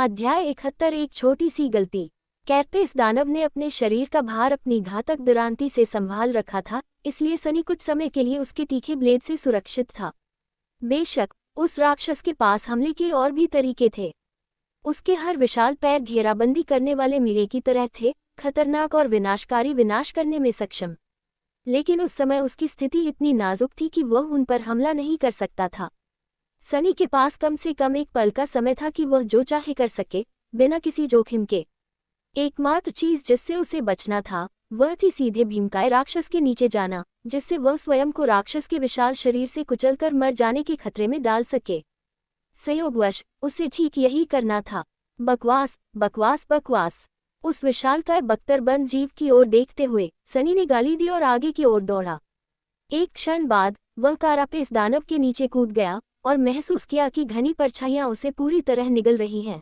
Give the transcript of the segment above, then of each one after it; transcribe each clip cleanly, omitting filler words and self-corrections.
अध्याय 71। एक छोटी सी गलती। कैरपेस दानव ने अपने शरीर का भार अपनी घातक दुरांती से संभाल रखा था, इसलिए सनी कुछ समय के लिए उसके तीखे ब्लेड से सुरक्षित था। बेशक उस राक्षस के पास हमले के और भी तरीके थे। उसके हर विशाल पैर घेराबंदी करने वाले मीले की तरह थे, खतरनाक और विनाशकारी, विनाश करने में सक्षम। लेकिन उस समय उसकी स्थिति इतनी नाजुक थी कि वह उन पर हमला नहीं कर सकता था। सनी के पास कम से कम एक पल का समय था कि वह जो चाहे कर सके, बिना किसी जोखिम के। एकमात्र चीज जिससे उसे बचना था वह थी सीधे भीमकाय राक्षस के नीचे जाना, जिससे वह स्वयं को राक्षस के विशाल शरीर से कुचलकर मर जाने के खतरे में डाल सके। संयोगवश उसे ठीक यही करना था। बकवास बकवास बकवास। उस विशालकाय बख्तरबंद जीव की ओर देखते हुए सनी ने गाली दी और आगे की ओर दौड़ा। एक क्षण बाद वह कारापेस दानव के नीचे कूद गया और महसूस किया कि घनी परछाइयां उसे पूरी तरह निगल रही हैं।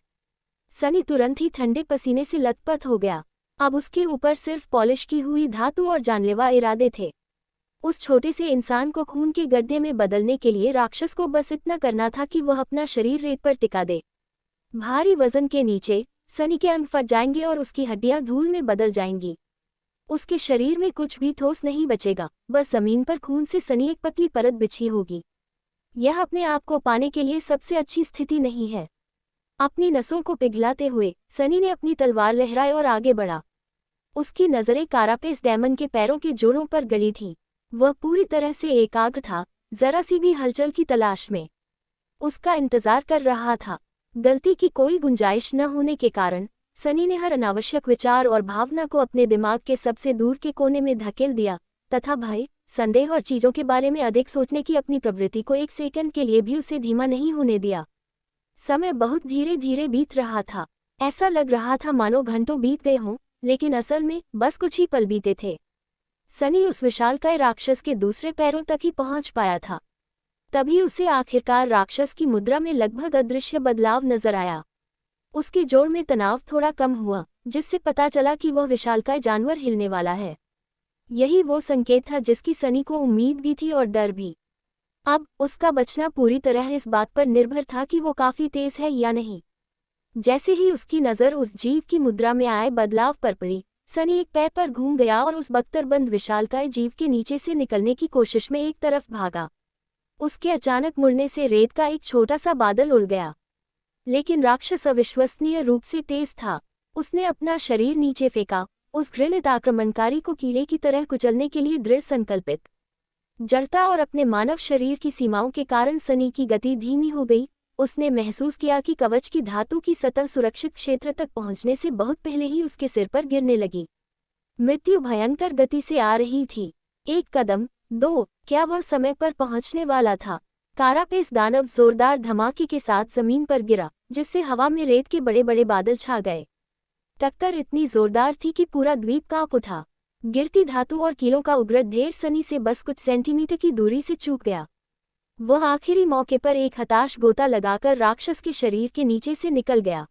सनी तुरंत ही ठंडे पसीने से लथपथ हो गया। अब उसके ऊपर सिर्फ पॉलिश की हुई धातु और जानलेवा इरादे थे। उस छोटे से इंसान को खून के गड्ढे में बदलने के लिए राक्षस को बस इतना करना था कि वह अपना शरीर रेत पर टिका दे। भारी वजन के नीचे सनी के अंग फट जाएंगे और उसकी हड्डियां धूल में बदल जाएंगी। उसके शरीर में कुछ भी ठोस नहीं बचेगा, बस जमीन पर खून से सनी एक पतली परत बिछी होगी। यह अपने आप को पाने के लिए सबसे अच्छी स्थिति नहीं है। अपनी नसों को पिघलाते हुए सनी ने अपनी तलवार लहराई और आगे बढ़ा। उसकी नजरें कारापेस डेमन के पैरों के जोड़ों पर गड़ी थीं। वह पूरी तरह से एकाग्र था, जरा सी भी हलचल की तलाश में। उसका इंतजार कर रहा था। गलती की कोई गुंजाइश न होने के कारण सनी ने हर अनावश्यक विचार और भावना को अपने दिमाग के सबसे दूर के कोने में धकेल दिया तथा भय, संदेह और चीजों के बारे में अधिक सोचने की अपनी प्रवृत्ति को एक सेकंड के लिए भी उसे धीमा नहीं होने दिया। समय बहुत धीरे धीरे बीत रहा था। ऐसा लग रहा था मानो घंटों बीत गए हों, लेकिन असल में बस कुछ ही पल बीते थे। सनी उस विशालकाय राक्षस के दूसरे पैरों तक ही पहुंच पाया था। तभी उसे आखिरकार राक्षस की मुद्रा में लगभग अदृश्य बदलाव नजर आया। उसके जोड़ में तनाव थोड़ा कम हुआ, जिससे पता चला कि वह विशालकाय जानवर हिलने वाला है। यही वो संकेत था जिसकी सनी को उम्मीद भी थी और डर भी। अब उसका बचना पूरी तरह इस बात पर निर्भर था कि वो काफी तेज है या नहीं। जैसे ही उसकी नज़र उस जीव की मुद्रा में आए बदलाव पर पड़ी, सनी एक पैर पर घूम गया और उस बख्तरबंद विशालकाय जीव के नीचे से निकलने की कोशिश में एक तरफ भागा। उसके अचानक मुड़ने से रेत का एक छोटा सा बादल उड़ गया। लेकिन राक्षस अविश्वसनीय रूप से तेज था। उसने अपना शरीर नीचे फेंका, उस घृणित आक्रमणकारी को कीड़े की तरह कुचलने के लिए दृढ़ संकल्पित। जड़ता और अपने मानव शरीर की सीमाओं के कारण सनी की गति धीमी हो गई। उसने महसूस किया कि कवच की धातु की सतह सुरक्षित क्षेत्र तक पहुंचने से बहुत पहले ही उसके सिर पर गिरने लगी। मृत्यु भयंकर गति से आ रही थी। एक कदम, दो, क्या वह समय पर पहुंचने वाला था? कारापेस दानव जोरदार धमाके के साथ जमीन पर गिरा, जिससे हवा में रेत के बड़े बड़े बादल छा गए। टक्कर इतनी जोरदार थी कि पूरा द्वीप कांप उठा। गिरती धातु और कीलों का उग्र ढेर सनी से बस कुछ सेंटीमीटर की दूरी से चूक गया। वह आखिरी मौके पर एक हताश गोता लगाकर राक्षस के शरीर के नीचे से निकल गया।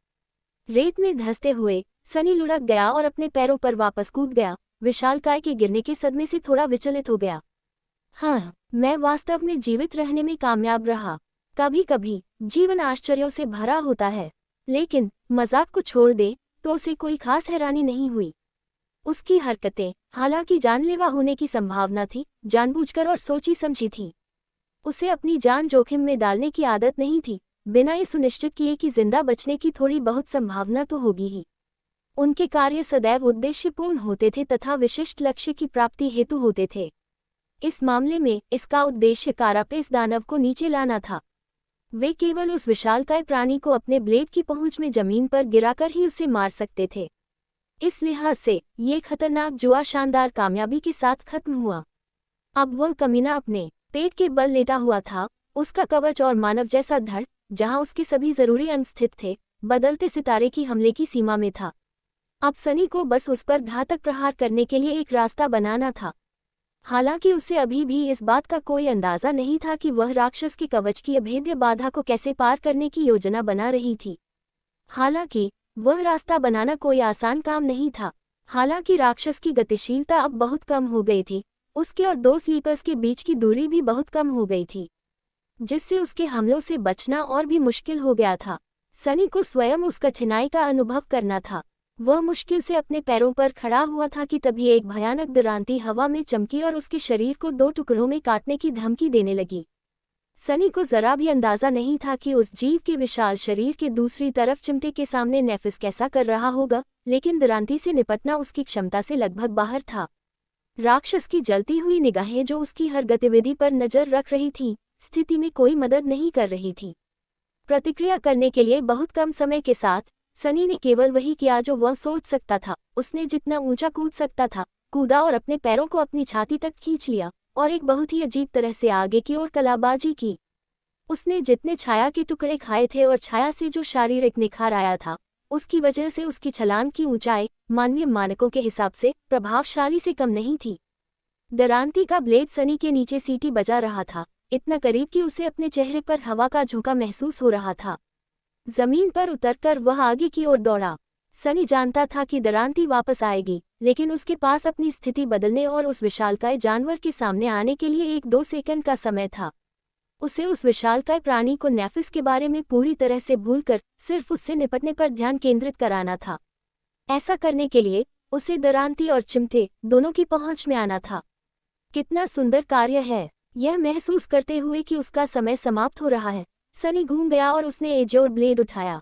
रेत में धंसते हुए सनी लुढ़क गया और अपने पैरों पर वापस कूद गया। विशालकाय के गिरने के सदमे से थोड़ा विचलित हो गया। हाँ, मैं वास्तव में जीवित रहने में कामयाब रहा। कभी कभी जीवन आश्चर्यों से भरा होता है, लेकिन मजाक को छोड़ दे तो उसे कोई खास हैरानी नहीं हुई। उसकी हरकतें, हालांकि जानलेवा होने की संभावना थी, जानबूझकर और सोची समझी थी। उसे अपनी जान जोखिम में डालने की आदत नहीं थी, बिना ये सुनिश्चित किए कि जिंदा बचने की थोड़ी बहुत संभावना तो होगी ही। उनके कार्य सदैव उद्देश्यपूर्ण होते थे तथा विशिष्ट लक्ष्य की प्राप्ति हेतु होते थे। इस मामले में इसका उद्देश्य कारापेस दानव को नीचे लाना था। वे केवल उस विशालकाय प्राणी को अपने ब्लेड की पहुंच में जमीन पर गिराकर ही उसे मार सकते थे। इस लिहाज से ये खतरनाक जुआ शानदार कामयाबी के साथ खत्म हुआ। अब वह कमीना अपने पेट के बल लेटा हुआ था। उसका कवच और मानव जैसा धड़, जहां उसके सभी जरूरी अंग स्थित थे, बदलते सितारे की हमले की सीमा में था। अब सनी को बस उस पर घातक प्रहार करने के लिए एक रास्ता बनाना था। हालांकि उसे अभी भी इस बात का कोई अंदाजा नहीं था कि वह राक्षस के कवच की अभेद्य बाधा को कैसे पार करने की योजना बना रही थी। हालांकि वह रास्ता बनाना कोई आसान काम नहीं था। हालांकि राक्षस की गतिशीलता अब बहुत कम हो गई थी। उसके और दो स्लीपर्स के बीच की दूरी भी बहुत कम हो गई थी, जिससे उसके हमलों से बचना और भी मुश्किल हो गया था। सनी को स्वयं उस कठिनाई का अनुभव करना था। वह मुश्किल से अपने पैरों पर खड़ा हुआ था कि तभी एक भयानक दुरांती हवा में चमकी और उसके शरीर को 2 टुकड़ों में काटने की धमकी देने लगी। सनी को जरा भी अंदाजा नहीं था कि उस जीव के विशाल शरीर के दूसरी तरफ चिमटे के सामने नेफिस कैसा कर रहा होगा, लेकिन दुरांती से निपटना उसकी क्षमता से लगभग बाहर था। राक्षस की जलती हुई निगाहें जो उसकी हर गतिविधि पर नजर रख रही थीं, स्थिति में कोई मदद नहीं कर रही थी। प्रतिक्रिया करने के लिए बहुत कम समय के साथ सनी ने केवल वही किया जो वह सोच सकता था। उसने जितना ऊंचा कूद सकता था कूदा और अपने पैरों को अपनी छाती तक खींच लिया और एक बहुत ही अजीब तरह से आगे की ओर कलाबाजी की। उसने जितने छाया के टुकड़े खाए थे और छाया से जो शारीरिक निखार आया था, उसकी वजह से उसकी छलांग की ऊंचाई मानवीय मानकों के हिसाब से प्रभावशाली से कम नहीं थी। दरांती का ब्लेड सनी के नीचे सीटी बजा रहा था, इतना करीब कि उसे अपने चेहरे पर हवा का झोंका महसूस हो रहा था। जमीन पर उतरकर वह आगे की ओर दौड़ा। सनी जानता था कि दरांती वापस आएगी, लेकिन उसके पास अपनी स्थिति बदलने और उस विशालकाय जानवर के सामने आने के लिए 1-2 सेकंड का समय था। उसे उस विशालकाय प्राणी को नेफिस के बारे में पूरी तरह से भूलकर सिर्फ उससे निपटने पर ध्यान केंद्रित कराना था। ऐसा करने के लिए उसे दरांती और चिमटे दोनों की पहुंच में आना था। कितना सुंदर कार्य है! यह महसूस करते हुए कि उसका समय समाप्त हो रहा है, सनी घूम गया और उसने एजोर ब्लेड उठाया।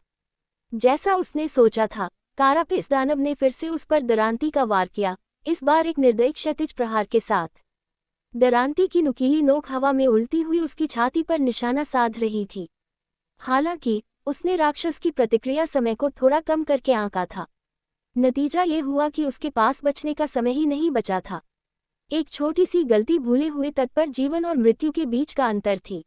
जैसा उसने सोचा था, कारापेस दानव ने फिर से उस पर दरांती का वार किया, इस बार एक निर्दयी क्षैतिज प्रहार के साथ। दरांती की नुकीली नोक हवा में उड़ती हुई उसकी छाती पर निशाना साध रही थी। हालांकि उसने राक्षस की प्रतिक्रिया समय को थोड़ा कम करके आंका था। नतीजा ये हुआ कि उसके पास बचने का समय ही नहीं बचा था। एक छोटी सी गलती भूले हुए तट पर जीवन और मृत्यु के बीच का अंतर थी।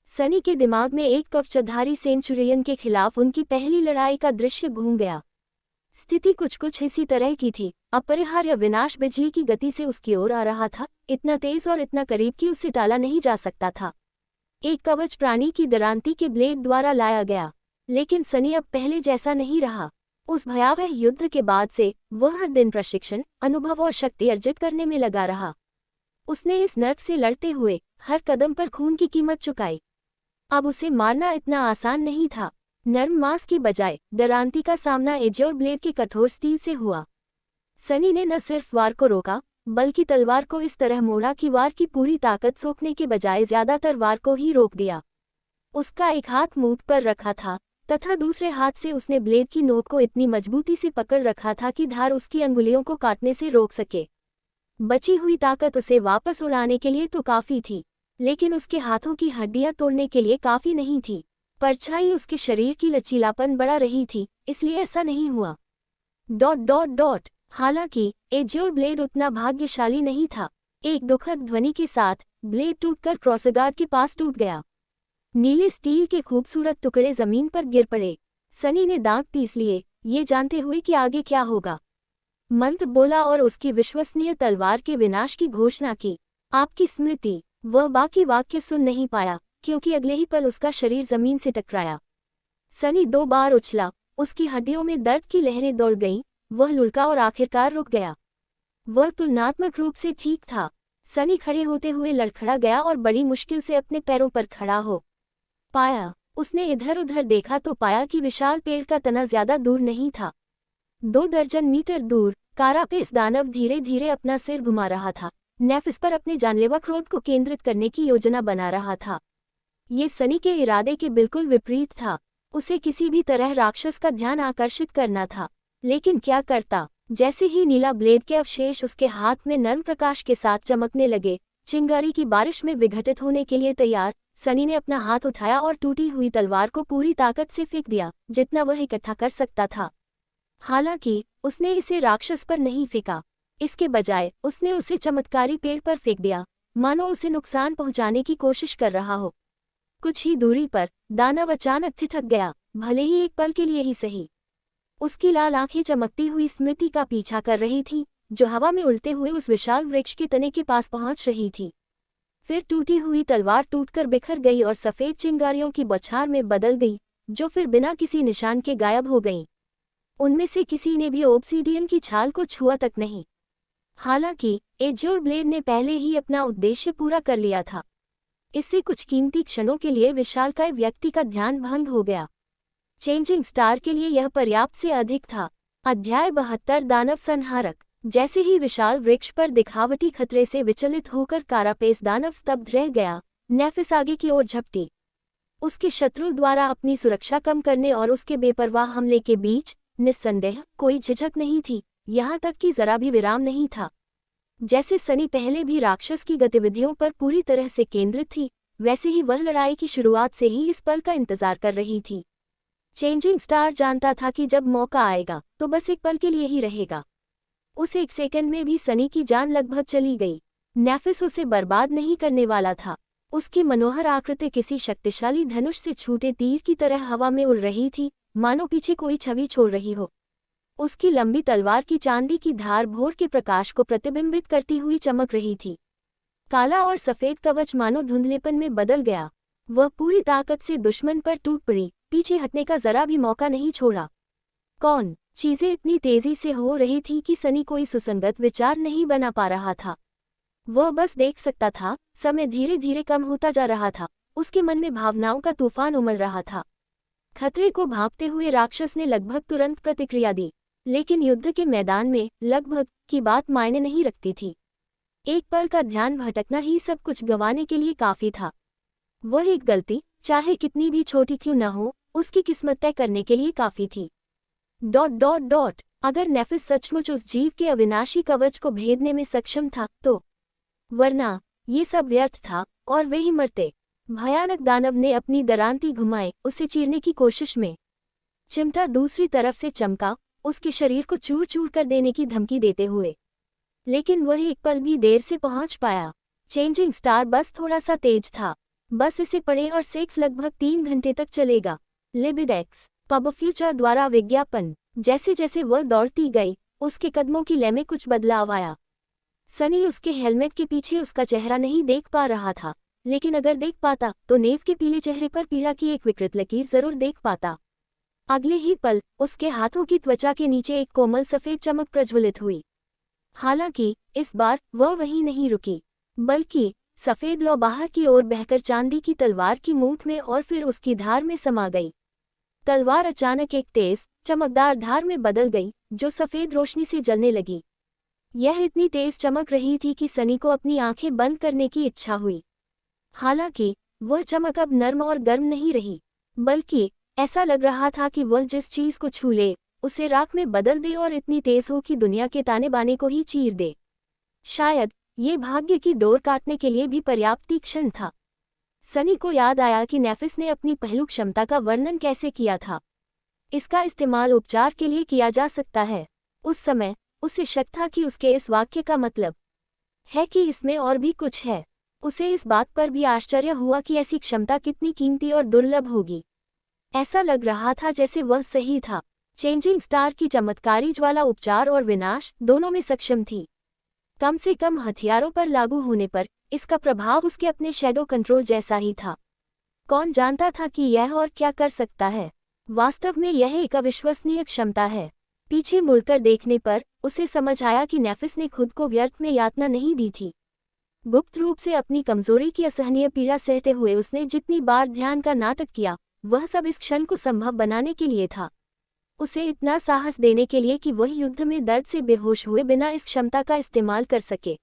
सनी के दिमाग में एक कवचधारी सेंचुरियन के खिलाफ उनकी पहली लड़ाई का दृश्य घूम गया। स्थिति कुछ इसी तरह की थी। अपरिहार्य विनाश बिजली की गति से उसकी ओर आ रहा था, इतना तेज और इतना करीब कि उसे टाला नहीं जा सकता था। एक कवच प्राणी की दरांती के ब्लेड द्वारा लाया गया, लेकिन सनी अब पहले जैसा नहीं रहा। उस भयावह युद्ध के बाद से वह हर दिन प्रशिक्षण, अनुभव और शक्ति अर्जित करने में लगा रहा। उसने इस नर्क से लड़ते हुए हर कदम पर खून की कीमत चुकाई। अब उसे मारना इतना आसान नहीं था। नर्म मांस की बजाय दरांती का सामना एजोर ब्लेड के कठोर स्टील से हुआ। सनी ने न सिर्फ वार को रोका, बल्कि तलवार को इस तरह मोड़ा कि वार की पूरी ताकत सोखने के बजाय ज्यादातर वार को ही रोक दिया। उसका एक हाथ मूठ पर रखा था तथा दूसरे हाथ से उसने ब्लेड की नोक को इतनी मजबूती से पकड़ रखा था कि धार उसकी अंगुलियों को काटने से रोक सके। बची हुई ताकत उसे वापस उड़ाने के लिए तो काफी थी, लेकिन उसके हाथों की हड्डियां तोड़ने के लिए काफी नहीं थी। परछाई उसके शरीर की लचीलापन बढ़ा रही थी, इसलिए ऐसा नहीं हुआ। ... हालांकि एजोर ब्लेड उतना भाग्यशाली नहीं था। एक दुखद ध्वनि के साथ ब्लेड टूटकर क्रॉसगार्ड के पास टूट गया। नीले स्टील के खूबसूरत टुकड़े जमीन पर गिर पड़े। सनी ने दांत पीस लिए, ये जानते हुए कि आगे क्या होगा। मंत्र बोला और उसकी विश्वसनीय तलवार के विनाश की घोषणा की। आपकी स्मृति। वह बाकी वाक्य सुन नहीं पाया, क्योंकि अगले ही पल उसका शरीर जमीन से टकराया। सनी 2 बार उछला, उसकी हड्डियों में दर्द की लहरें दौड़ गईं, वह लुढ़का और आखिरकार रुक गया। वह तुलनात्मक रूप से ठीक था। सनी खड़े होते हुए लड़खड़ा गया और बड़ी मुश्किल से अपने पैरों पर खड़ा हो पाया। उसने इधर उधर देखा तो पाया कि विशाल पेड़ का तना ज्यादा दूर नहीं था। 2 दर्जन मीटर दूर कारापेस दानव धीरे धीरे अपना सिर घुमा रहा था, नेफिस पर अपने जानलेवा क्रोध को केंद्रित करने की योजना बना रहा था। ये सनी के इरादे के बिल्कुल विपरीत था। उसे किसी भी तरह राक्षस का ध्यान आकर्षित करना था, लेकिन क्या करता। जैसे ही नीला ब्लेड के अवशेष उसके हाथ में नर्म प्रकाश के साथ चमकने लगे, चिंगारी की बारिश में विघटित होने के लिए तैयार, सनी ने अपना हाथ उठाया और टूटी हुई तलवार को पूरी ताकत से फेंक दिया, जितना वह इकट्ठा कर सकता था। हालांकि उसने इसे राक्षस पर नहीं फेंका, इसके बजाय उसने उसे चमत्कारी पेड़ पर फेंक दिया, मानो उसे नुकसान पहुंचाने की कोशिश कर रहा हो। कुछ ही दूरी पर दानव अचानक ठिठक गया, भले ही एक पल के लिए ही सही। उसकी लाल आंखें चमकती हुई स्मृति का पीछा कर रही थीं, जो हवा में उड़ते हुए उस विशाल वृक्ष के तने के पास पहुंच रही थी। फिर टूटी हुई तलवार टूटकर बिखर गई और सफेद चिंगारियों की बौछार में बदल गई, जो फिर बिना किसी निशान के गायब हो गईं। उनमें से किसी ने भी ओब्सीडियन की छाल को छुआ तक नहीं। हालांकि एजोर ब्लेड ने पहले ही अपना उद्देश्य पूरा कर लिया था। इससे कुछ कीमती क्षणों के लिए विशालकाय व्यक्ति का ध्यान भंग हो गया। चेंजिंग स्टार के लिए यह पर्याप्त से अधिक था। अध्याय 72 दानव संहारक। जैसे ही विशाल वृक्ष पर दिखावटी खतरे से विचलित होकर कारापेस दानव स्तब्ध रह गया, नेफिस आगे की ओर झपटी। उसके शत्रु द्वारा अपनी सुरक्षा कम करने और उसके बेपरवाह हमले के बीच निस्संदेह कोई झिझक नहीं थी, यहाँ तक कि जरा भी विराम नहीं था। जैसे सनी पहले भी राक्षस की गतिविधियों पर पूरी तरह से केंद्रित थी, वैसे ही वह लड़ाई की शुरुआत से ही इस पल का इंतजार कर रही थी। चेंजिंग स्टार जानता था कि जब मौका आएगा तो बस एक पल के लिए ही रहेगा। उस एक सेकंड में भी सनी की जान लगभग चली गई। नेफिस उसे बर्बाद नहीं करने वाला था। उसकी मनोहर आकृति किसी शक्तिशाली धनुष से छूटे तीर की तरह हवा में उड़ रही थी, मानो पीछे कोई छवि छोड़ रही हो। उसकी लंबी तलवार की चांदी की धार भोर के प्रकाश को प्रतिबिंबित करती हुई चमक रही थी। काला और सफेद कवच मानो धुंधलेपन में बदल गया। वह पूरी ताकत से दुश्मन पर टूट पड़ी, पीछे हटने का जरा भी मौका नहीं छोड़ा। कौन? चीजें इतनी तेजी से हो रही थी कि सनी कोई सुसंगत विचार नहीं बना पा रहा था। वह बस देख सकता था, समय धीरे धीरे कम होता जा रहा था। उसके मन में भावनाओं का तूफान उमड़ रहा था। खतरे को भांपते हुए राक्षस ने लगभग तुरंत प्रतिक्रिया दी, लेकिन युद्ध के मैदान में लगभग की बात मायने नहीं रखती थी। एक पल का ध्यान भटकना ही सब कुछ गंवाने के लिए काफी था। वह एक गलती, चाहे कितनी भी छोटी क्यों न हो, उसकी किस्मत तय करने के लिए काफी थी। ... अगर नेफिस सचमुच उस जीव के अविनाशी कवच को भेदने में सक्षम था तो, वरना ये सब व्यर्थ था और वे ही मरते। भयानक दानव ने अपनी दरांती घुमाए, उसे चीरने की कोशिश में। चिमटा दूसरी तरफ से चमका, उसके शरीर को चूर चूर कर देने की धमकी देते हुए। लेकिन वह एक पल भी देर से पहुंच पाया। चेंजिंग स्टार बस थोड़ा सा तेज था। बस इसे पढ़े और सेक्स लगभग 3 घंटे तक चलेगा। लिबिडेक्स पब फ्यूचर द्वारा विज्ञापन। जैसे जैसे वह दौड़ती गई, उसके कदमों की लय में कुछ बदलाव आया। सनी उसके हेलमेट के पीछे उसका चेहरा नहीं देख पा रहा था, लेकिन अगर देख पाता तो नेव के पीले चेहरे पर पीड़ा की एक विकृत लकीर जरूर देख पाता। अगले ही पल उसके हाथों की त्वचा के नीचे एक कोमल सफेद चमक प्रज्वलित हुई। हालांकि इस बार वह वहीं नहीं रुकी, बल्कि सफेद लौ बाहर की ओर बहकर चांदी की तलवार की मूठ में और फिर उसकी धार में समा गई। तलवार अचानक एक तेज, चमकदार धार में बदल गई, जो सफेद रोशनी से जलने लगी। यह इतनी तेज चमक रही थी कि सनी को अपनी आंखें बंद करने की इच्छा हुई। हालांकि वह चमक अब नर्म और गर्म नहीं रही, बल्कि ऐसा लग रहा था कि वह जिस चीज को छू ले उसे राख में बदल दे और इतनी तेज हो कि दुनिया के ताने बाने को ही चीर दे। शायद ये भाग्य की डोर काटने के लिए भी पर्याप्त तीक्ष्ण था। सनी को याद आया कि नेफिस ने अपनी पहलू क्षमता का वर्णन कैसे किया था। इसका इस्तेमाल उपचार के लिए किया जा सकता है। उस समय उसे शक था कि उसके इस वाक्य का मतलब है कि इसमें और भी कुछ है। उसे इस बात पर भी आश्चर्य हुआ कि ऐसी क्षमता कितनी कीमती और दुर्लभ होगी। ऐसा लग रहा था जैसे वह सही था। चेंजिंग स्टार की चमत्कारी ज्वाला उपचार और विनाश दोनों में सक्षम थी। कम से कम हथियारों पर लागू होने पर इसका प्रभाव उसके अपने शैडो कंट्रोल जैसा ही था। कौन जानता था कि यह और क्या कर सकता है। वास्तव में यह एक अविश्वसनीय क्षमता है। पीछे मुड़कर देखने पर उसे समझ आया कि नेफिस ने खुद को व्यर्थ में यातना नहीं दी थी। गुप्त रूप से अपनी कमजोरी की असहनीय पीड़ा सहते हुए उसने जितनी बार ध्यान का नाटक किया, वह सब इस क्षण को संभव बनाने के लिए था। उसे इतना साहस देने के लिए कि वह युद्ध में दर्द से बेहोश हुए बिना इस क्षमता का इस्तेमाल कर सके।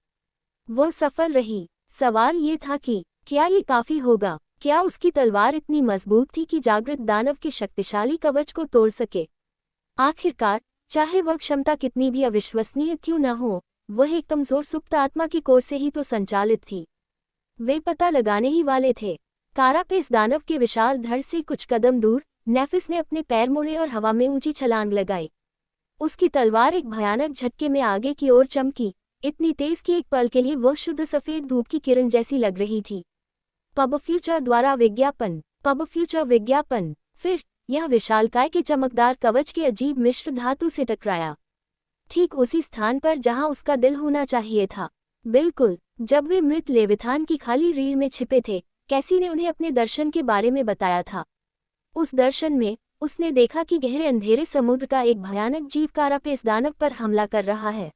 वह सफल रही। सवाल ये था कि क्या ये काफी होगा? क्या उसकी तलवार इतनी मजबूत थी कि जागृत दानव के शक्तिशाली कवच को तोड़ सके? आखिरकार, चाहे वह क्षमता कितनी भी अविश्वसनीय क्यों न हो, वह एक कमजोर सुप्त आत्मा की कोर से ही तो संचालित थी। वे पता लगाने ही वाले थे। कारापेस दानव के विशाल धड़ से कुछ कदम दूर नेफिस ने अपने पैर मोड़े और हवा में ऊंची छलांग लगाई। उसकी तलवार एक भयानक झटके में आगे की ओर चमकी, इतनी तेज कि एक पल के लिए वह शुद्ध सफेद धूप की किरण जैसी लग रही थी। पब फ्यूचर द्वारा विज्ञापन। पब फ्यूचर विज्ञापन। फिर यह विशालकाय के चमकदार कवच के अजीब मिश्र धातु से टकराया, ठीक उसी स्थान पर जहां उसका दिल होना चाहिए था। बिल्कुल जब वे मृत लेविथान की खाली रीढ़ में छिपे थे, कैसी ने उन्हें अपने दर्शन के बारे में बताया था। उस दर्शन में उसने देखा कि गहरे अंधेरे समुद्र का एक भयानक जीव कारापेस दानव पर हमला कर रहा है।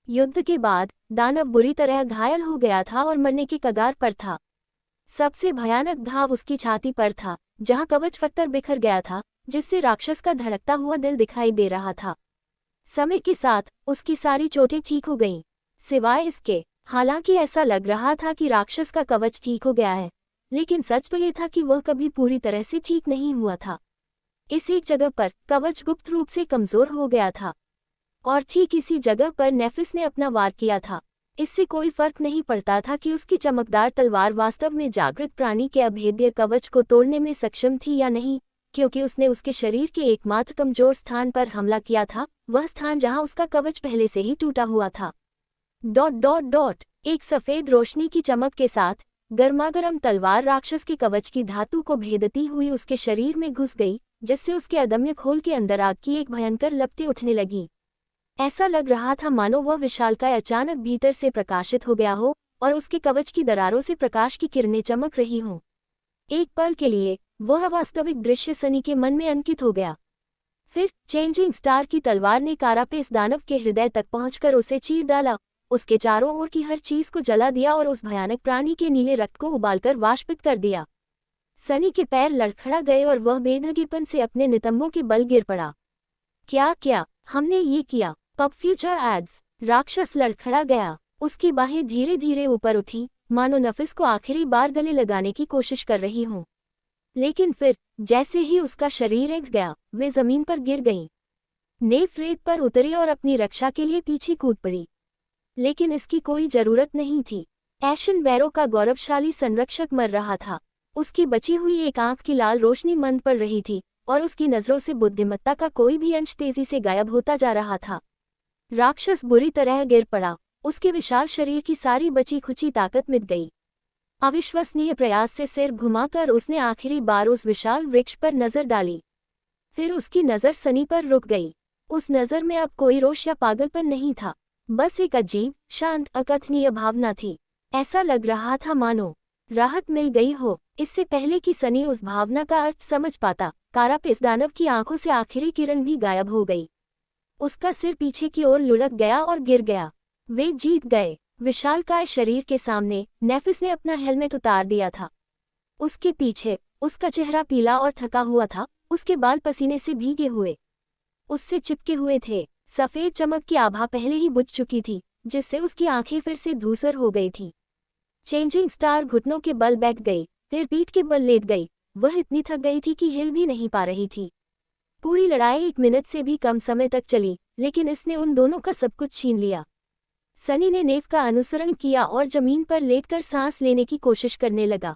युद्ध के बाद दानव बुरी तरह घायल हो गया था और मरने की कगार पर था। सबसे भयानक घाव उसकी छाती पर था, जहां कवच फटकर बिखर गया था, जिससे राक्षस का धड़कता हुआ दिल दिखाई दे रहा था। समय के साथ उसकी सारी चोटें ठीक हो गईं, सिवाय इसके। हालांकि ऐसा लग रहा था कि राक्षस का कवच ठीक हो गया है, लेकिन सच तो ये था कि वह कभी पूरी तरह से ठीक नहीं हुआ था। इस एक जगह पर कवच गुप्त रूप से कमजोर हो गया था, और ठीक इसी जगह पर नेफिस ने अपना वार किया था। इससे कोई फर्क नहीं पड़ता था कि उसकी चमकदार तलवार वास्तव में जागृत प्राणी के अभेद्य कवच को तोड़ने में सक्षम थी या नहीं, क्योंकि उसने उसके शरीर के एकमात्र कमजोर स्थान पर हमला किया था, वह स्थान जहां उसका कवच पहले से ही टूटा हुआ था। Dot dot dot. एक सफेद रोशनी की चमक के साथ गर्मागर्म तलवार राक्षस के कवच की धातु को भेदती हुई उसके शरीर में घुस गई, जिससे उसके अदम्य खोल के अंदर आग की एक भयंकर लपटें उठने लगी। ऐसा लग रहा था मानो वह विशालकाय अचानक भीतर से प्रकाशित हो गया हो और उसके कवच की दरारों से प्रकाश की किरणें चमक रही हों। एक पल के लिए वह वास्तविक दृश्य सनी के मन में अंकित हो गया। फिर चेंजिंग स्टार की तलवार ने कारापेस दानव के हृदय तक पहुंचकर उसे चीर डाला, उसके चारों ओर की हर चीज को जला दिया और उस भयानक प्राणी के नीले रक्त को उबालकर वाष्पित कर दिया। सनी के पैर लड़खड़ा गए और वह बेधगेपन से अपने नितंबों के बल गिर पड़ा। क्या क्या हमने ये किया? PubFuture ads. राक्षस लड़खड़ा गया, उसकी बाहें धीरे धीरे ऊपर उठी, मानो नफिस को आखिरी बार गले लगाने की कोशिश कर रही हों। लेकिन फिर जैसे ही उसका शरीर एक गया, वे जमीन पर गिर गईं। नेफ रेत पर उतरी और अपनी रक्षा के लिए पीछे कूद पड़ी, लेकिन इसकी कोई जरूरत नहीं थी। एशन बैरो का गौरवशाली संरक्षक मर रहा था। उसकी बची हुई एक आंख की लाल रोशनी मंद पड़ रही थी, और उसकी नजरों से बुद्धिमत्ता का कोई भी अंश तेजी से गायब होता जा रहा था। राक्षस बुरी तरह गिर पड़ा, उसके विशाल शरीर की सारी बची खुची ताकत मिट गई। अविश्वसनीय प्रयास से सिर घुमाकर उसने आखिरी बार उस विशाल वृक्ष पर नजर डाली। फिर उसकी नजर सनी पर रुक गई। उस नजर में अब कोई रोष या पागलपन नहीं था, बस एक अजीब, शांत, अकथनीय भावना थी। ऐसा लग रहा था मानो राहत मिल गई हो। इससे पहले कि सनी उस भावना का अर्थ समझ पाता, कारापेस दानव की आंखों से आखिरी किरण भी गायब हो गई। उसका सिर पीछे की ओर लुढ़क गया और गिर गया। वे जीत गए। विशालकाय शरीर के सामने नेफिस ने अपना हेलमेट उतार दिया था। उसके पीछे उसका चेहरा पीला और थका हुआ था, उसके बाल पसीने से भीगे हुए उससे चिपके हुए थे। सफेद चमक की आभा पहले ही बुझ चुकी थी, जिससे उसकी आंखें फिर से धूसर हो गई थी। चेंजिंग स्टार घुटनों के बल बैठ गई, फिर पीठ के बल लेट गई। वह इतनी थक गई थी कि हिल भी नहीं पा रही थी। पूरी लड़ाई 1 मिनट से भी कम समय तक चली, लेकिन इसने उन दोनों का सब कुछ छीन लिया। सनी ने नेफ का अनुसरण किया और जमीन पर लेटकर सांस लेने की कोशिश करने लगा।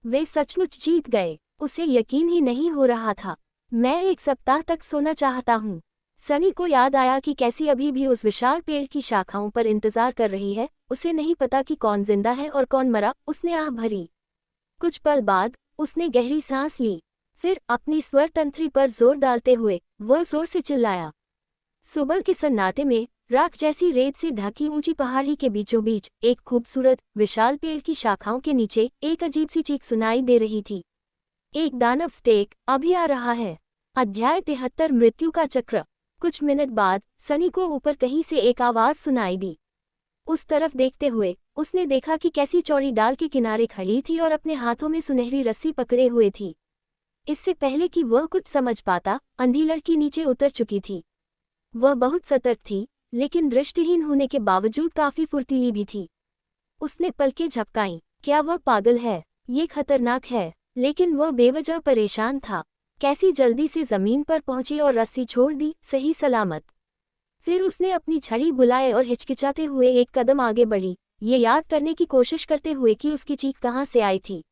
वे सचमुच जीत गए, उसे यकीन ही नहीं हो रहा था। मैं 1 सप्ताह तक सोना चाहता हूँ। सनी को याद आया कि कैसी अभी भी उस विशाल पेड़ की शाखाओं पर इंतजार कर रही है। उसे नहीं पता कि कौन जिंदा है और कौन मरा। उसने आह भरी। कुछ पल बाद उसने गहरी सांस ली, फिर अपनी स्वर तंत्री पर जोर डालते हुए वह जोर से चिल्लाया। सुबह के सन्नाटे में राख जैसी रेत से ढकी ऊंची पहाड़ी के बीचों बीच एक खूबसूरत विशाल पेड़ की शाखाओं के नीचे एक अजीब सी चीख सुनाई दे रही थी। एक दानव स्टेक अभी आ रहा है। अध्याय 73 मृत्यु का चक्र। कुछ मिनट बाद सनी को ऊपर कहीं से एक आवाज सुनाई दी। उस तरफ देखते हुए उसने देखा कि कैसी चौड़ी डाल के किनारे खड़ी थी और अपने हाथों में सुनहरी रस्सी पकड़े हुए थी। इससे पहले कि वह कुछ समझ पाता, अंधी लड़की नीचे उतर चुकी थी। वह बहुत सतर्क थी, लेकिन दृष्टिहीन होने के बावजूद काफी फुर्तीली भी थी। उसने पलकें झपकाईं। क्या वह पागल है? ये खतरनाक है। लेकिन वह बेवजह परेशान था। कैसी जल्दी से जमीन पर पहुंची और रस्सी छोड़ दी, सही सलामत। फिर उसने अपनी छड़ी बुलाए और हिचकिचाते हुए एक कदम आगे बढ़ी, ये याद करने की कोशिश करते हुए कि उसकी चीख कहाँ से आई थी।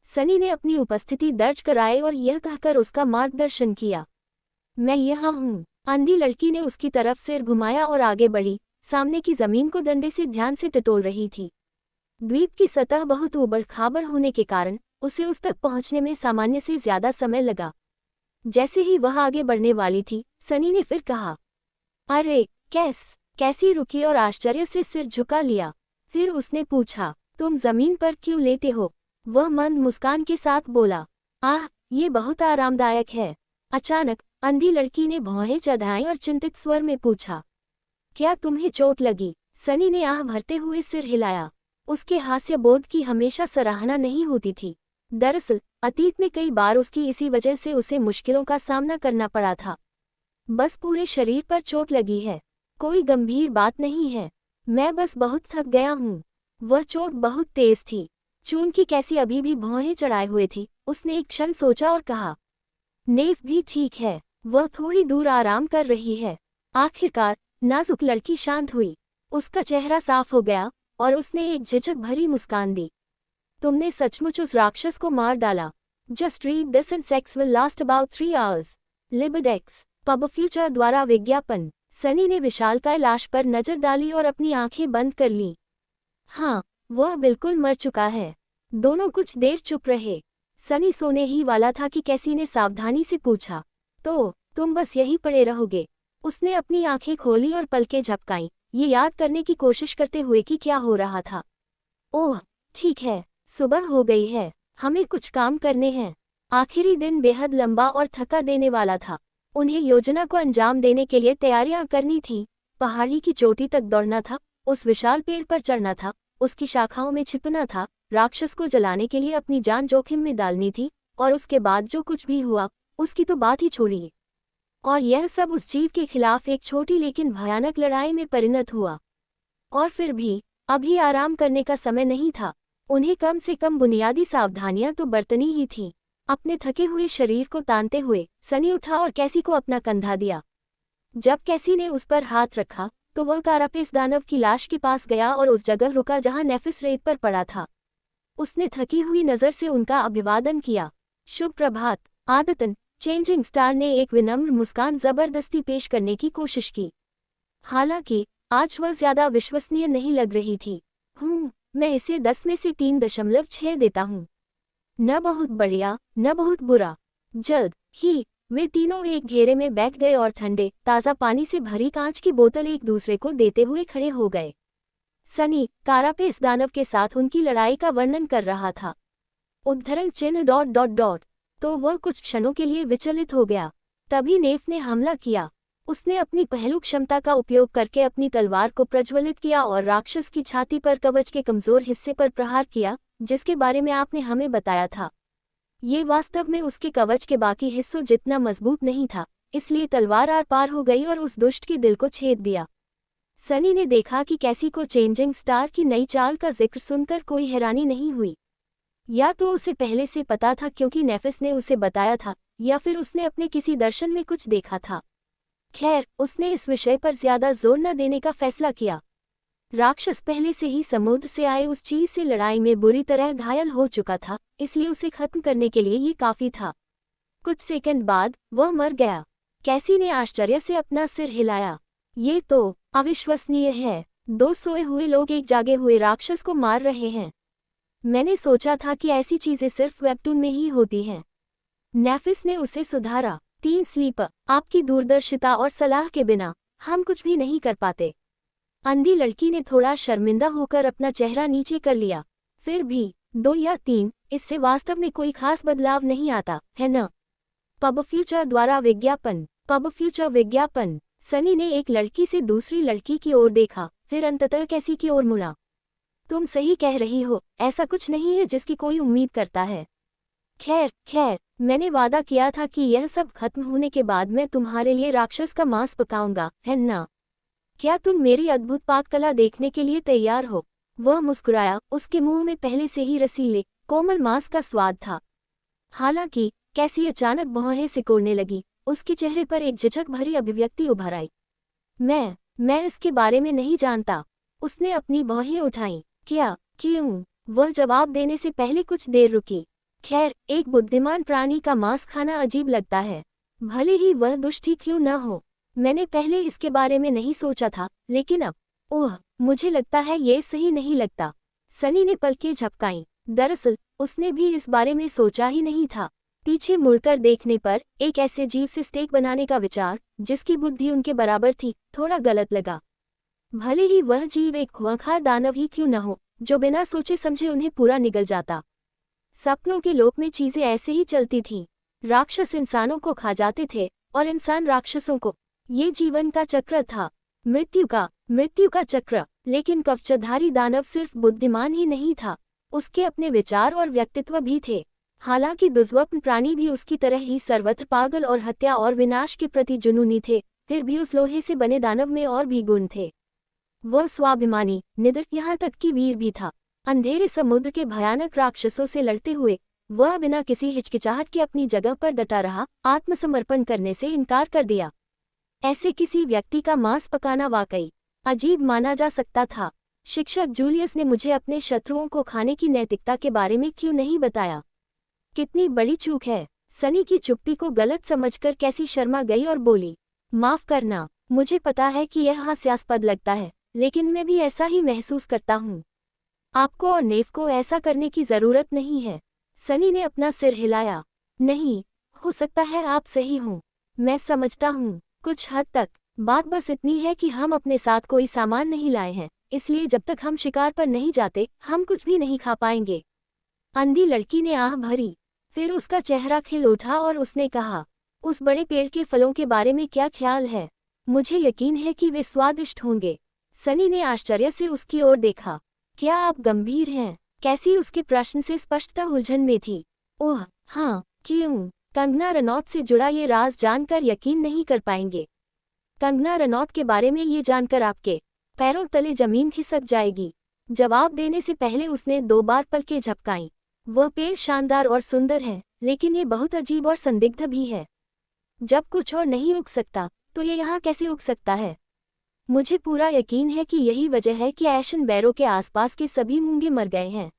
सनी ने अपनी उपस्थिति दर्ज कराई और यह कहकर उसका मार्गदर्शन किया। मैं यहाँ हूँ। अंधी लड़की ने उसकी तरफ सिर घुमाया और आगे बढ़ी, सामने की जमीन को डंडे से ध्यान से टटोल रही थी। द्वीप की सतह बहुत ऊबड़-खाबड़ होने के कारण उसे उस तक पहुंचने में सामान्य से ज्यादा समय लगा। जैसे ही वह आगे बढ़ने वाली थी, सनी ने फिर कहा, अरे कैसी रुकी और आश्चर्य से सिर झुका लिया। फिर उसने पूछा, तुम जमीन पर क्यों लेटे हो? वह मंद मुस्कान के साथ बोला, आह, ये बहुत आरामदायक है। अचानक अंधी लड़की ने भौहें चढ़ाई और चिंतित स्वर में पूछा, क्या तुम्हें चोट लगी? सनी ने आह भरते हुए सिर हिलाया। उसके हास्य बोध की हमेशा सराहना नहीं होती थी। दरअसल अतीत में कई बार उसकी इसी वजह से उसे मुश्किलों का सामना करना पड़ा था। बस पूरे शरीर पर चोट लगी है, कोई गंभीर बात नहीं है, मैं बस बहुत थक गया हूँ। वह चोट बहुत तेज थी। चून की कैसी अभी भी भौहें चढ़ाए हुए थी। उसने एक क्षण सोचा और कहा, नेव भी ठीक है, वह थोड़ी दूर आराम कर रही है। आखिरकार नाजुक लड़की शांत हुई, उसका चेहरा साफ हो गया और उसने एक झिझक भरी मुस्कान दी। तुमने सचमुच उस राक्षस को मार डाला। Just read this and sex will last about 3 hours. लिबडेक्स पब फ्यूचर द्वारा विज्ञापन। सनी ने विशालकाय लाश पर नजर डाली और अपनी आंखें बंद कर लीं। हाँ, वह बिल्कुल मर चुका है। दोनों कुछ देर चुप रहे। सनी सोने ही वाला था कि कैसी ने सावधानी से पूछा, तो तुम बस यहीं पड़े रहोगे? उसने अपनी आंखें खोली और पलकें झपकाईं, ये याद करने की कोशिश करते हुए कि क्या हो रहा था। ओह ठीक है, सुबह हो गई है, हमें कुछ काम करने हैं। आखिरी दिन बेहद लंबा और थका देने वाला था। उन्हें योजना को अंजाम देने के लिए तैयारियां करनी थीं। पहाड़ी की चोटी तक दौड़ना था, उस विशाल पेड़ पर चढ़ना था, उसकी शाखाओं में छिपना था, राक्षस को जलाने के लिए अपनी जान जोखिम में डालनी थी, और उसके बाद जो कुछ भी हुआ उसकी तो बात ही छोड़िए। और यह सब उस जीव के खिलाफ एक छोटी लेकिन भयानक लड़ाई में परिणत हुआ। और फिर भी अभी आराम करने का समय नहीं था। उन्हें कम से कम बुनियादी सावधानियां तो बरतनी ही थीं। अपने थके हुए शरीर को तानते हुए सनी उठा और कैसी को अपना कंधा दिया। जब कैसी ने उस पर हाथ रखा तो वह कारापेस दानव की लाश के पास गया और उस जगह रुका जहां नेफिस रेत पर पड़ा था। उसने थकी हुई नजर से उनका अभिवादन किया। शुभ प्रभात। आदतन चेंजिंग स्टार ने एक विनम्र मुस्कान जबरदस्ती पेश करने की कोशिश की। हालांकि आज वह ज्यादा विश्वसनीय नहीं लग रही थी। मैं इसे 10 में से 3.6 देता हूँ। न बहुत बढ़िया, न बहुत बुरा। जल्द ही वे तीनों एक घेरे में बैठ गए और ठंडे ताज़ा पानी से भरी कांच की बोतल एक दूसरे को देते हुए खड़े हो गए। सनी कारापेस दानव के साथ उनकी लड़ाई का वर्णन कर रहा था। उद्धरण चिन्ह ... तो वह कुछ क्षणों के लिए विचलित हो गया। तभी नेफ ने हमला किया। उसने अपनी पहलू क्षमता का उपयोग करके अपनी तलवार को प्रज्वलित किया और राक्षस की छाती पर कवच के कमजोर हिस्से पर प्रहार किया, जिसके बारे में आपने हमें बताया था। ये वास्तव में उसके कवच के बाकी हिस्सों जितना मजबूत नहीं था, इसलिए तलवार आर पार हो गई और उस दुष्ट के दिल को छेद दिया। सनी ने देखा कि कैसी को चेंजिंग स्टार की नई चाल का जिक्र सुनकर कोई हैरानी नहीं हुई। या तो उसे पहले से पता था क्योंकि नेफिस ने उसे बताया था, या फिर उसने अपने किसी दर्शन में कुछ देखा था। खैर, उसने इस विषय पर ज्यादा जोर न देने का फैसला किया। राक्षस पहले से ही समुद्र से आए उस चीज से लड़ाई में बुरी तरह घायल हो चुका था, इसलिए उसे खत्म करने के लिए ये काफी था। कुछ सेकंड बाद वह मर गया। कैसी ने आश्चर्य से अपना सिर हिलाया। ये तो अविश्वसनीय है। 2 सोए हुए लोग एक जागे हुए राक्षस को मार रहे हैं। मैंने सोचा था कि ऐसी चीजें सिर्फ वेबटून में ही होती हैं। नेफिस ने उसे सुधारा। 3 स्लीपर, आपकी दूरदर्शिता और सलाह के बिना हम कुछ भी नहीं कर पाते। अंधी लड़की ने थोड़ा शर्मिंदा होकर अपना चेहरा नीचे कर लिया। फिर भी 2 या 3, इससे वास्तव में कोई खास बदलाव नहीं आता, है न? पब फ्यूचर द्वारा विज्ञापन। पब फ्यूचर विज्ञापन। सनी ने एक लड़की से दूसरी लड़की की ओर देखा, फिर अंततः कैसी की ओर मुड़ा। तुम सही कह रही हो, ऐसा कुछ नहीं है जिसकी कोई उम्मीद करता है। खैर, मैंने वादा किया था कि यह सब खत्म होने के बाद मैं तुम्हारे लिए राक्षस का मांस पकाऊंगा, है ना? क्या तुम मेरी अद्भुत पाक कला देखने के लिए तैयार हो? वह मुस्कुराया। उसके मुंह में पहले से ही रसीले कोमल मांस का स्वाद था। हालांकि कैसी अचानक भौहें सिकोड़ने लगी। उसके चेहरे पर एक झिझक भरी अभिव्यक्ति उभर आई। मैं इसके बारे में नहीं जानता। उसने अपनी भौहें उठाईं। क्यों? वह जवाब देने से पहले कुछ देर रुकी। खैर, एक बुद्धिमान प्राणी का मांस खाना अजीब लगता है, भले ही वह दुष्ट ही क्यों न हो। मैंने पहले इसके बारे में नहीं सोचा था, लेकिन अब मुझे लगता है ये सही नहीं लगता। सनी ने पलकें झपकाईं। दरअसल उसने भी इस बारे में सोचा ही नहीं था। पीछे मुड़कर देखने पर एक ऐसे जीव से स्टेक बनाने का विचार, जिसकी बुद्धि उनके बराबर थी, थोड़ा गलत लगा। भले ही वह जीव एक खूंखार दानव ही क्यों न हो, जो बिना सोचे समझे उन्हें पूरा निगल जाता। सपनों के लोक में चीजें ऐसे ही चलती थीं। राक्षस इंसानों को खा जाते थे और इंसान राक्षसों को। ये जीवन का चक्र था, मृत्यु का चक्र। लेकिन कवचधारी दानव सिर्फ बुद्धिमान ही नहीं था, उसके अपने विचार और व्यक्तित्व भी थे। हालांकि दुर्जन्म प्राणी भी उसकी तरह ही सर्वत्र पागल और हत्या और विनाश के प्रति जुनूनी थे, फिर भी उस लोहे से बने दानव में और भी गुण थे। वह स्वाभिमानी, निडर, यहाँ तक कि वीर भी था। अंधेरे समुद्र के भयानक राक्षसों से लड़ते हुए वह बिना किसी हिचकिचाहट के अपनी जगह पर डटा रहा, आत्मसमर्पण करने से इनकार कर दिया। ऐसे किसी व्यक्ति का मांस पकाना वाकई अजीब माना जा सकता था। शिक्षक जूलियस ने मुझे अपने शत्रुओं को खाने की नैतिकता के बारे में क्यों नहीं बताया? कितनी बड़ी चूक है। सनी की चुप्पी को गलत समझकर कैसी शर्मा गई और बोली, माफ करना, मुझे पता है कि यह हास्यास्पद लगता है, लेकिन मैं भी ऐसा ही महसूस करता हूँ। आपको और नेव को ऐसा करने की जरूरत नहीं है। सनी ने अपना सिर हिलाया। नहीं, हो सकता है आप सही हों, मैं समझता हूँ कुछ हद तक। बात बस इतनी है कि हम अपने साथ कोई सामान नहीं लाए हैं, इसलिए जब तक हम शिकार पर नहीं जाते हम कुछ भी नहीं खा पाएंगे। अंधी लड़की ने आह भरी। फिर उसका चेहरा खिल उठा और उसने कहा, उस बड़े पेड़ के फलों के बारे में क्या ख्याल है? मुझे यकीन है कि वे स्वादिष्ट होंगे। सनी ने आश्चर्य से उसकी ओर देखा। क्या आप गंभीर हैं? कैसी उसके प्रश्न से स्पष्टता उलझन में थी। ओह हाँ, क्यों? कंगना रनौत से जुड़ा ये राज जानकर यकीन नहीं कर पाएंगे। कंगना रनौत के बारे में ये जानकर आपके पैरों तले जमीन खिसक जाएगी। जवाब देने से पहले उसने 2 बार पलकें झपकाईं। वह पेड़ शानदार और सुंदर है, लेकिन ये बहुत अजीब और संदिग्ध भी है। जब कुछ और नहीं उग सकता तो ये यहाँ कैसे उग सकता है? मुझे पूरा यकीन है कि यही वजह है कि एशन बैरो के आसपास के सभी मूंगे मर गए हैं।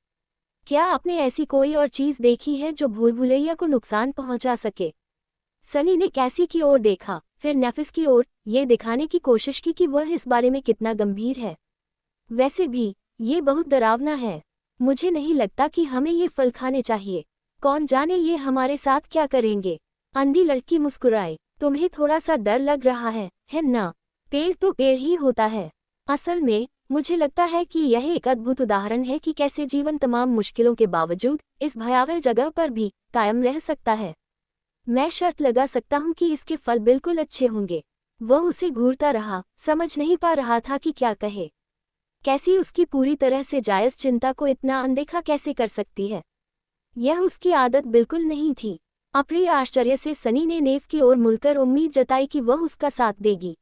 क्या आपने ऐसी कोई और चीज देखी है जो भूल भुलैया को नुकसान पहुंचा सके? सनी ने कैसी की ओर देखा, फिर नेफिस की ओर, ये दिखाने की कोशिश की कि वह इस बारे में कितना गंभीर है। वैसे भी ये बहुत डरावना है। मुझे नहीं लगता कि हमें ये फल खाने चाहिए। कौन जाने ये हमारे साथ क्या करेंगे? अंधी लड़की मुस्कुराई। तुम्हें थोड़ा सा डर लग रहा है ना? पेड़ तो पेड़ ही होता है। असल में मुझे लगता है कि यह एक अद्भुत उदाहरण है कि कैसे जीवन तमाम मुश्किलों के बावजूद इस भयावह जगह पर भी कायम रह सकता है। मैं शर्त लगा सकता हूँ कि इसके फल बिल्कुल अच्छे होंगे। वह उसे घूरता रहा, समझ नहीं पा रहा था कि क्या कहे। कैसी उसकी पूरी तरह से जायज चिंता को इतना अनदेखा कैसे कर सकती है? यह उसकी आदत बिल्कुल नहीं थी। अप्रिय आश्चर्य से सनी ने नेव की ओर मुड़कर उम्मीद जताई कि वह उसका साथ देगी।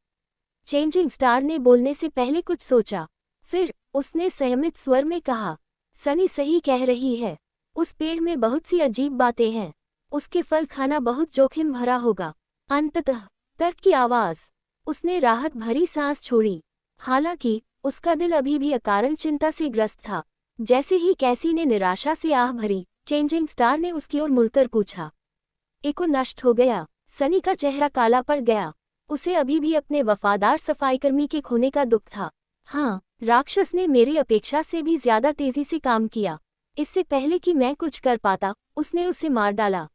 चेंजिंग स्टार ने बोलने से पहले कुछ सोचा, फिर उसने संयमित स्वर में कहा, सनी सही कह रही है। उस पेड़ में बहुत सी अजीब बातें हैं। उसके फल खाना बहुत जोखिम भरा होगा। अंततः तर्क की आवाज। उसने राहत भरी सांस छोड़ी। हालांकि उसका दिल अभी भी अकारण चिंता से ग्रस्त था। जैसे ही कैसी ने निराशा से आह भरी, चेंजिंग स्टार ने उसकी ओर मुड़कर पूछा, एको नष्ट हो गया? सनी का चेहरा काला पड़ गया। उसे अभी भी अपने वफादार सफाईकर्मी के खोने का दुख था। हाँ, राक्षस ने मेरी अपेक्षा से भी ज्यादा तेजी से काम किया। इससे पहले कि मैं कुछ कर पाता उसने उसे मार डाला।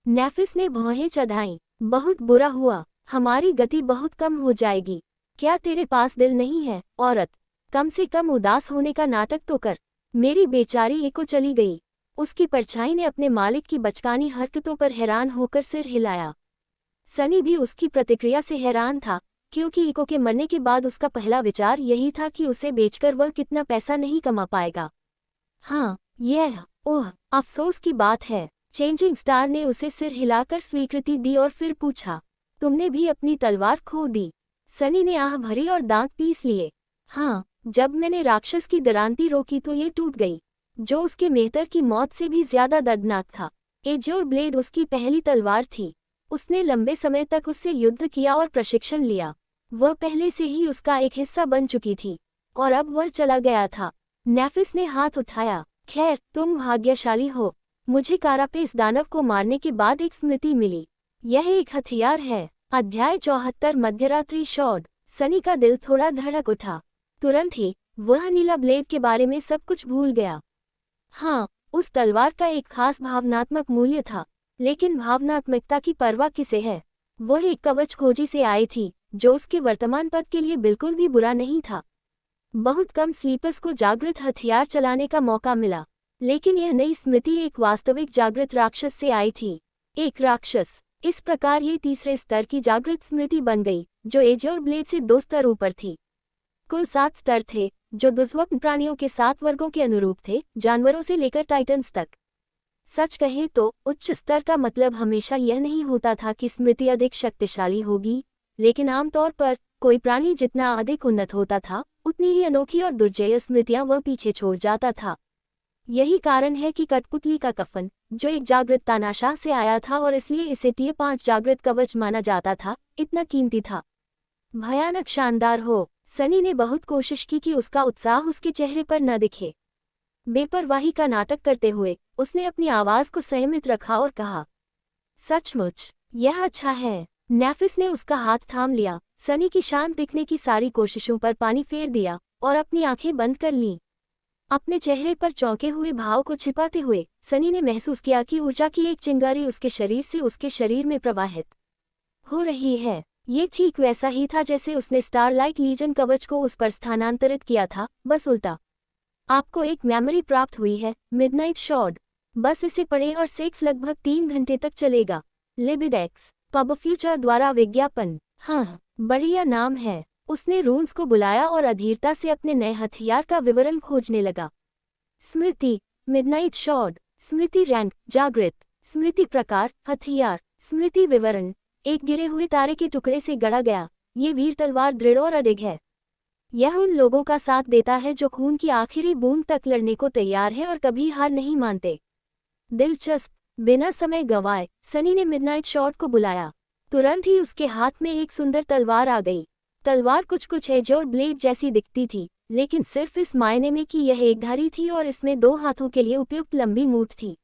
नेफिस ने भौहें चढ़ाईं। बहुत बुरा हुआ। हमारी गति बहुत कम हो जाएगी। क्या तेरे पास दिल नहीं है, औरत? कम से कम उदास होने का नाटक तो कर। मेरी बेचारी एको चली गई। उसकी परछाई ने अपने मालिक की बचकानी हरकतों पर हैरान होकर सिर हिलाया। सनी भी उसकी प्रतिक्रिया से हैरान था, क्योंकि इको के मरने के बाद उसका पहला विचार यही था कि उसे बेचकर वह कितना पैसा नहीं कमा पाएगा। हाँ, ओह, अफसोस की बात है। चेंजिंग स्टार ने उसे सिर हिलाकर स्वीकृति दी और फिर पूछा, तुमने भी अपनी तलवार खो दी? सनी ने आह भरी और दांत पीस लिए। हाँ, जब मैंने राक्षस की दरांती रोकी तो ये टूट गई, जो उसके मेहतर की मौत से भी ज्यादा दर्दनाक था। एज्योर ब्लेड उसकी पहली तलवार थी। उसने लंबे समय तक उससे युद्ध किया और प्रशिक्षण लिया। वह पहले से ही उसका एक हिस्सा बन चुकी थी, और अब वह चला गया था। नेफिस ने हाथ उठाया। खैर, तुम भाग्यशाली हो। मुझे कारापेस दानव को मारने के बाद एक स्मृति मिली। यह एक हथियार है। अध्याय 74 मध्यरात्रि शॉट। सनी का दिल थोड़ा धड़क उठा। तुरंत ही वह नीला ब्लेड के बारे में सब कुछ भूल गया। हाँ, उस तलवार का एक खास भावनात्मक मूल्य था, लेकिन भावनात्मकता की परवाह किसे है? वह एक कवच खोजी से आई थी, जो उसके वर्तमान पद के लिए बिल्कुल भी बुरा नहीं था। बहुत कम स्लीपर्स को जागृत हथियार चलाने का मौका मिला, लेकिन यह नई स्मृति एक वास्तविक जागृत राक्षस से आई थी। एक राक्षस। इस प्रकार ये तीसरे स्तर की जागृत स्मृति बन गई, जो एज्योर ब्लेड से 2 स्तर ऊपर थी। कुल 7 स्तर थे, जो दुर्लभ प्राणियों के 7 वर्गों के अनुरूप थे, जानवरों से लेकर टाइटन्स तक। सच कहें तो उच्च स्तर का मतलब हमेशा यह नहीं होता था कि स्मृति अधिक शक्तिशाली होगी, लेकिन आमतौर पर कोई प्राणी जितना अधिक उन्नत होता था, उतनी ही अनोखी और दुर्जेय स्मृतियां वह पीछे छोड़ जाता था। यही कारण है कि कठपुतली का कफन, जो एक जागृत तानाशाह से आया था और इसलिए इसे T5 जागृत कवच माना जाता था, इतना कीमती था। भयानक शानदार हो। सनी ने बहुत कोशिश की कि उसका उत्साह उसके चेहरे पर न दिखे। बेपरवाही का नाटक करते हुए उसने अपनी आवाज को संयमित रखा और कहा, सचमुच यह अच्छा है। नेफिस ने उसका हाथ थाम लिया, सनी की शांत दिखने की सारी कोशिशों पर पानी फेर दिया और अपनी आंखें बंद कर लीं। अपने चेहरे पर चौंके हुए भाव को छिपाते हुए सनी ने महसूस किया कि ऊर्जा की एक चिंगारी उसके शरीर से उसके शरीर में प्रवाहित हो रही है। ये ठीक वैसा ही था जैसे उसने स्टारलाइट लीजन कवच को उस पर स्थानांतरित किया था, बस उल्टा। आपको एक मेमोरी प्राप्त हुई है, मिडनाइट शॉर्ड। बस इसे पढ़ें और सेक्स लगभग 3 घंटे तक चलेगा। लिबिडेक्स पब फ्यूचर द्वारा विज्ञापन। हाँ, बढ़िया नाम है। उसने रून्स को बुलाया और अधीरता से अपने नए हथियार का विवरण खोजने लगा। स्मृति, मिडनाइट शॉर्ड, स्मृति रैंक, जागृत, स्मृति प्रकार, हथियार, स्मृति विवरण। एक गिरे हुए तारे के टुकड़े से गढ़ा गया, ये वीर तलवार दृढ़ और अडिग है। यह उन लोगों का साथ देता है जो खून की आखिरी बूंद तक लड़ने को तैयार है और कभी हार नहीं मानते। दिलचस्प। बिना समय गंवाए सनी ने मिडनाइट शॉर्ड को बुलाया। तुरंत ही उसके हाथ में एक सुंदर तलवार आ गई। तलवार कुछ एज और ब्लेड जैसी दिखती थी, लेकिन सिर्फ इस मायने में कि यह एकधारी थी और इसमें 2 हाथों के लिए उपयुक्त लंबी मूठ थी।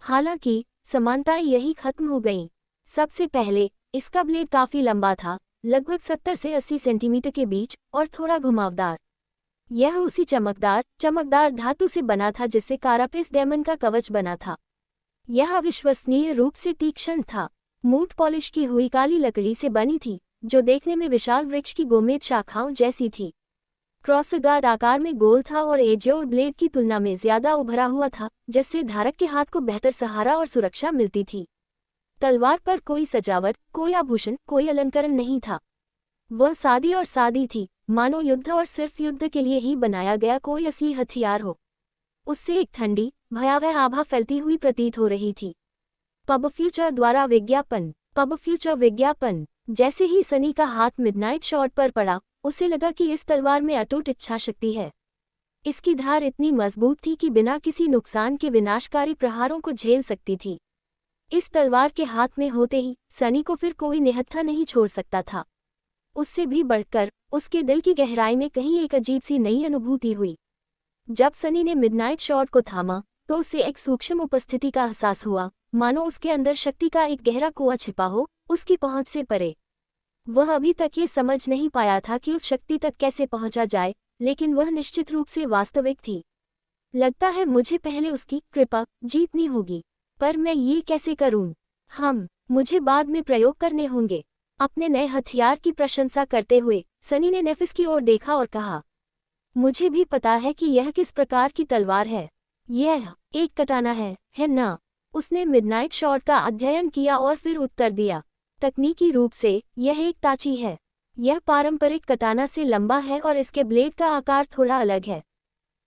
हालांकि समानताएं यही खत्म हो गईं। सबसे पहले इसका ब्लेड काफी लंबा था, लगभग 70 से 80 सेंटीमीटर के बीच, और थोड़ा घुमावदार। यह उसी चमकदार धातु से बना था जिससे कारापेस डेमन का कवच बना था। यह अविश्वसनीय रूप से तीक्ष्ण था। मूठ पॉलिश की हुई काली लकड़ी से बनी थी, जो देखने में विशाल वृक्ष की गोमेद शाखाओं जैसी थी। क्रॉसगार्ड आकार में गोल था और एज और ब्लेड की तुलना में ज्यादा उभरा हुआ था, जिससे धारक के हाथ को बेहतर सहारा और सुरक्षा मिलती थी। तलवार पर कोई सजावट, कोई आभूषण, कोई अलंकरण नहीं था। वह सादी थी, मानो युद्ध और सिर्फ युद्ध के लिए ही बनाया गया कोई असली हथियार हो। उससे एक ठंडी, भयावह आभा फैलती हुई प्रतीत हो रही थी। पब फ्यूचर द्वारा विज्ञापन। पब फ्यूचर विज्ञापन। जैसे ही सनी का हाथ मिडनाइट शॉर्ड पर पड़ा, उसे लगा कि इस तलवार में अटूट इच्छा शक्ति है। इसकी धार इतनी मजबूत थी कि बिना किसी नुकसान के विनाशकारी प्रहारों को झेल सकती थी। इस तलवार के हाथ में होते ही सनी को फिर कोई निहत्था नहीं छोड़ सकता था। उससे भी बढ़कर उसके दिल की गहराई में कहीं एक अजीब सी नई अनुभूति हुई। जब सनी ने मिडनाइट शॉर्ड को थामा, तो उसे एक सूक्ष्म उपस्थिति का एहसास हुआ, मानो उसके अंदर शक्ति का एक गहरा कुआं छिपा हो, उसकी पहुंच से परे। वह अभी तक ये समझ नहीं पाया था कि उस शक्ति तक कैसे पहुंचा जाए, लेकिन वह निश्चित रूप से वास्तविक थी। लगता है मुझे पहले उसकी कृपा जीतनी होगी, पर मैं ये कैसे करूं? मुझे बाद में प्रयोग करने होंगे। अपने नए हथियार की प्रशंसा करते हुए सनी ने नेफिस की ओर देखा और कहा, मुझे भी पता है कि यह किस प्रकार की तलवार है। यह एक कटाना है ना? उसने मिडनाइट शॉर्ड का अध्ययन किया और फिर उत्तर दिया, तकनीकी रूप से यह एक ताची है। यह पारंपरिक कटाना से लंबा है और इसके ब्लेड का आकार थोड़ा अलग है,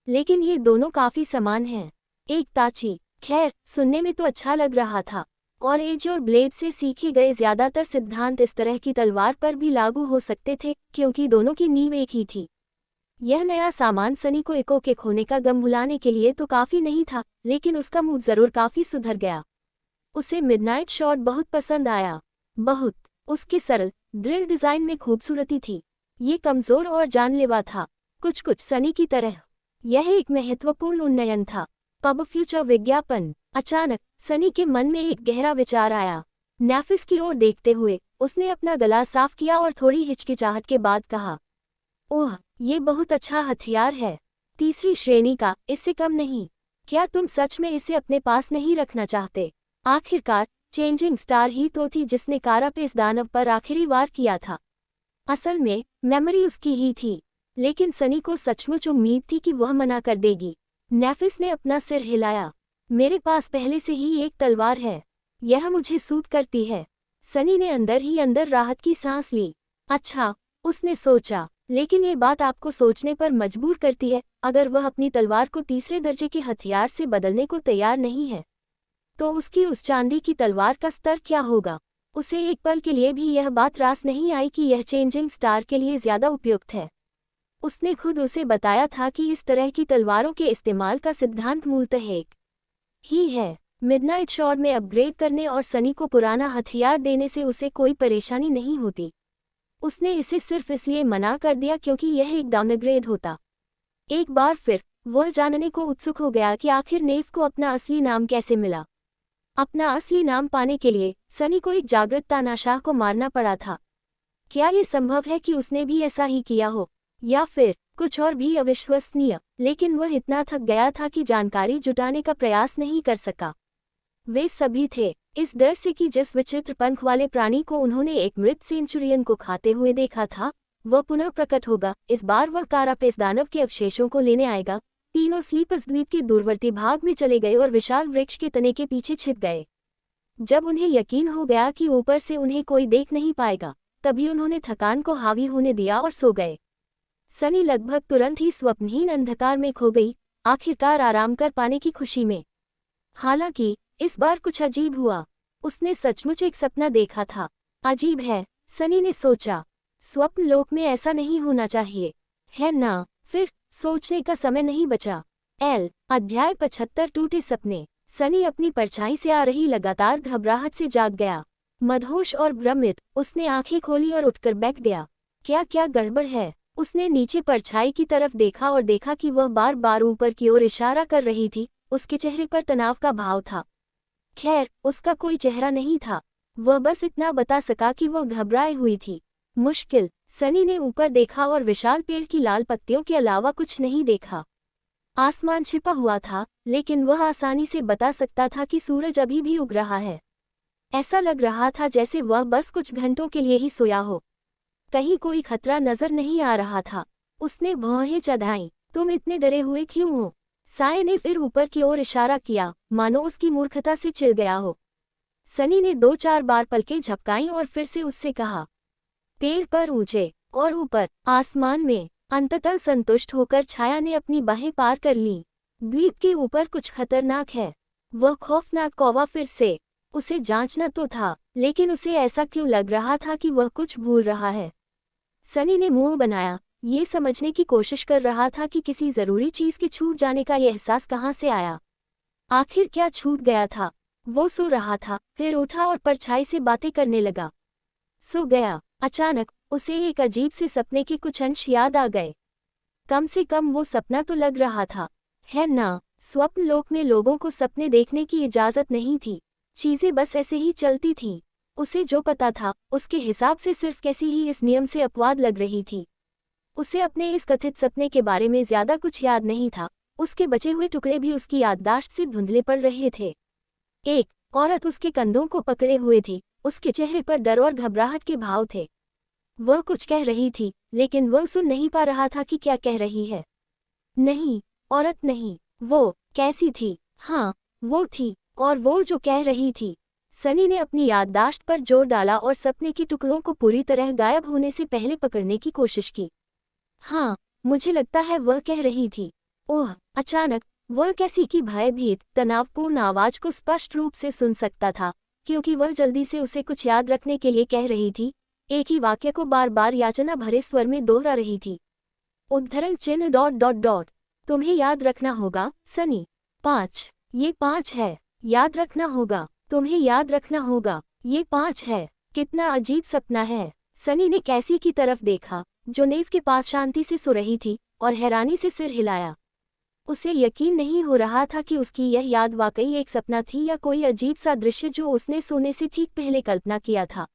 लेकिन ये दोनों काफी समान हैं। एक ताची, खैर सुनने में तो अच्छा लग रहा था, और एज और ब्लेड से सीखे गए ज्यादातर सिद्धांत इस तरह की तलवार पर भी लागू हो सकते थे, क्योंकि दोनों की नींव एक ही थी। यह नया सामान सनी को इको के खोने का गम भुलाने के लिए तो काफी नहीं था, लेकिन उसका मूड जरूर काफी सुधर गया। उसे मिडनाइट शॉर्ड बहुत पसंद आया। बहुत। उसके सरल, दृढ़ डिजाइन में खूबसूरती थी। ये कमजोर और जानलेवा था, कुछ सनी की तरह। यह एक महत्वपूर्ण उन्नयन था। पब फ्यूचर विज्ञापन। अचानक सनी के मन में एक गहरा विचार आया। नेफिस की ओर देखते हुए उसने अपना गला साफ किया और थोड़ी हिचकिचाहट के बाद कहा, ओह, ये बहुत अच्छा हथियार है। 3री श्रेणी का, इससे कम नहीं। क्या तुम सच में इसे अपने पास नहीं रखना चाहते? आखिरकार चेंजिंग स्टार ही तो थी जिसने कारापेस दानव पर आखिरी वार किया था। असल में मेमोरी उसकी ही थी, लेकिन सनी को सचमुच उम्मीद थी कि वह मना कर देगी। नेफिस ने अपना सिर हिलाया। मेरे पास पहले से ही एक तलवार है, यह मुझे सूट करती है। सनी ने अंदर ही अंदर राहत की सांस ली। अच्छा, उसने सोचा, लेकिन ये बात आपको सोचने पर मजबूर करती है, अगर वह अपनी तलवार को तीसरे दर्जे के हथियार से बदलने को तैयार नहीं है तो उसकी उस चांदी की तलवार का स्तर क्या होगा। उसे एक पल के लिए भी यह बात रास नहीं आई कि यह चेंजिंग स्टार के लिए ज्यादा उपयुक्त है। उसने खुद उसे बताया था कि इस तरह की तलवारों के इस्तेमाल का सिद्धांत मूलतः एक ही है, मिडनाइट शॉर्ड में अपग्रेड करने और सनी को पुराना हथियार देने से उसे कोई परेशानी नहीं होती। उसने इसे सिर्फ इसलिए मना कर दिया क्योंकि यह एक डाउनग्रेड होता। एक बार फिर वह जानने को उत्सुक हो गया कि आखिर नेव को अपना असली नाम कैसे मिला। अपना असली नाम पाने के लिए सनी को एक जागृत तानाशाह को मारना पड़ा था। क्या ये संभव है कि उसने भी ऐसा ही किया हो, या फिर कुछ और भी अविश्वसनीय। लेकिन वह इतना थक गया था कि जानकारी जुटाने का प्रयास नहीं कर सका। वे सभी थे इस डर से कि जिस विचित्र पंख वाले प्राणी को उन्होंने एक मृत सेंचुरियन को खाते हुए देखा था वह पुनः प्रकट होगा। इस बार वह कारापेस दानव के अवशेषों को लेने आएगा। तीनों स्लीपर्स द्वीप के दूरवर्ती भाग में चले गए और विशाल वृक्ष के तने के पीछे छिप गए। जब उन्हें यकीन हो गया कि ऊपर से उन्हें कोई देख नहीं पाएगा, तभी उन्होंने थकान को हावी होने दिया और सो गए। सनी लगभग तुरंत ही स्वप्नहीन अंधकार में खो गई, आखिरकार आराम कर पाने की खुशी में। हालांकि इस बार कुछ अजीब हुआ। उसने सचमुच एक सपना देखा था। अजीब है, सनी ने सोचा। स्वप्न लोक में ऐसा नहीं होना चाहिए, है ना? फिर सोचने का समय नहीं बचा। अध्याय 75 टूटे सपने। सनी अपनी परछाई से आ रही लगातार घबराहट से जाग गया। मदहोश और भ्रमित उसने आंखें खोली और उठकर बैठ गया। क्या क्या गड़बड़ है? उसने नीचे परछाई की तरफ देखा और देखा कि वह बार बार ऊपर की ओर इशारा कर रही थी। उसके चेहरे पर तनाव का भाव था। खैर, उसका कोई चेहरा नहीं था। वह बस इतना बता सका कि वह घबराई हुई थी। मुश्किल। सनी ने ऊपर देखा और विशाल पेड़ की लाल पत्तियों के अलावा कुछ नहीं देखा। आसमान छिपा हुआ था, लेकिन वह आसानी से बता सकता था कि सूरज अभी भी उग रहा है। ऐसा लग रहा था जैसे वह बस कुछ घंटों के लिए ही सोया हो। कहीं कोई खतरा नजर नहीं आ रहा था। उसने भौहें चढ़ाईं। तुम इतने डरे हुए क्यों हो? साय ने फिर ऊपर की ओर इशारा किया, मानो उसकी मूर्खता से चिढ़ गया हो। सनी ने 2-4 बार पलकें झपकाईं और फिर से उससे कहा। पेड़ पर ऊंचे और ऊपर आसमान में। अंततः संतुष्ट होकर छाया ने अपनी बाहें पार कर लीं। द्वीप के ऊपर कुछ खतरनाक है। वह खौफनाक कौवा फिर से। उसे जांचना तो था, लेकिन उसे ऐसा क्यों लग रहा था कि वह कुछ भूल रहा है। सनी ने मुंह बनाया, ये समझने की कोशिश कर रहा था कि किसी जरूरी चीज के छूट जाने का यह एहसास कहाँ से आया। आखिर क्या छूट गया था? वो सो रहा था, फिर उठा और परछाई से बातें करने लगा। सो गया। अचानक उसे एक अजीब से सपने के कुछ अंश याद आ गए। कम से कम वो सपना तो लग रहा था, है ना? स्वप्न लोक में लोगों को सपने देखने की इजाजत नहीं थी। चीजें बस ऐसे ही चलती थीं। उसे जो पता था उसके हिसाब से सिर्फ कैसी ही इस नियम से अपवाद लग रही थी। उसे अपने इस कथित सपने के बारे में ज्यादा कुछ याद नहीं था। उसके बचे हुए टुकड़े भी उसकी याददाश्त से धुंधले पड़ रहे थे। एक औरत उसके कंधों को पकड़े हुए थी। उसके चेहरे पर डर और घबराहट के भाव थे। वह कुछ कह रही थी, लेकिन वह सुन नहीं पा रहा था कि क्या कह रही है। नहीं, औरत नहीं। वो कैसी थी? हाँ, वो थी। और वो जो कह रही थी। सनी ने अपनी याददाश्त पर जोर डाला और सपने के टुकड़ों को पूरी तरह गायब होने से पहले पकड़ने की कोशिश की। हाँ, मुझे लगता है वह कह रही थी। ओह! अचानक वह कैसी की भयभीत, तनावपूर्ण आवाज को स्पष्ट रूप से सुन सकता था, क्योंकि वह जल्दी से उसे कुछ याद रखने के लिए कह रही थी। एक ही वाक्य को बार बार याचना भरे स्वर में दोहरा रही थी। उद्धरण चिन्ह ... तुम्हें याद रखना होगा, सनी। 5। ये 5 है। याद रखना होगा। तुम्हें याद रखना होगा। ये 5 है। कितना अजीब सपना है। सनी ने कैसी की तरफ देखा, जो नेव के पास शांति से सो रही थी, और हैरानी से सिर हिलाया। उसे यकीन नहीं हो रहा था कि उसकी यह याद वाकई एक सपना थी या कोई अजीब सा दृश्य जो उसने सोने से ठीक पहले कल्पना किया था।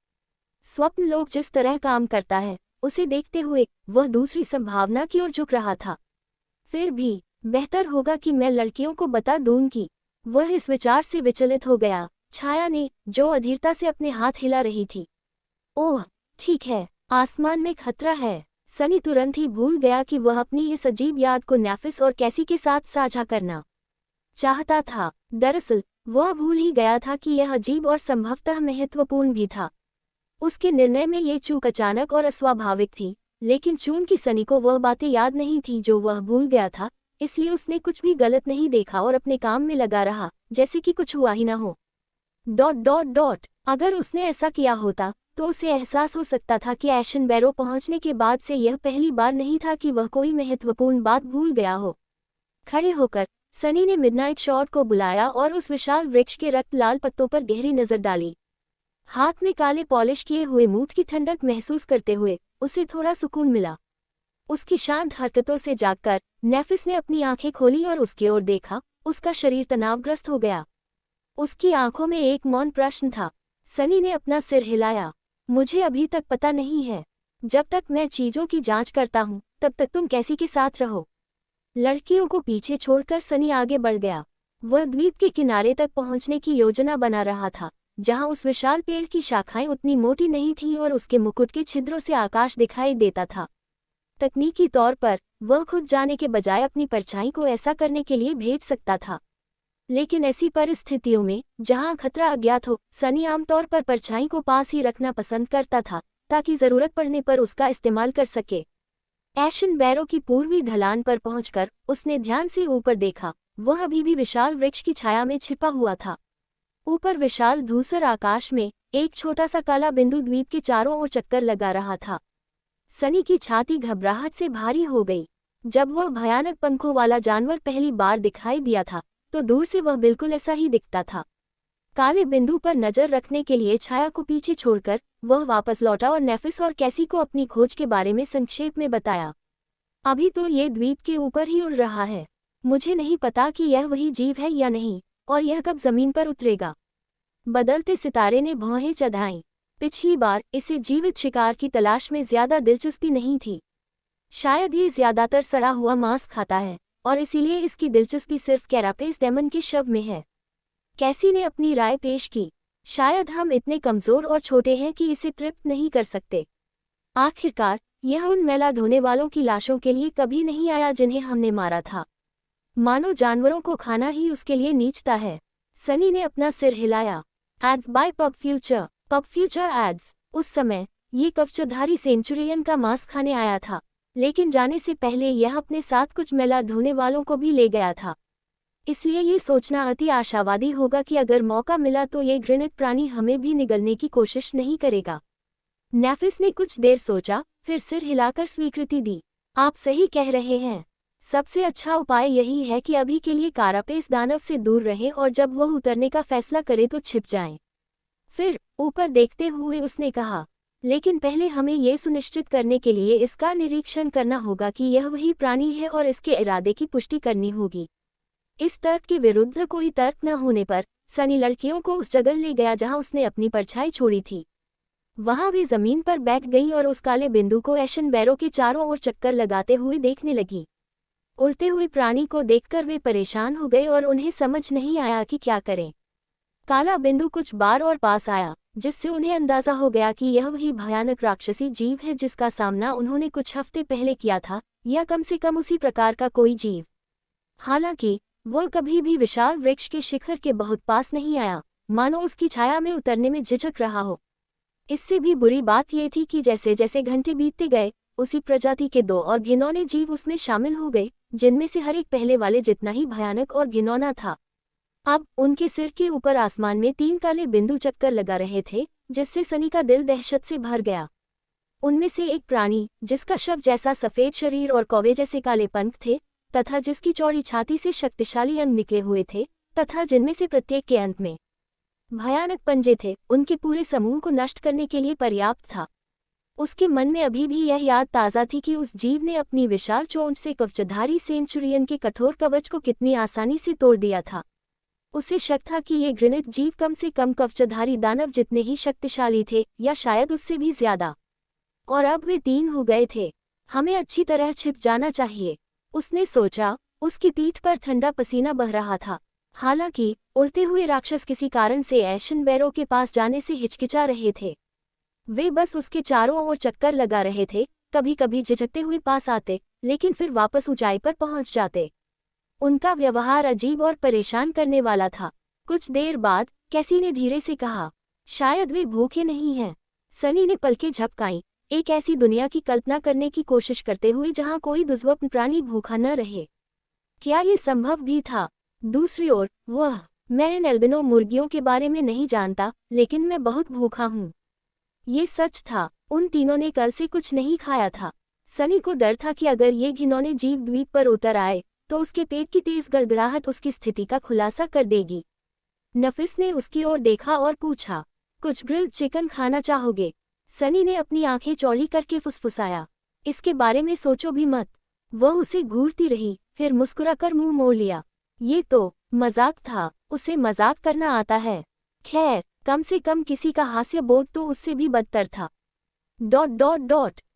स्वप्न लोक जिस तरह काम करता है, उसे देखते हुए वह दूसरी संभावना की ओर झुक रहा था। फिर भी बेहतर होगा कि मैं लड़कियों को बता दूंगी। वह इस विचार से विचलित हो गया। छाया ने, जो अधीरता से अपने हाथ हिला रही थी। ओह, ठीक है, आसमान में खतरा है। सनी तुरंत ही भूल गया कि वह अपनी इस अजीब याद को नाफिस और कैसी के साथ साझा करना चाहता था। दरअसल वह भूल ही गया था कि यह अजीब और संभवतः महत्वपूर्ण भी था। उसके निर्णय में ये चूक अचानक और अस्वाभाविक थी, लेकिन चूंकि सनी को वह बातें याद नहीं थी जो वह भूल गया था, इसलिए उसने कुछ भी गलत नहीं देखा और अपने काम में लगा रहा, जैसे कि कुछ हुआ ही ना हो। अगर उसने ऐसा किया होता तो उसे एहसास हो सकता था कि एशन बैरो पहुंचने के बाद से यह पहली बार नहीं था कि वह कोई महत्वपूर्ण बात भूल गया हो। खड़े होकर सनी ने मिडनाइट शॉट को बुलाया और उस विशाल वृक्ष के रक्त लाल पत्तों पर गहरी नजर डाली। हाथ में काले पॉलिश किए हुए मूठ की ठंडक महसूस करते हुए उसे थोड़ा सुकून मिला। उसकी शांत हरकतों से जागकर नेफिस ने अपनी आंखें खोली और उसकी ओर देखा। उसका शरीर तनावग्रस्त हो गया। उसकी आंखों में एक मौन प्रश्न था। सनी ने अपना सिर हिलाया। मुझे अभी तक पता नहीं है। जब तक मैं चीजों की जांच करता हूं तब तक तुम कैसी के साथ रहो। लड़कियों को पीछे छोड़कर सनी आगे बढ़ गया। वह द्वीप के किनारे तक पहुंचने की योजना बना रहा था, जहां उस विशाल पेड़ की शाखाएं उतनी मोटी नहीं थीं और उसके मुकुट के छिद्रों से आकाश दिखाई देता था। तकनीकी तौर पर वह खुद जाने के बजाय अपनी परछाई को ऐसा करने के लिए भेज सकता था, लेकिन ऐसी परिस्थितियों में जहां खतरा अज्ञात हो, सनी आमतौर पर परछाई को पास ही रखना पसंद करता था ताकि जरूरत पड़ने पर उसका इस्तेमाल कर सके। एशन बैरो की पूर्वी ढलान पर पहुंचकर उसने ध्यान से ऊपर देखा। वह अभी भी विशाल वृक्ष की छाया में छिपा हुआ था। ऊपर विशाल धूसर आकाश में एक छोटा सा काला बिंदु द्वीप के चारों ओर चक्कर लगा रहा था। सनी की छाती घबराहट से भारी हो गई। जब वह भयानक पंखों वाला जानवर पहली बार दिखाई दिया था तो दूर से वह बिल्कुल ऐसा ही दिखता था। काले बिंदु पर नजर रखने के लिए छाया को पीछे छोड़कर वह वापस लौटा और नेफिस और कैसी को अपनी खोज के बारे में संक्षेप में बताया। अभी तो ये द्वीप के ऊपर ही उड़ रहा है। मुझे नहीं पता कि यह वही जीव है या नहीं, और यह कब जमीन पर उतरेगा। बदलते सितारे ने भौहें चढ़ाईं। पिछली बार इसे जीवित शिकार की तलाश में ज्यादा दिलचस्पी नहीं थी। शायद ये ज्यादातर सड़ा हुआ मांस खाता है और इसीलिए इसकी दिलचस्पी सिर्फ कैरापेस डेमन के शव में है। कैसी ने अपनी राय पेश की। शायद हम इतने कमजोर और छोटे हैं कि इसे तृप्त नहीं कर सकते। आखिरकार यह उन मैला ढोने वालों की लाशों के लिए कभी नहीं आया जिन्हें हमने मारा था। मानो जानवरों को खाना ही उसके लिए नीचता है। सनी ने अपना सिर हिलाया। Ads by PubFuture ads. उस समय ये कवचधारी सेंचुरियन का मांस खाने आया था, लेकिन जाने से पहले यह अपने साथ कुछ मैला ढोने वालों को भी ले गया था। इसलिए ये सोचना अति आशावादी होगा कि अगर मौका मिला तो ये घृणित प्राणी हमें भी निगलने की कोशिश नहीं करेगा। नेफिस ने कुछ देर सोचा, फिर सिर हिलाकर स्वीकृति दी। आप सही कह रहे हैं। सबसे अच्छा उपाय यही है कि अभी के लिए कारापेस दानव से दूर रहें और जब वह उतरने का फैसला करे तो छिप जाएं। फिर ऊपर देखते हुए उसने कहा, लेकिन पहले हमें यह सुनिश्चित करने के लिए इसका निरीक्षण करना होगा कि यह वही प्राणी है और इसके इरादे की पुष्टि करनी होगी। इस तर्क के विरुद्ध कोई तर्क न होने पर सनी लड़कियों को उस जगह ले गया जहां उसने अपनी परछाई छोड़ी थी। वहां वे जमीन पर बैठ गईं और उस काले बिंदु को एशन बैरो के चारों ओर चक्कर लगाते हुए देखने लगी। उड़ते हुए प्राणी को देखकर वे परेशान हो गए और उन्हें समझ नहीं आया कि क्या करें। काला बिंदु कुछ बार और पास आया, जिससे उन्हें अंदाजा हो गया कि यह वही भयानक राक्षसी जीव है जिसका सामना उन्होंने कुछ हफ्ते पहले किया था, या कम से कम उसी प्रकार का कोई जीव। हालांकि वह कभी भी विशाल वृक्ष के शिखर के बहुत पास नहीं आया, मानो उसकी छाया में उतरने में झिझक रहा हो। इससे भी बुरी बात यह थी कि जैसे जैसे घंटे बीतते गए, उसी प्रजाति के दो और घिनौने जीव उसमें शामिल हो गए, जिनमें से हर एक पहले वाले जितना ही भयानक और घिनौना था। अब उनके सिर के ऊपर आसमान में 3 काले बिंदु चक्कर लगा रहे थे, जिससे सनी का दिल दहशत से भर गया। उनमें से एक प्राणी, जिसका शव जैसा सफेद शरीर और कौवे जैसे काले पंख थे, तथा जिसकी चौड़ी छाती से शक्तिशाली अंग निकले हुए थे, तथा जिनमें से प्रत्येक के अंत में भयानक पंजे थे, उनके पूरे समूह को नष्ट करने के लिए पर्याप्त था। उसके मन में अभी भी यह याद ताज़ा थी कि उस जीव ने अपनी विशाल चोंच से कवचधारी सेंचुरियन के कठोर कवच को कितनी आसानी से तोड़ दिया था। उसे शक था कि ये घृणित जीव कम से कम कवचधारी दानव जितने ही शक्तिशाली थे, या शायद उससे भी ज्यादा। और अब वे 3 हो गए थे। हमें अच्छी तरह छिप जाना चाहिए, उसने सोचा। उसकी पीठ पर ठंडा पसीना बह रहा था। हालांकि उड़ते हुए राक्षस किसी कारण से एशन बैरो के पास जाने से हिचकिचा रहे थे। वे बस उसके चारों ओर चक्कर लगा रहे थे, कभी कभी झिझकते हुए पास आते, लेकिन फिर वापस ऊंचाई पर पहुंच जाते। उनका व्यवहार अजीब और परेशान करने वाला था। कुछ देर बाद कैसी ने धीरे से कहा, शायद वे भूखे नहीं हैं। सनी ने पलकें झपकाईं। एक ऐसी दुनिया की कल्पना करने की कोशिश करते हुए जहां कोई दुर्लभ प्राणी भूखा न रहे। क्या ये संभव भी था? दूसरी ओर मैं इन एल्बिनो मुर्गियों के बारे में नहीं जानता, लेकिन मैं बहुत भूखा हूँ। ये सच था, उन तीनों ने कल से कुछ नहीं खाया था। सनी को डर था कि अगर ये घिनौने जीव द्वीप पर उतर आए तो उसके पेट की तेज गड़गड़ाहट उसकी स्थिति का खुलासा कर देगी। नफिस ने उसकी ओर देखा और पूछा, कुछ ग्रिल्ड चिकन खाना चाहोगे? सनी ने अपनी आंखें चौड़ी करके फुसफुसाया, इसके बारे में सोचो भी मत। वह उसे घूरती रही, फिर मुस्कुराकर मुंह मोड़ लिया। ये तो मजाक था, उसे मजाक करना आता है। खैर, कम से कम किसी का हास्य बोध तो उससे भी बदतर था। ...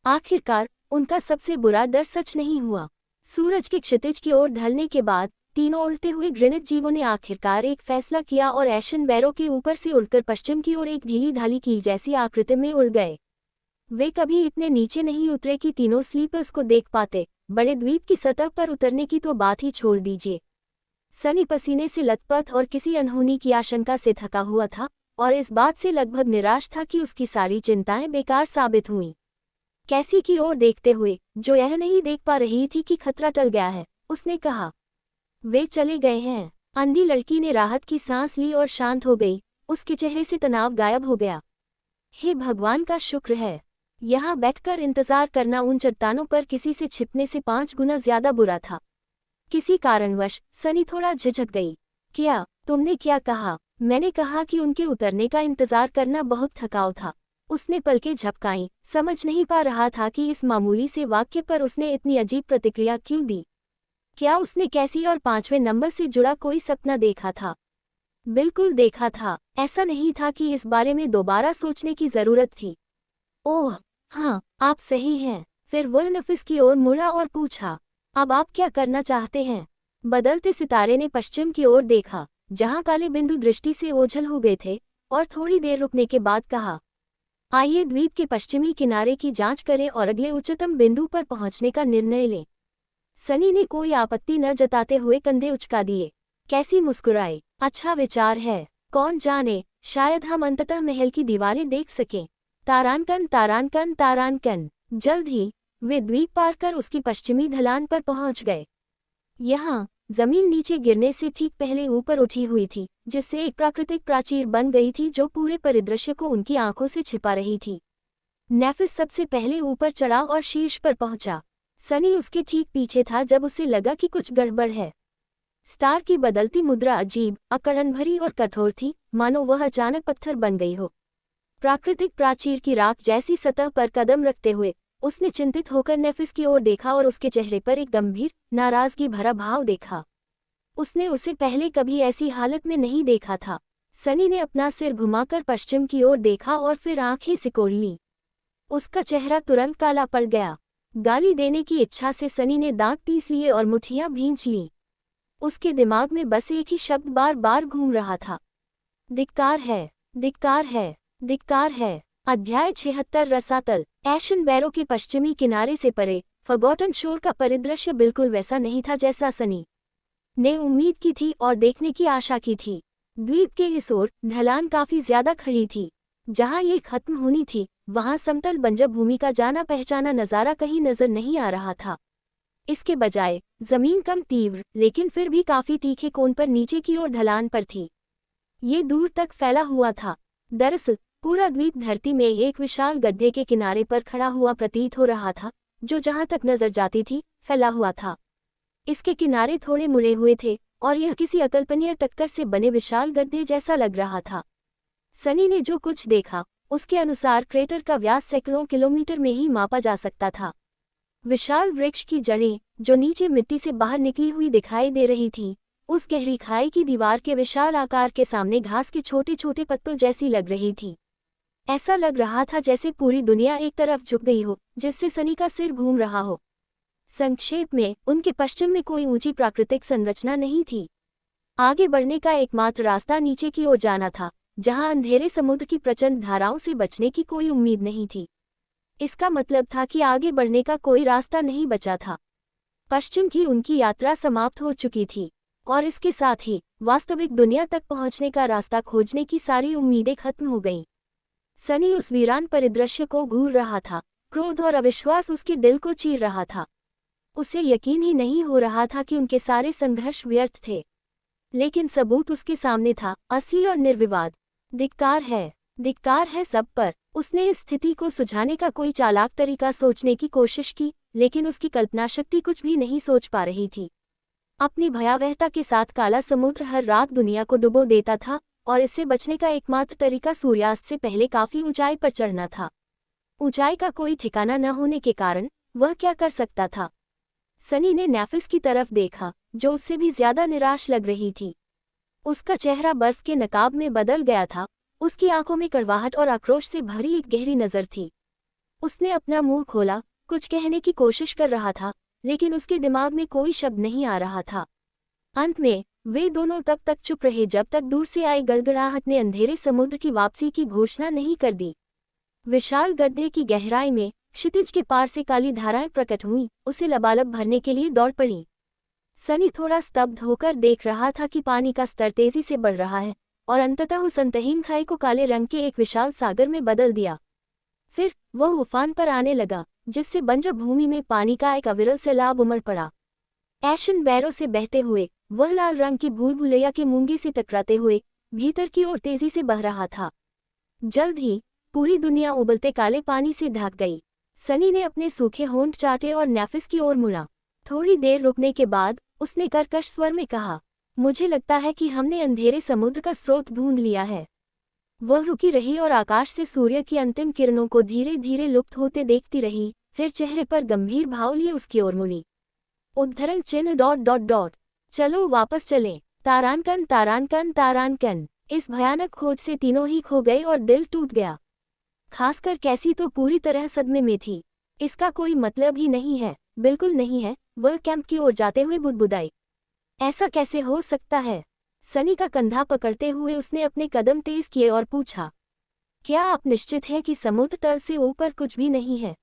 आखिरकार उनका सबसे बुरा डर सच नहीं हुआ। सूरज के क्षितिज की ओर ढलने के बाद तीनों उड़ते हुए ग्रेनिट जीवों ने आखिरकार एक फैसला किया और एशन बैरो के ऊपर से उड़कर पश्चिम की ओर एक ढीली ढाली कील जैसी आकृति में उड़ गए। वे कभी इतने नीचे नहीं उतरे कि तीनों स्लीपर्स को देख पाते, बड़े द्वीप की सतह पर उतरने की तो बात ही छोड़ दीजिए। सनी पसीने से लथपथ और किसी अनहोनी की आशंका से थका हुआ था और इस बात से लगभग निराश था कि उसकी सारी चिंताएं बेकार साबित हुईं। कैसी की ओर देखते हुए, जो यह नहीं देख पा रही थी कि खतरा टल गया है, उसने कहा, वे चले गए हैं। अंधी लड़की ने राहत की सांस ली और शांत हो गई, उसके चेहरे से तनाव गायब हो गया। हे भगवान का शुक्र है। यहाँ बैठकर इंतजार करना उन चट्टानों पर किसी से छिपने से 5 गुना ज्यादा बुरा था। किसी कारणवश सनी थोड़ा झिझक गई। क्या तुमने क्या कहा? मैंने कहा कि उनके उतरने का इंतजार करना बहुत थकाऊ था। उसने पलकें झपकाईं, समझ नहीं पा रहा था कि इस मामूली से वाक्य पर उसने इतनी अजीब प्रतिक्रिया क्यों दी। क्या उसने कैसी और 5वें नंबर से जुड़ा कोई सपना देखा था? बिल्कुल देखा था। ऐसा नहीं था कि इस बारे में दोबारा सोचने की जरूरत थी। ओह हाँ, आप सही हैं। फिर वह नफिस की ओर मुड़ा और पूछा, अब आप क्या करना चाहते हैं? बदलते सितारे ने पश्चिम की ओर देखा, जहां काले बिंदु दृष्टि से ओझल हो गए थे, और थोड़ी देर रुकने के बाद कहा, आइए द्वीप के पश्चिमी किनारे की जांच करें और अगले उच्चतम बिंदु पर पहुंचने का निर्णय लें। सनी ने कोई आपत्ति न जताते हुए कंधे उचका दिए। कैसी मुस्कुराई, अच्छा विचार है। कौन जाने, शायद हम अंततः महल की दीवारें देख सकें। तारानकन तारानकन तारानकन। जल्द ही वे द्वीप पार कर उसकी पश्चिमी ढलान पर पहुंच गए। यहाँ जमीन नीचे गिरने से ठीक पहले ऊपर उठी हुई थी, जिससे एक प्राकृतिक प्राचीर बन गई थी जो पूरे परिदृश्य को उनकी आंखों से छिपा रही थी। नेफिस सबसे पहले ऊपर चढ़ा और शीर्ष पर पहुंचा। सनी उसके ठीक पीछे था जब उसे लगा कि कुछ गड़बड़ है। स्टार की बदलती मुद्रा अजीब, अकड़न भरी और कठोर थी, मानो वह अचानक पत्थर बन गई हो। प्राकृतिक प्राचीर की राख जैसी सतह पर कदम रखते हुए उसने चिंतित होकर नेफिस की ओर देखा और उसके चेहरे पर एक गंभीर, नाराजगी भरा भाव देखा। उसने उसे पहले कभी ऐसी हालत में नहीं देखा था। सनी ने अपना सिर घुमाकर पश्चिम की ओर देखा और फिर आंखें सिकोड़ लीं। उसका चेहरा तुरंत काला पड़ गया। गाली देने की इच्छा से सनी ने दांत पीस लिए और मुठ्ठियां भींच लीं। उसके दिमाग में बस एक ही शब्द बार बार घूम रहा था, धिक्कार है, धिक्कार है, धिक्कार है। अध्याय 76 रसातल। एशन बैरो के पश्चिमी किनारे से परे फॉरगॉटन शोर का परिदृश्य बिल्कुल वैसा नहीं था जैसा सनी ने उम्मीद की थी और देखने की आशा की थी। द्वीप के इस ओर ढलान काफी ज्यादा खड़ी थी। जहां ये खत्म होनी थी, वहां समतल बंजर भूमि का जाना पहचाना नजारा कहीं नजर नहीं आ रहा था। इसके बजाय जमीन कम तीव्र लेकिन फिर भी काफी तीखे कोण पर नीचे की ओर ढलान पर थी। ये दूर तक फैला हुआ था। दरअसल पूरा द्वीप धरती में एक विशाल गड्ढे के किनारे पर खड़ा हुआ प्रतीत हो रहा था, जो जहां तक नजर जाती थी फैला हुआ था। इसके किनारे थोड़े मुड़े हुए थे और यह किसी अकल्पनीय टक्कर से बने विशाल गड्ढे जैसा लग रहा था। सनी ने जो कुछ देखा उसके अनुसार क्रेटर का व्यास सैकड़ों किलोमीटर में ही मापा जा सकता था। विशाल वृक्ष की जड़ें, जो नीचे मिट्टी से बाहर निकली हुई दिखाई दे रही थीं, उस गहरी खाई की दीवार के विशाल आकार के सामने घास के छोटे छोटे पत्तों जैसी लग रही थी। ऐसा लग रहा था जैसे पूरी दुनिया एक तरफ झुक गई हो, जिससे सनी का सिर घूम रहा हो। संक्षेप में, उनके पश्चिम में कोई ऊंची प्राकृतिक संरचना नहीं थी। आगे बढ़ने का एकमात्र रास्ता नीचे की ओर जाना था, जहां अंधेरे समुद्र की प्रचंड धाराओं से बचने की कोई उम्मीद नहीं थी। इसका मतलब था कि आगे बढ़ने का कोई रास्ता नहीं बचा था। पश्चिम की उनकी यात्रा समाप्त हो चुकी थी और इसके साथ ही वास्तविक दुनिया तक पहुंचने का रास्ता खोजने की सारी उम्मीदें खत्म हो गईं। सनी उस वीरान परिदृश्य को घूर रहा था, क्रोध और अविश्वास उसके दिल को चीर रहा था। उसे यकीन ही नहीं हो रहा था कि उनके सारे संघर्ष व्यर्थ थे। लेकिन सबूत उसके सामने था, असली और निर्विवाद। धिक्कार है सब पर। उसने इस स्थिति को सुझाने का कोई चालाक तरीका सोचने की कोशिश की, लेकिन उसकी कल्पना शक्ति कुछ भी नहीं सोच पा रही थी। अपनी भयावहता के साथ काला समुद्र हर रात दुनिया को डुबो देता था, और इससे बचने का एकमात्र तरीका सूर्यास्त से पहले काफी ऊंचाई पर चढ़ना था। ऊंचाई का कोई ठिकाना न होने के कारण वह क्या कर सकता था? सनी ने नेफिस की तरफ देखा, जो उससे भी ज्यादा निराश लग रही थी। उसका चेहरा बर्फ के नकाब में बदल गया था, उसकी आंखों में कड़वाहट और आक्रोश से भरी एक गहरी नजर थी। उसने अपना मुंह खोला, कुछ कहने की कोशिश कर रहा था, लेकिन उसके दिमाग में कोई शब्द नहीं आ रहा था। अंत में वे दोनों तब तक चुप रहे जब तक दूर से आई गड़गड़ाहट ने अंधेरे समुद्र की वापसी की घोषणा नहीं कर दी। विशाल गड्ढे की गहराई में क्षितिज के पार से काली धाराएं प्रकट हुईं, उसे लबालब भरने के लिए दौड़ पड़ी। सनी थोड़ा स्तब्ध होकर देख रहा था कि पानी का स्तर तेजी से बढ़ रहा है, और अंततः उस अंतहीन खाई को काले रंग के एक विशाल सागर में बदल दिया। फिर वह उफान पर आने लगा, जिससे बंजर भूमि में पानी का एक अविरल सैलाब उमड़ पड़ा। एशन बैरों से बहते हुए वह लाल रंग की भूल भुलैया के मूंगे से टकराते हुए भीतर की ओर तेजी से बह रहा था। जल्द ही पूरी दुनिया उबलते काले पानी से ढक गई। सनी ने अपने सूखे होंठ चाटे और नेफिस की ओर मुड़ा। थोड़ी देर रुकने के बाद उसने कर्कश स्वर में कहा, मुझे लगता है कि हमने अंधेरे समुद्र का स्रोत ढूंढ लिया है। वह रुकी रही और आकाश से सूर्य की अंतिम किरणों को धीरे धीरे लुप्त होते देखती रही, फिर चेहरे पर गंभीर भाव लिए उसकी ओर मुड़ी। उद्धरण चिन्ह ... चलो वापस चलें। तारानकन तारानकन तारानकन। इस भयानक खोज से तीनों ही खो गए और दिल टूट गया। खासकर कैसी तो पूरी तरह सदमे में थी। इसका कोई मतलब ही नहीं है, बिल्कुल नहीं है। वह कैंप की ओर जाते हुए बुदबुदाई, ऐसा कैसे हो सकता है? सनी का कंधा पकड़ते हुए उसने अपने कदम तेज किए और पूछा, क्या आप निश्चित हैं कि समुद्र तल से ऊपर कुछ भी नहीं है?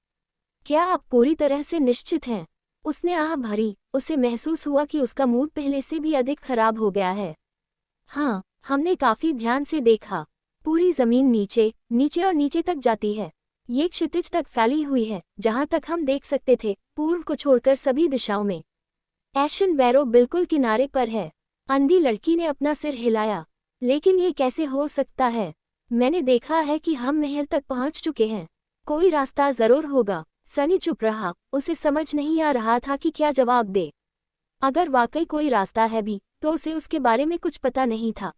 क्या आप पूरी तरह से निश्चित हैं? उसने आह भरी। उसे महसूस हुआ कि उसका मूड पहले से भी अधिक खराब हो गया है। हाँ, हमने काफी ध्यान से देखा। पूरी जमीन नीचे नीचे और नीचे तक जाती है। ये क्षितिज तक फैली हुई है, जहां तक हम देख सकते थे, पूर्व को छोड़कर सभी दिशाओं में। एशन बैरो बिल्कुल किनारे पर है। अंधी लड़की ने अपना सिर हिलाया। लेकिन ये कैसे हो सकता है? मैंने देखा है कि हम महल तक पहुंच चुके हैं। कोई रास्ता जरूर होगा। सनी चुप रहा, उसे समझ नहीं आ रहा था कि क्या जवाब दे। अगर वाकई कोई रास्ता है भी, तो उसे उसके बारे में कुछ पता नहीं था।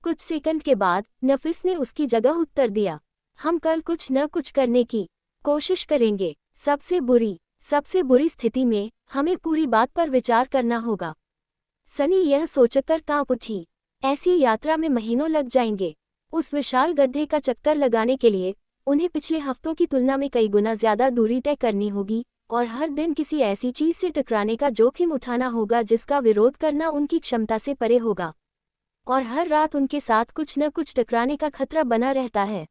कुछ सेकंड के बाद नफिस ने उसकी जगह उत्तर दिया, हम कल कुछ न कुछ करने की कोशिश करेंगे। सबसे बुरी स्थिति में हमें पूरी बात पर विचार करना होगा। सनी यह सोचकर कांप उठी। ऐसी यात्रा में महीनों लग जाएंगे। उस विशाल गड्ढे का चक्कर लगाने के लिए उन्हें पिछले हफ्तों की तुलना में कई गुना ज्यादा दूरी तय करनी होगी, और हर दिन किसी ऐसी चीज से टकराने का जोखिम उठाना होगा जिसका विरोध करना उनकी क्षमता से परे होगा। और हर रात उनके साथ कुछ न कुछ टकराने का खतरा बना रहता है।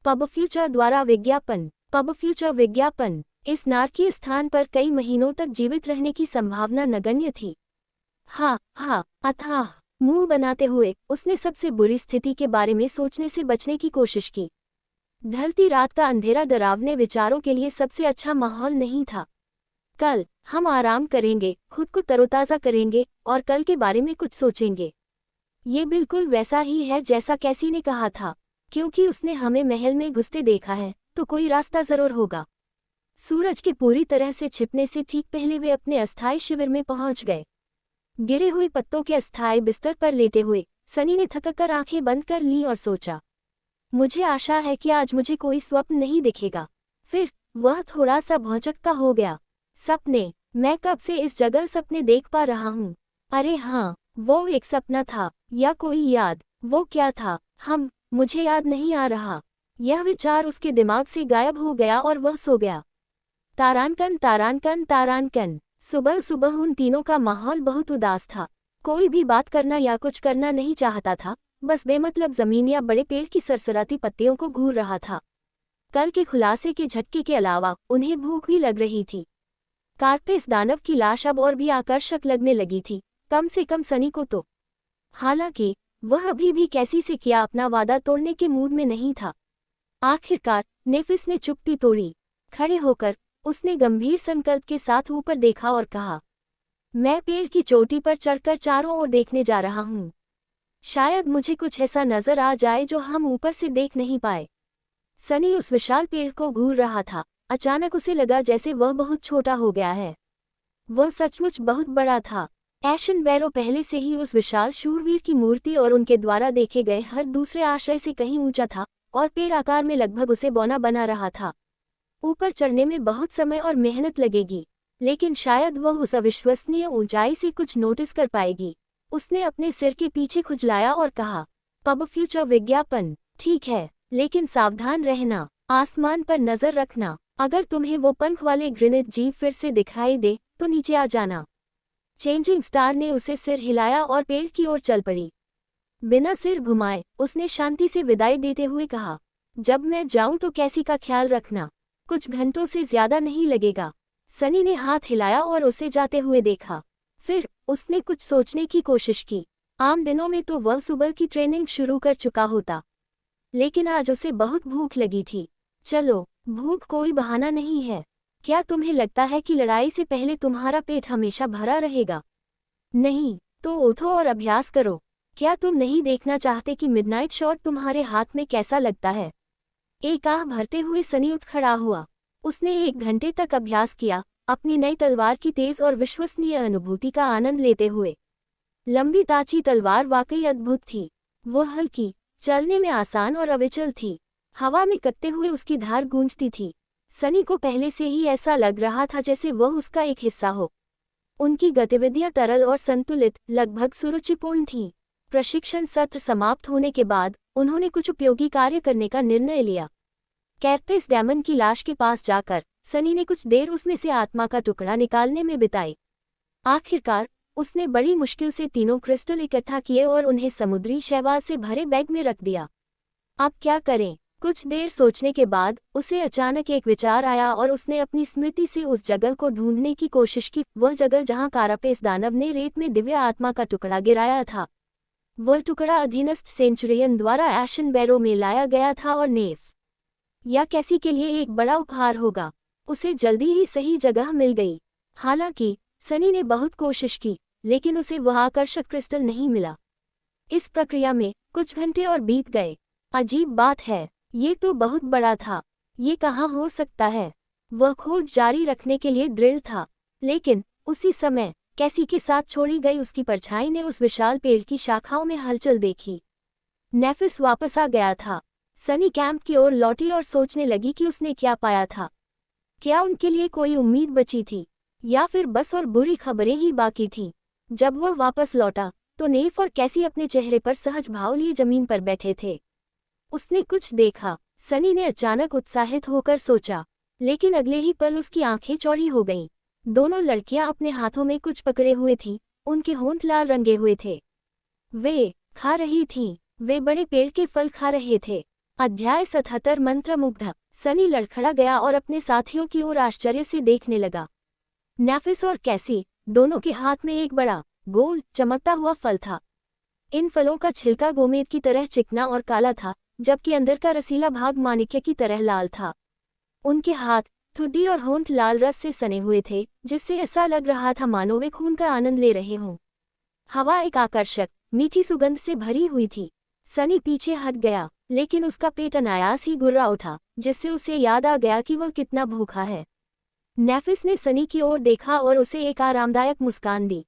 पब फ्यूचर द्वारा विज्ञापन। पब फ्यूचर विज्ञापन। इस नारकीय स्थान पर कई महीनों तक जीवित रहने की संभावना नगण्य थी। हाँ, अथाह मुंह बनाते हुए उसने सबसे बुरी स्थिति के बारे में सोचने से बचने की कोशिश की। ढलती रात का अंधेरा डरावने विचारों के लिए सबसे अच्छा माहौल नहीं था। कल हम आराम करेंगे, खुद को तरोताज़ा करेंगे और कल के बारे में कुछ सोचेंगे। ये बिल्कुल वैसा ही है जैसा कैसी ने कहा था। क्योंकि उसने हमें महल में घुसते देखा है, तो कोई रास्ता जरूर होगा। सूरज के पूरी तरह से छिपने से ठीक पहले वे अपने अस्थायी शिविर में पहुंच गए। गिरे हुए पत्तों के अस्थायी बिस्तर पर लेटे हुए सनी ने थककर आंखें बंद कर लीं और सोचा, मुझे आशा है कि आज मुझे कोई स्वप्न नहीं दिखेगा। फिर वह थोड़ा सा भौचक्का हो गया। सपने? मैं कब से इस जगह सपने देख पा रहा हूँ? अरे हाँ, वो एक सपना था या कोई याद? वो क्या था? मुझे याद नहीं आ रहा। यह विचार उसके दिमाग से गायब हो गया और वह सो गया। तारानकन तारानकन तारानकन। सुबह सुबह उन तीनों का माहौल बहुत उदास था। कोई भी बात करना या कुछ करना नहीं चाहता था, बस बेमतलब जमीन या बड़े पेड़ की सरसराती पत्तियों को घूर रहा था। कल के खुलासे के झटके के अलावा उन्हें भूख भी लग रही थी। कार्पेस दानव की लाश अब और भी आकर्षक लगने लगी थी, कम से कम सनी को तो। हालांकि वह अभी भी कैसी से किया अपना वादा तोड़ने के मूड में नहीं था। आखिरकार नेफिस ने चुप्पी तोड़ी। खड़े होकर उसने गंभीर संकल्प के साथ ऊपर देखा और कहा, मैं पेड़ की चोटी पर चढ़कर चारों ओर देखने जा रहा हूँ। शायद मुझे कुछ ऐसा नजर आ जाए जो हम ऊपर से देख नहीं पाए। सनी उस विशाल पेड़ को घूर रहा था। अचानक उसे लगा जैसे वह बहुत छोटा हो गया है। वह सचमुच बहुत बड़ा था। एशन बैरो पहले से ही उस विशाल शूरवीर की मूर्ति और उनके द्वारा देखे गए हर दूसरे आश्रय से कहीं ऊंचा था, और पेड़ आकार में लगभग उसे बौना बना रहा था। ऊपर चढ़ने में बहुत समय और मेहनत लगेगी, लेकिन शायद वह उस अविश्वसनीय ऊंचाई से कुछ नोटिस कर पाएगी। उसने अपने सिर के पीछे खुजलाया और कहा, पब फ्यूचर विज्ञापन, ठीक है, लेकिन सावधान रहना, आसमान पर नजर रखना। अगर तुम्हें वो पंख वाले घृणित जीव फिर से दिखाई दे तो नीचे आ जाना। चेंजिंग स्टार ने उसे सिर हिलाया और पेड़ की ओर चल पड़ी। बिना सिर घुमाए उसने शांति से विदाई देते हुए कहा, जब मैं जाऊं तो कैसी का ख्याल रखना, कुछ घंटों से ज्यादा नहीं लगेगा। सनी ने हाथ हिलाया और उसे जाते हुए देखा। फिर उसने कुछ सोचने की कोशिश की। आम दिनों में तो वह सुबह की ट्रेनिंग शुरू कर चुका होता, लेकिन आज उसे बहुत भूख लगी थी। चलो, भूख कोई बहाना नहीं है। क्या तुम्हें लगता है कि लड़ाई से पहले तुम्हारा पेट हमेशा भरा रहेगा? नहीं, तो उठो और अभ्यास करो। क्या तुम नहीं देखना चाहते कि मिडनाइट शॉट तुम्हारे हाथ में कैसा लगता है? एक आह भरते हुए सनी उठ खड़ा हुआ। उसने 1 घंटे तक अभ्यास किया, अपनी नई तलवार की तेज और विश्वसनीय अनुभूति का आनंद लेते हुए। लंबी ताची तलवार वाकई अद्भुत थी। वह हल्की, चलने में आसान और अविचल थी। हवा में कटते हुए उसकी धार गूंजती थी। सनी को पहले से ही ऐसा लग रहा था जैसे वह उसका एक हिस्सा हो। उनकी गतिविधियां तरल और संतुलित, लगभग सुरुचिपूर्ण थीं। प्रशिक्षण सत्र समाप्त होने के बाद उन्होंने कुछ उपयोगी कार्य करने का निर्णय लिया। कैरपेस डैमन की लाश के पास जाकर सनी ने कुछ देर उसमें से आत्मा का टुकड़ा निकालने में बिताई। आखिरकार उसने बड़ी मुश्किल से 3 क्रिस्टल इकट्ठा किए और उन्हें समुद्री शैवाल से भरे बैग में रख दिया। अब क्या करें? कुछ देर सोचने के बाद उसे अचानक एक विचार आया और उसने अपनी स्मृति से उस जगह को ढूंढने की कोशिश की, वह जगह जहां कारापेस दानव ने रेत में दिव्य आत्मा का टुकड़ा गिराया था। वह टुकड़ा अधीनस्थ सेंचुरियन द्वारा एशन बैरो में लाया गया था और नेफ या कैसी के लिए एक बड़ा उपहार होगा। उसे जल्दी ही सही जगह मिल गई। हालांकि सनी ने बहुत कोशिश की, लेकिन उसे वह आकर्षक क्रिस्टल नहीं मिला। इस प्रक्रिया में कुछ घंटे और बीत गए। अजीब बात है, ये तो बहुत बड़ा था। ये कहाँ हो सकता है? वह खोज जारी रखने के लिए दृढ़ था, लेकिन उसी समय कैसी के साथ छोड़ी गई उसकी परछाई ने उस विशाल पेड़ की शाखाओं में हलचल देखी। नेफिस वापस आ गया था। सनी कैंप की ओर लौटी और सोचने लगी कि उसने क्या पाया था। क्या उनके लिए कोई उम्मीद बची थी, या फिर बस और बुरी खबरें ही बाकी थीं? जब वह वापस लौटा तो नेफ और कैसी अपने चेहरे पर सहज भाव लिए जमीन पर बैठे थे। उसने कुछ देखा। सनी ने अचानक उत्साहित होकर सोचा, लेकिन अगले ही पल उसकी आंखें चौड़ी हो गईं। दोनों लड़कियां अपने हाथों में कुछ पकड़े हुए थीं, उनके होंठ लाल रंगे हुए थे। वे खा रही थीं। वे बड़े पेड़ के फल खा रहे थे। अध्याय 77 मंत्रमुग्ध। सनी लड़खड़ा गया और अपने साथियों की ओर आश्चर्य से देखने लगा। नेफिस और कैसी दोनों के हाथ में एक बड़ा, गोल, चमकता हुआ फल था। इन फलों का छिलका गोमेद की तरह चिकना और काला था, जबकि अंदर का रसीला भाग माणिक्य की तरह लाल था। उनके हाथ, ठुड्डी और होंठ लाल रस से सने हुए थे, जिससे ऐसा लग रहा था मानो वे खून का आनंद ले रहे हों। हवा एक आकर्षक, मीठी सुगंध से भरी हुई थी। सनी पीछे हट गया, लेकिन उसका पेट अनायास ही गुर्रा उठा, जिससे उसे याद आ गया कि वह कितना भूखा है। नेफिस ने सनी की ओर देखा और उसे एक आरामदायक मुस्कान दी।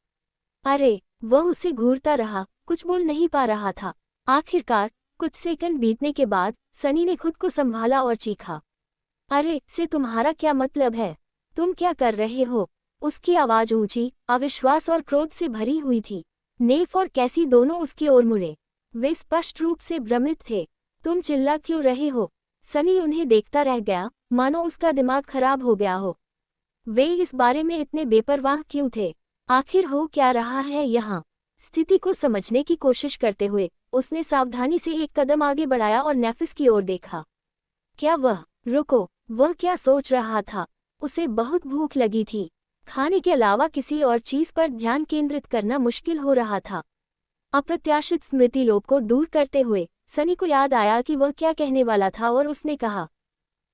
अरे, वह उसे घूरता रहा, कुछ बोल नहीं पा रहा था। आखिरकार कुछ सेकंड बीतने के बाद सनी ने खुद को संभाला और चीखा, अरे, से तुम्हारा क्या मतलब है? तुम क्या कर रहे हो? उसकी आवाज ऊंची, अविश्वास और क्रोध से भरी हुई थी। नेफ और कैसी दोनों उसकी ओर मुड़े। वे स्पष्ट रूप से भ्रमित थे। तुम चिल्ला क्यों रहे हो? सनी उन्हें देखता रह गया, मानो उसका दिमाग खराब हो गया हो। वे इस बारे में इतने बेपरवाह क्यों थे? आखिर हो क्या रहा है यहाँ? स्थिति को समझने की कोशिश करते हुए उसने सावधानी से एक कदम आगे बढ़ाया और नेफिस की ओर देखा। क्या वह, रुको, वह क्या सोच रहा था? उसे बहुत भूख लगी थी। खाने के अलावा किसी और चीज पर ध्यान केंद्रित करना मुश्किल हो रहा था। अप्रत्याशित स्मृति लोप को दूर करते हुए सनी को याद आया कि वह क्या कहने वाला था और उसने कहा,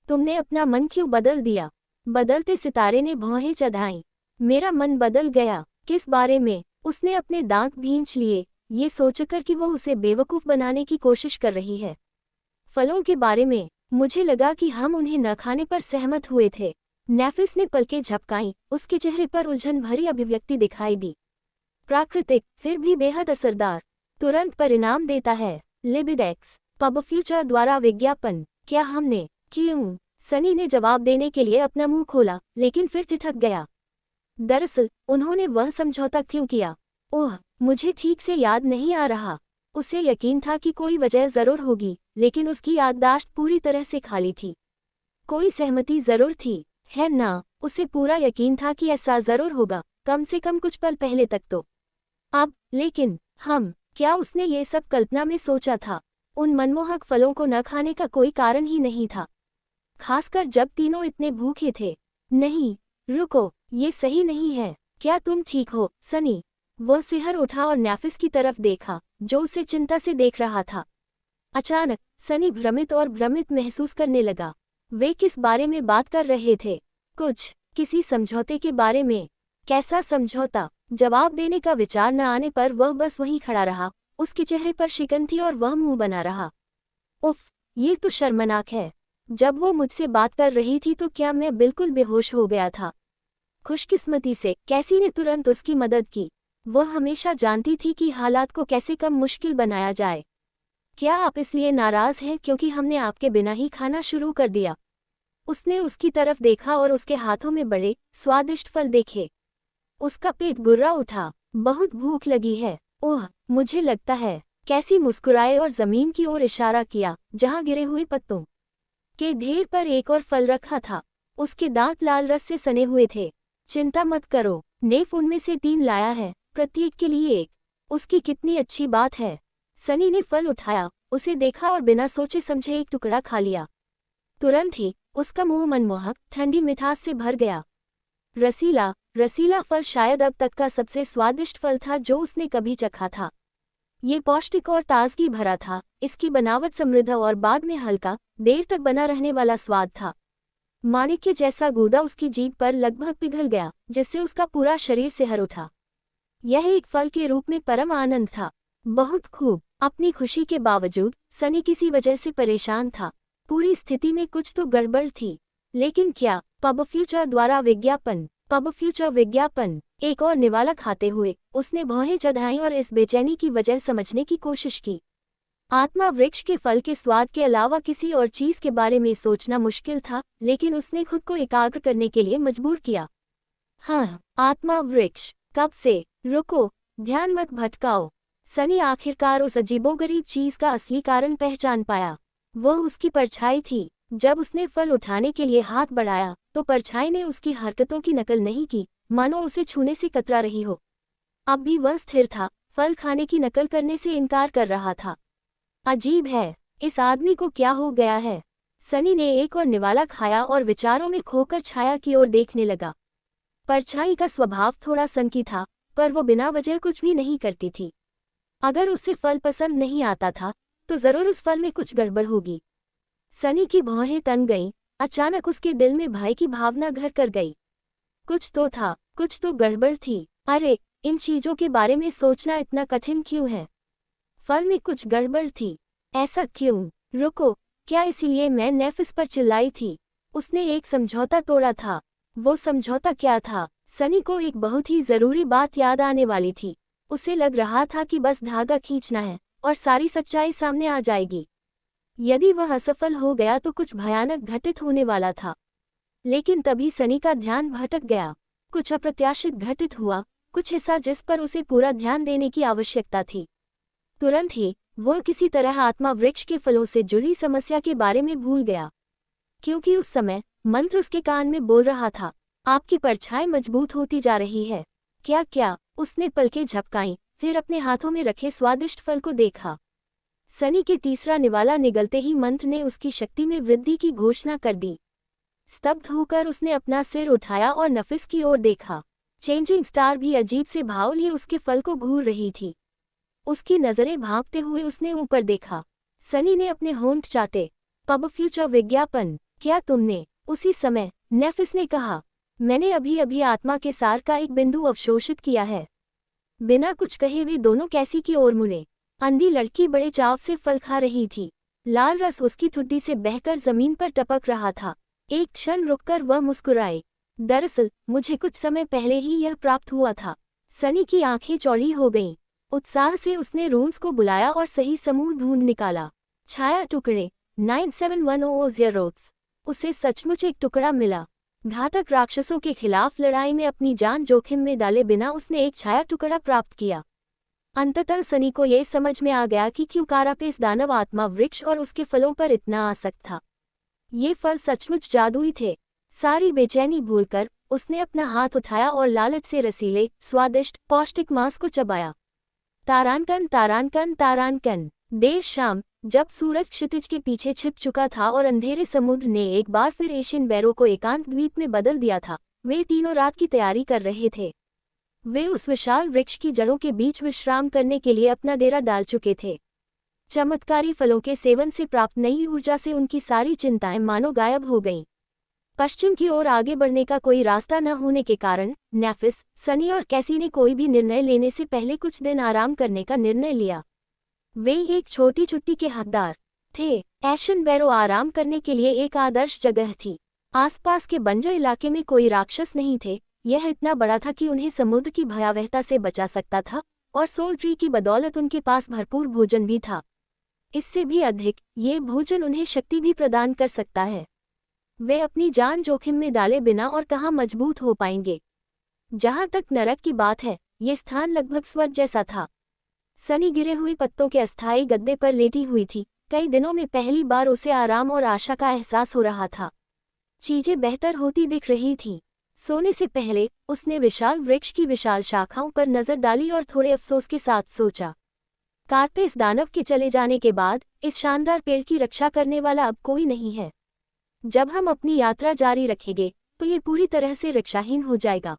तुमने अपना मन क्यों बदल दिया? बदलते सितारे ने भौहें चढ़ाईं। मेरा मन बदल गया। किस बारे में? उसने अपने दांत भींच लिए, ये सोचकर कि वो उसे बेवकूफ़ बनाने की कोशिश कर रही है। फलों के बारे में। मुझे लगा कि हम उन्हें न खाने पर सहमत हुए थे। नेफिस ने पलकें झपकाईं, उसके चेहरे पर उलझन भरी अभिव्यक्ति दिखाई दी। प्राकृतिक, फिर भी बेहद असरदार, तुरंत परिणाम देता है। लिबिडेक्स पब फ्यूचर द्वारा विज्ञापन। क्या हमने? क्यों? सनी ने जवाब देने के लिए अपना मुंह खोला, लेकिन फिर ठिठक गया। दरअसल उन्होंने वह समझौता क्यों किया? ओह, मुझे ठीक से याद नहीं आ रहा। उसे यकीन था कि कोई वजह जरूर होगी, लेकिन उसकी याददाश्त पूरी तरह से खाली थी। कोई सहमति जरूर थी, है ना? उसे पूरा यकीन था कि ऐसा जरूर होगा, कम से कम कुछ पल पहले तक तो। अब, लेकिन क्या उसने ये सब कल्पना में सोचा था? उन मनमोहक फलों को न खाने का कोई कारण ही नहीं था, खासकर जब तीनों इतने भूखे थे। नहीं, रुको, ये सही नहीं है। क्या तुम ठीक हो, सनी? वह सिहर उठा और नेफिस की तरफ देखा, जो उसे चिंता से देख रहा था। अचानक सनी भ्रमित और भ्रमित महसूस करने लगा। वे किस बारे में बात कर रहे थे? किसी समझौते के बारे में। कैसा समझौता? जवाब देने का विचार न आने पर वह बस वहीं खड़ा रहा, उसके चेहरे पर शिकन थी और वह मुंह बना रहा। उफ, ये तो शर्मनाक है। जब वो मुझसे बात कर रही थी तो क्या मैं बिल्कुल बेहोश हो गया था? खुशकिस्मती से कैसी ने तुरंत उसकी मदद की। वह हमेशा जानती थी कि हालात को कैसे कम मुश्किल बनाया जाए। क्या आप इसलिए नाराज हैं क्योंकि हमने आपके बिना ही खाना शुरू कर दिया? उसने उसकी तरफ देखा और उसके हाथों में बड़े, स्वादिष्ट फल देखे। उसका पेट गुर्रा उठा। बहुत भूख लगी है। ओह, मुझे लगता है। कैसी मुस्कुराए और जमीन की ओर इशारा किया, जहां गिरे हुए पत्तों के ढेर पर एक और फल रखा था। उसके दांत लाल रस से सने हुए थे। चिंता मत करो, नेफ उनमें से 3 लाया है, प्रत्येक के लिए एक। उसकी कितनी अच्छी बात है। सनी ने फल उठाया, उसे देखा और बिना सोचे समझे एक टुकड़ा खा लिया। तुरंत ही उसका मुंह मनमोहक, ठंडी मिठास से भर गया। रसीला फल शायद अब तक का सबसे स्वादिष्ट फल था जो उसने कभी चखा था। ये पौष्टिक और ताजगी भरा था, इसकी बनावट समृद्ध और बाद में हल्का, देर तक बना रहने वाला स्वाद था। माणिक्य जैसा गूदा उसकी जीभ पर लगभग पिघल गया, जिससे उसका पूरा शरीर सिहर उठा। यह एक फल के रूप में परम आनंद था। बहुत खूब। अपनी खुशी के बावजूद सनी किसी वजह से परेशान था। पूरी स्थिति में कुछ तो गड़बड़ थी। लेकिन क्या? पब फ्यूचर द्वारा विज्ञापन। पब फ्यूचर विज्ञापन। एक और निवाला खाते हुए उसने भौहें चढ़ाईं और इस बेचैनी की वजह समझने की कोशिश की। आत्मा वृक्ष के फल के स्वाद के अलावा किसी और चीज के बारे में सोचना मुश्किल था, लेकिन उसने खुद को एकाग्र करने के लिए मजबूर किया। हाँ, आत्मा वृक्ष। कब से? रुको, ध्यान मत भटकाओ। सनी आखिरकार उस अजीबोगरीब चीज का असली कारण पहचान पाया। वह उसकी परछाई थी। जब उसने फल उठाने के लिए हाथ बढ़ाया तो परछाई ने उसकी हरकतों की नकल नहीं की, मानो उसे छूने से कतरा रही हो। अब भी वह स्थिर था, फल खाने की नकल करने से इनकार कर रहा था। अजीब है, इस आदमी को क्या हो गया है? सनी ने एक और निवाला खाया और विचारों में खोकर छाया की ओर देखने लगा। परछाई का स्वभाव थोड़ा सनकी था, पर वो बिना वजह कुछ भी नहीं करती थी। अगर उसे फल पसंद नहीं आता था तो जरूर उस फल में कुछ गड़बड़ होगी। सनी की भौहें तन गईं। अचानक उसके दिल में भय की भावना घर कर गई। कुछ तो था, कुछ तो गड़बड़ थी। अरे, इन चीजों के बारे में सोचना इतना कठिन क्यों है? फल में कुछ गड़बड़ थी। ऐसा क्यों? रुको, क्या इसीलिए मैं नेफिस पर चिल्लाई थी? उसने एक समझौता तोड़ा था। वो समझौता क्या था? सनी को एक बहुत ही जरूरी बात याद आने वाली थी। उसे लग रहा था कि बस धागा खींचना है और सारी सच्चाई सामने आ जाएगी। यदि वह असफल हो गया तो कुछ भयानक घटित होने वाला था। लेकिन तभी सनी का ध्यान भटक गया। कुछ अप्रत्याशित घटित हुआ, कुछ ऐसा जिस पर उसे पूरा ध्यान देने की आवश्यकता थी। तुरंत ही वह किसी तरह आत्मा वृक्ष के फलों से जुड़ी समस्या के बारे में भूल गया, क्योंकि उस समय मंत्र उसके कान में बोल रहा था, आपकी परछाई मजबूत होती जा रही है। क्या? उसने पलकें झपकाईं, फिर अपने हाथों में रखे स्वादिष्ट फल को देखा। सनी के तीसरा निवाला निगलते ही मंत्र ने उसकी शक्ति में वृद्धि की घोषणा कर दी। स्तब्ध होकर उसने अपना सिर उठाया और नफिस की ओर देखा। चेंजिंग स्टार भी अजीब से भाव लिए उसके फल को घूर रही थी। उसकी नजरें भांपते हुए उसने ऊपर देखा। सनी ने अपने होंठ चाटे। पब फ्यूचर विज्ञापन। क्या तुमने? उसी समय नेफिस ने कहा, मैंने अभी अभी आत्मा के सार का एक बिंदु अवशोषित किया है। बिना कुछ कहे वे दोनों कैसी की ओर मुड़े। अंधी लड़की बड़े चाव से फल खा रही थी। लाल रस उसकी ठुड्डी से बहकर जमीन पर टपक रहा था। एक क्षण रुककर वह मुस्कुराए। दरअसल मुझे कुछ समय पहले ही यह प्राप्त हुआ था। सनी की आंखें चौड़ी हो गईं। उत्साह से उसने रूम्स को बुलाया और सही समूह ढूंढ निकाला। छाया टुकड़े 9710 उसे सचमुच एक टुकड़ा मिला। घातक राक्षसों के खिलाफ लड़ाई में अपनी जान जोखिम में डाले बिना उसने एक छाया टुकड़ा प्राप्त किया। अंततः सनी को यह समझ में आ गया कि क्यों कारापेस दानव आत्मा वृक्ष और उसके फलों पर इतना आसक्त था। ये फल सचमुच जादुई थे। सारी बेचैनी भूलकर उसने अपना हाथ उठाया और लालच से रसीले, स्वादिष्ट, पौष्टिक मांस को चबाया। तारानकन तारानकन तारानकन। देर शाम, जब सूरज क्षितिज के पीछे छिप चुका था और अंधेरे समुद्र ने एक बार फिर एशियन बैरो को एकांत द्वीप में बदल दिया था, वे तीनों रात की तैयारी कर रहे थे। वे उस विशाल वृक्ष की जड़ों के बीच विश्राम करने के लिए अपना डेरा डाल चुके थे। चमत्कारी फलों के सेवन से प्राप्त नई ऊर्जा से उनकी सारी चिंताएं मानो गायब हो गईं। पश्चिम की ओर आगे बढ़ने का कोई रास्ता न होने के कारण नेफिस, सनी और कैसी ने कोई भी निर्णय लेने से पहले कुछ दिन आराम करने का निर्णय लिया। वे एक छोटी छुट्टी के हकदार थे। एशियन बैरो आराम करने के लिए एक आदर्श जगह थी। आसपास के बंजर इलाके में कोई राक्षस नहीं थे। यह इतना बड़ा था कि उन्हें समुद्र की भयावहता से बचा सकता था और सोल ट्री की बदौलत उनके पास भरपूर भोजन भी था। इससे भी अधिक, ये भोजन उन्हें शक्ति भी प्रदान कर सकता है। वे अपनी जान जोखिम में डाले बिना और कहाँ मजबूत हो पाएंगे। जहाँ तक नरक की बात है, ये स्थान लगभग स्वर्ग जैसा था। सनी गिरे हुए पत्तों के अस्थायी गद्दे पर लेटी हुई थी। कई दिनों में पहली बार उसे आराम और आशा का एहसास हो रहा था। चीजें बेहतर होती दिख रही थीं। सोने से पहले उसने विशाल वृक्ष की विशाल शाखाओं पर नजर डाली और थोड़े अफसोस के साथ सोचा, कारपेस दानव के चले जाने के बाद इस शानदार पेड़ की रक्षा करने वाला अब कोई नहीं है। जब हम अपनी यात्रा जारी रखेंगे तो ये पूरी तरह से रक्षाहीन हो जाएगा।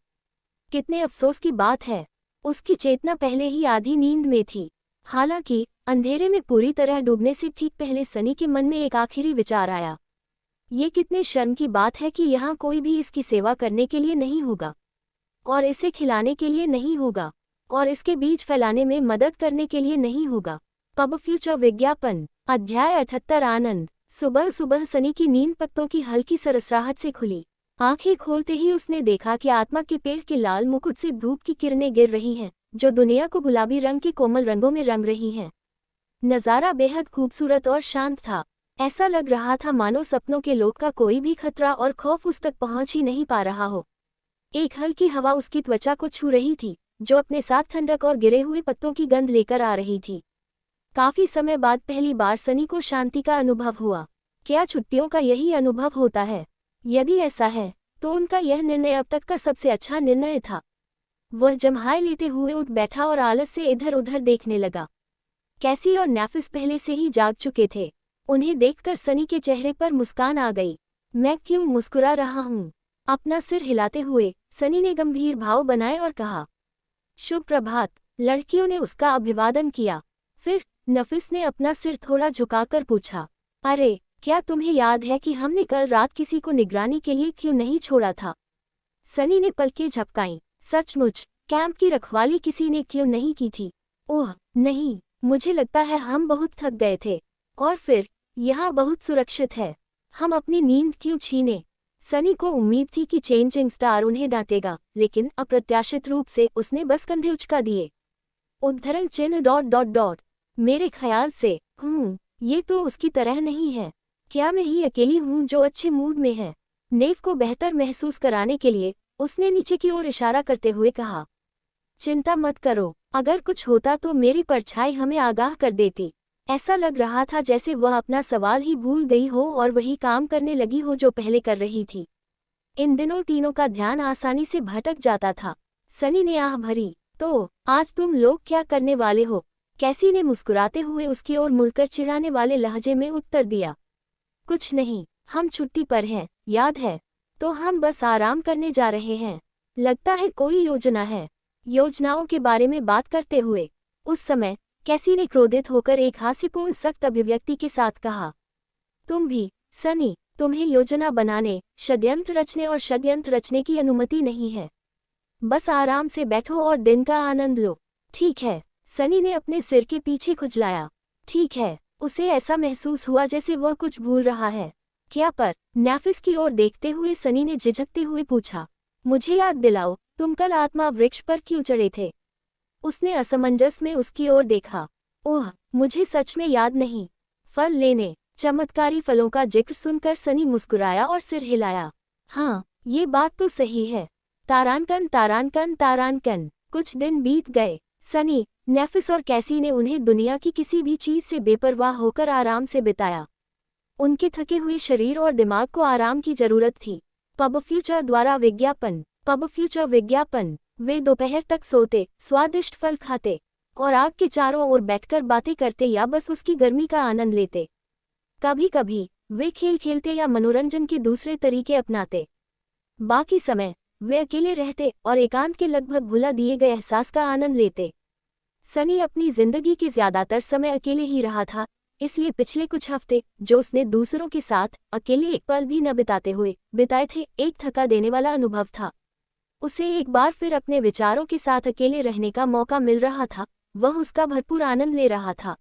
कितने अफसोस की बात है। उसकी चेतना पहले ही आधी नींद में थी। हालांकि अंधेरे में पूरी तरह डूबने से ठीक पहले सनी के मन में एक आखिरी विचार आया। ये कितने शर्म की बात है कि यहाँ कोई भी इसकी सेवा करने के लिए नहीं होगा और इसे खिलाने के लिए नहीं होगा और इसके बीज फैलाने में मदद करने के लिए नहीं होगा। पब फ्यूचर विज्ञापन। अध्याय 78 आनंद। सुबह सुबह सनी की नींद पत्तों की हल्की सरसराहट से खुली। आंखें खोलते ही उसने देखा कि आत्मा के पेड़ के लाल मुकुट से धूप की किरणें गिर रही हैं, जो दुनिया को गुलाबी रंग के कोमल रंगों में रंग रही हैं। नज़ारा बेहद खूबसूरत और शांत था। ऐसा लग रहा था मानो सपनों के लोक का कोई भी खतरा और खौफ उस तक पहुंच ही नहीं पा रहा हो। एक हल्की हवा उसकी त्वचा को छू रही थी, जो अपने साथ ठंडक और गिरे हुए पत्तों की गंध लेकर आ रही थी। काफी समय बाद पहली बार सनी को शांति का अनुभव हुआ। क्या छुट्टियों का यही अनुभव होता है? यदि ऐसा है तो उनका यह निर्णय अब तक का सबसे अच्छा निर्णय था। वह जम्हाई लेते हुए उठ बैठा और आलस से इधर उधर देखने लगा। कैसी और नेफिस पहले से ही जाग चुके थे। उन्हें देखकर सनी के चेहरे पर मुस्कान आ गई। मैं क्यों मुस्कुरा रहा हूँ? अपना सिर हिलाते हुए सनी ने गंभीर भाव बनाए और कहा, शुभ प्रभात। लड़कियों ने उसका अभिवादन किया। फिर नफिस ने अपना सिर थोड़ा झुकाकर पूछा, अरे, क्या तुम्हें याद है कि हमने कल रात किसी को निगरानी के लिए क्यों नहीं छोड़ा था? सनी ने पलकें झपकाईं। सचमुच, कैंप की रखवाली किसी ने क्यों नहीं की थी? ओह नहीं, मुझे लगता है हम बहुत थक गए थे। और फिर यहाँ बहुत सुरक्षित है। हम अपनी नींद क्यों छीने? सनी को उम्मीद थी कि चेंजिंग स्टार उन्हें डांटेगा, लेकिन अप्रत्याशित रूप से उसने बस कंधे उचका दिए। उद्धरण चिन्ह ... मेरे ख्याल से ये तो उसकी तरह नहीं है। क्या मैं ही अकेली हूँ जो अच्छे मूड में है? नेव को बेहतर महसूस कराने के लिए उसने नीचे की ओर इशारा करते हुए कहा, चिंता मत करो, अगर कुछ होता तो मेरी परछाई हमें आगाह कर देती। ऐसा लग रहा था जैसे वह अपना सवाल ही भूल गई हो और वही काम करने लगी हो जो पहले कर रही थी। इन दिनों तीनों का ध्यान आसानी से भटक जाता था। सनी ने आह भरी, तो आज तुम लोग क्या करने वाले हो? कैसी ने मुस्कुराते हुए उसकी ओर मुड़कर चिढ़ाने वाले लहजे में उत्तर दिया, कुछ नहीं, हम छुट्टी पर हैं, याद है? तो हम बस आराम करने जा रहे हैं। लगता है कोई योजना है। योजनाओं के बारे में बात करते हुए उस समय कैसी ने क्रोधित होकर एक हास्यपूर्ण सख्त अभिव्यक्ति के साथ कहा, तुम भी, सनी, तुम्हें योजना बनाने, षड्यंत्र रचने की अनुमति नहीं है। बस आराम से बैठो और दिन का आनंद लो। ठीक है, सनी ने अपने सिर के पीछे खुजलाया। ठीक है, उसे ऐसा महसूस हुआ जैसे वह कुछ भूल रहा है। क्या पर? नेफिस की ओर देखते हुए सनी ने झिझकते हुए पूछा। मुझे याद दिलाओ, तुम कल आत्मा वृक्ष पर क्यों चढ़े थे? उसने असमंजस में उसकी ओर देखा। ओह, मुझे सच में याद नहीं। फल लेने, चमत्कारी फलों का जिक्र सुनकर सनी मुस्कुराया और सिर हिलाया। हाँ, ये बात तो सही है। तारानकन। कुछ दिन बीत गए। सनी, नेफिस और कैसी ने उन्हें दुनिया की किसी भी चीज से बेपरवाह होकर आराम से बिताया। उनके थके हुए शरीर और दिमाग को आराम की जरूरत थी। पब फ्यूचर विज्ञापन। वे दोपहर तक सोते, स्वादिष्ट फल खाते और आग के चारों ओर बैठकर बातें करते या बस उसकी गर्मी का आनंद लेते। कभी कभी वे खेल खेलते या मनोरंजन के दूसरे तरीके अपनाते। बाकी समय वे अकेले रहते और एकांत के लगभग भुला दिए गए एहसास का आनंद लेते। सनी अपनी जिंदगी के ज्यादातर समय अकेले ही रहा था, इसलिए पिछले कुछ हफ्ते जो उसने दूसरों के साथ अकेले एक पल भी न बिताते हुए बिताए थे, एक थका देने वाला अनुभव था। उसे एक बार फिर अपने विचारों के साथ अकेले रहने का मौका मिल रहा था। वह उसका भरपूर आनंद ले रहा था।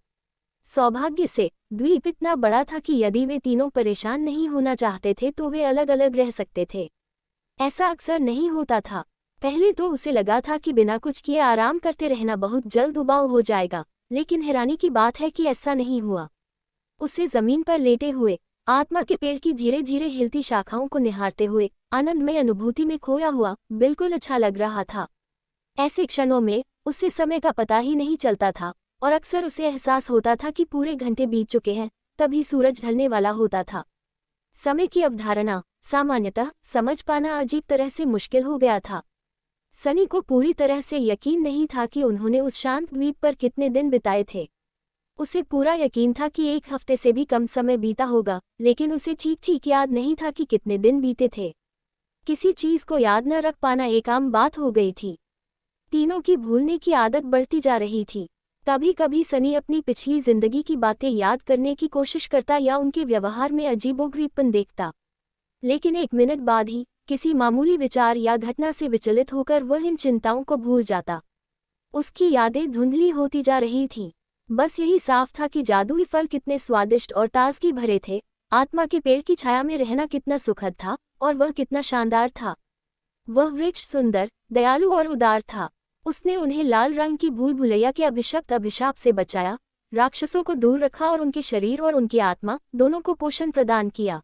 सौभाग्य से द्वीप इतना बड़ा था कि यदि वे तीनों परेशान नहीं होना चाहते थे तो वे अलग अलग रह सकते थे। ऐसा अक्सर नहीं होता था। पहले तो उसे लगा था कि बिना कुछ किए आराम करते रहना बहुत जल्द उबाऊ हो जाएगा, लेकिन हैरानी की बात है कि ऐसा नहीं हुआ। उसे जमीन पर लेटे हुए, आत्मा के पेड़ की धीरे धीरे हिलती शाखाओं को निहारते हुए, आनंदमय अनुभूति में खोया हुआ, बिल्कुल अच्छा लग रहा था। ऐसे क्षणों में उसे समय का पता ही नहीं चलता था और अक्सर उसे एहसास होता था कि पूरे घंटे बीत चुके हैं, तभी सूरज ढलने वाला होता था। समय की अवधारणा सामान्यतः समझ पाना अजीब तरह से मुश्किल हो गया था। सनी को पूरी तरह से यकीन नहीं था कि उन्होंने उस शांत द्वीप पर कितने दिन बिताए थे। उसे पूरा यकीन था कि एक हफ्ते से भी कम समय बीता होगा, लेकिन उसे ठीक ठीक याद नहीं था कि कितने दिन बीते थे। किसी चीज को याद न रख पाना एक आम बात हो गई थी। तीनों की भूलने की आदत बढ़ती जा रही थी। कभी कभी सनी अपनी पिछली जिंदगी की बातें याद करने की कोशिश करता या उनके व्यवहार में अजीबोगरीबपन देखता, लेकिन एक मिनट बाद ही किसी मामूली विचार या घटना से विचलित होकर वह इन चिंताओं को भूल जाता। उसकी यादें धुंधली होती जा रही थीं। बस यही साफ था कि जादुई फल कितने स्वादिष्ट और ताजगी भरे थे, आत्मा के पेड़ की छाया में रहना कितना सुखद था और वह कितना शानदार था। वह वृक्ष सुंदर, दयालु और उदार था। उसने उन्हें लाल रंग की भूल भुलैया के अभिशप्त अभिशाप से बचाया, राक्षसों को दूर रखा और उनके शरीर और उनकी आत्मा दोनों को पोषण प्रदान किया।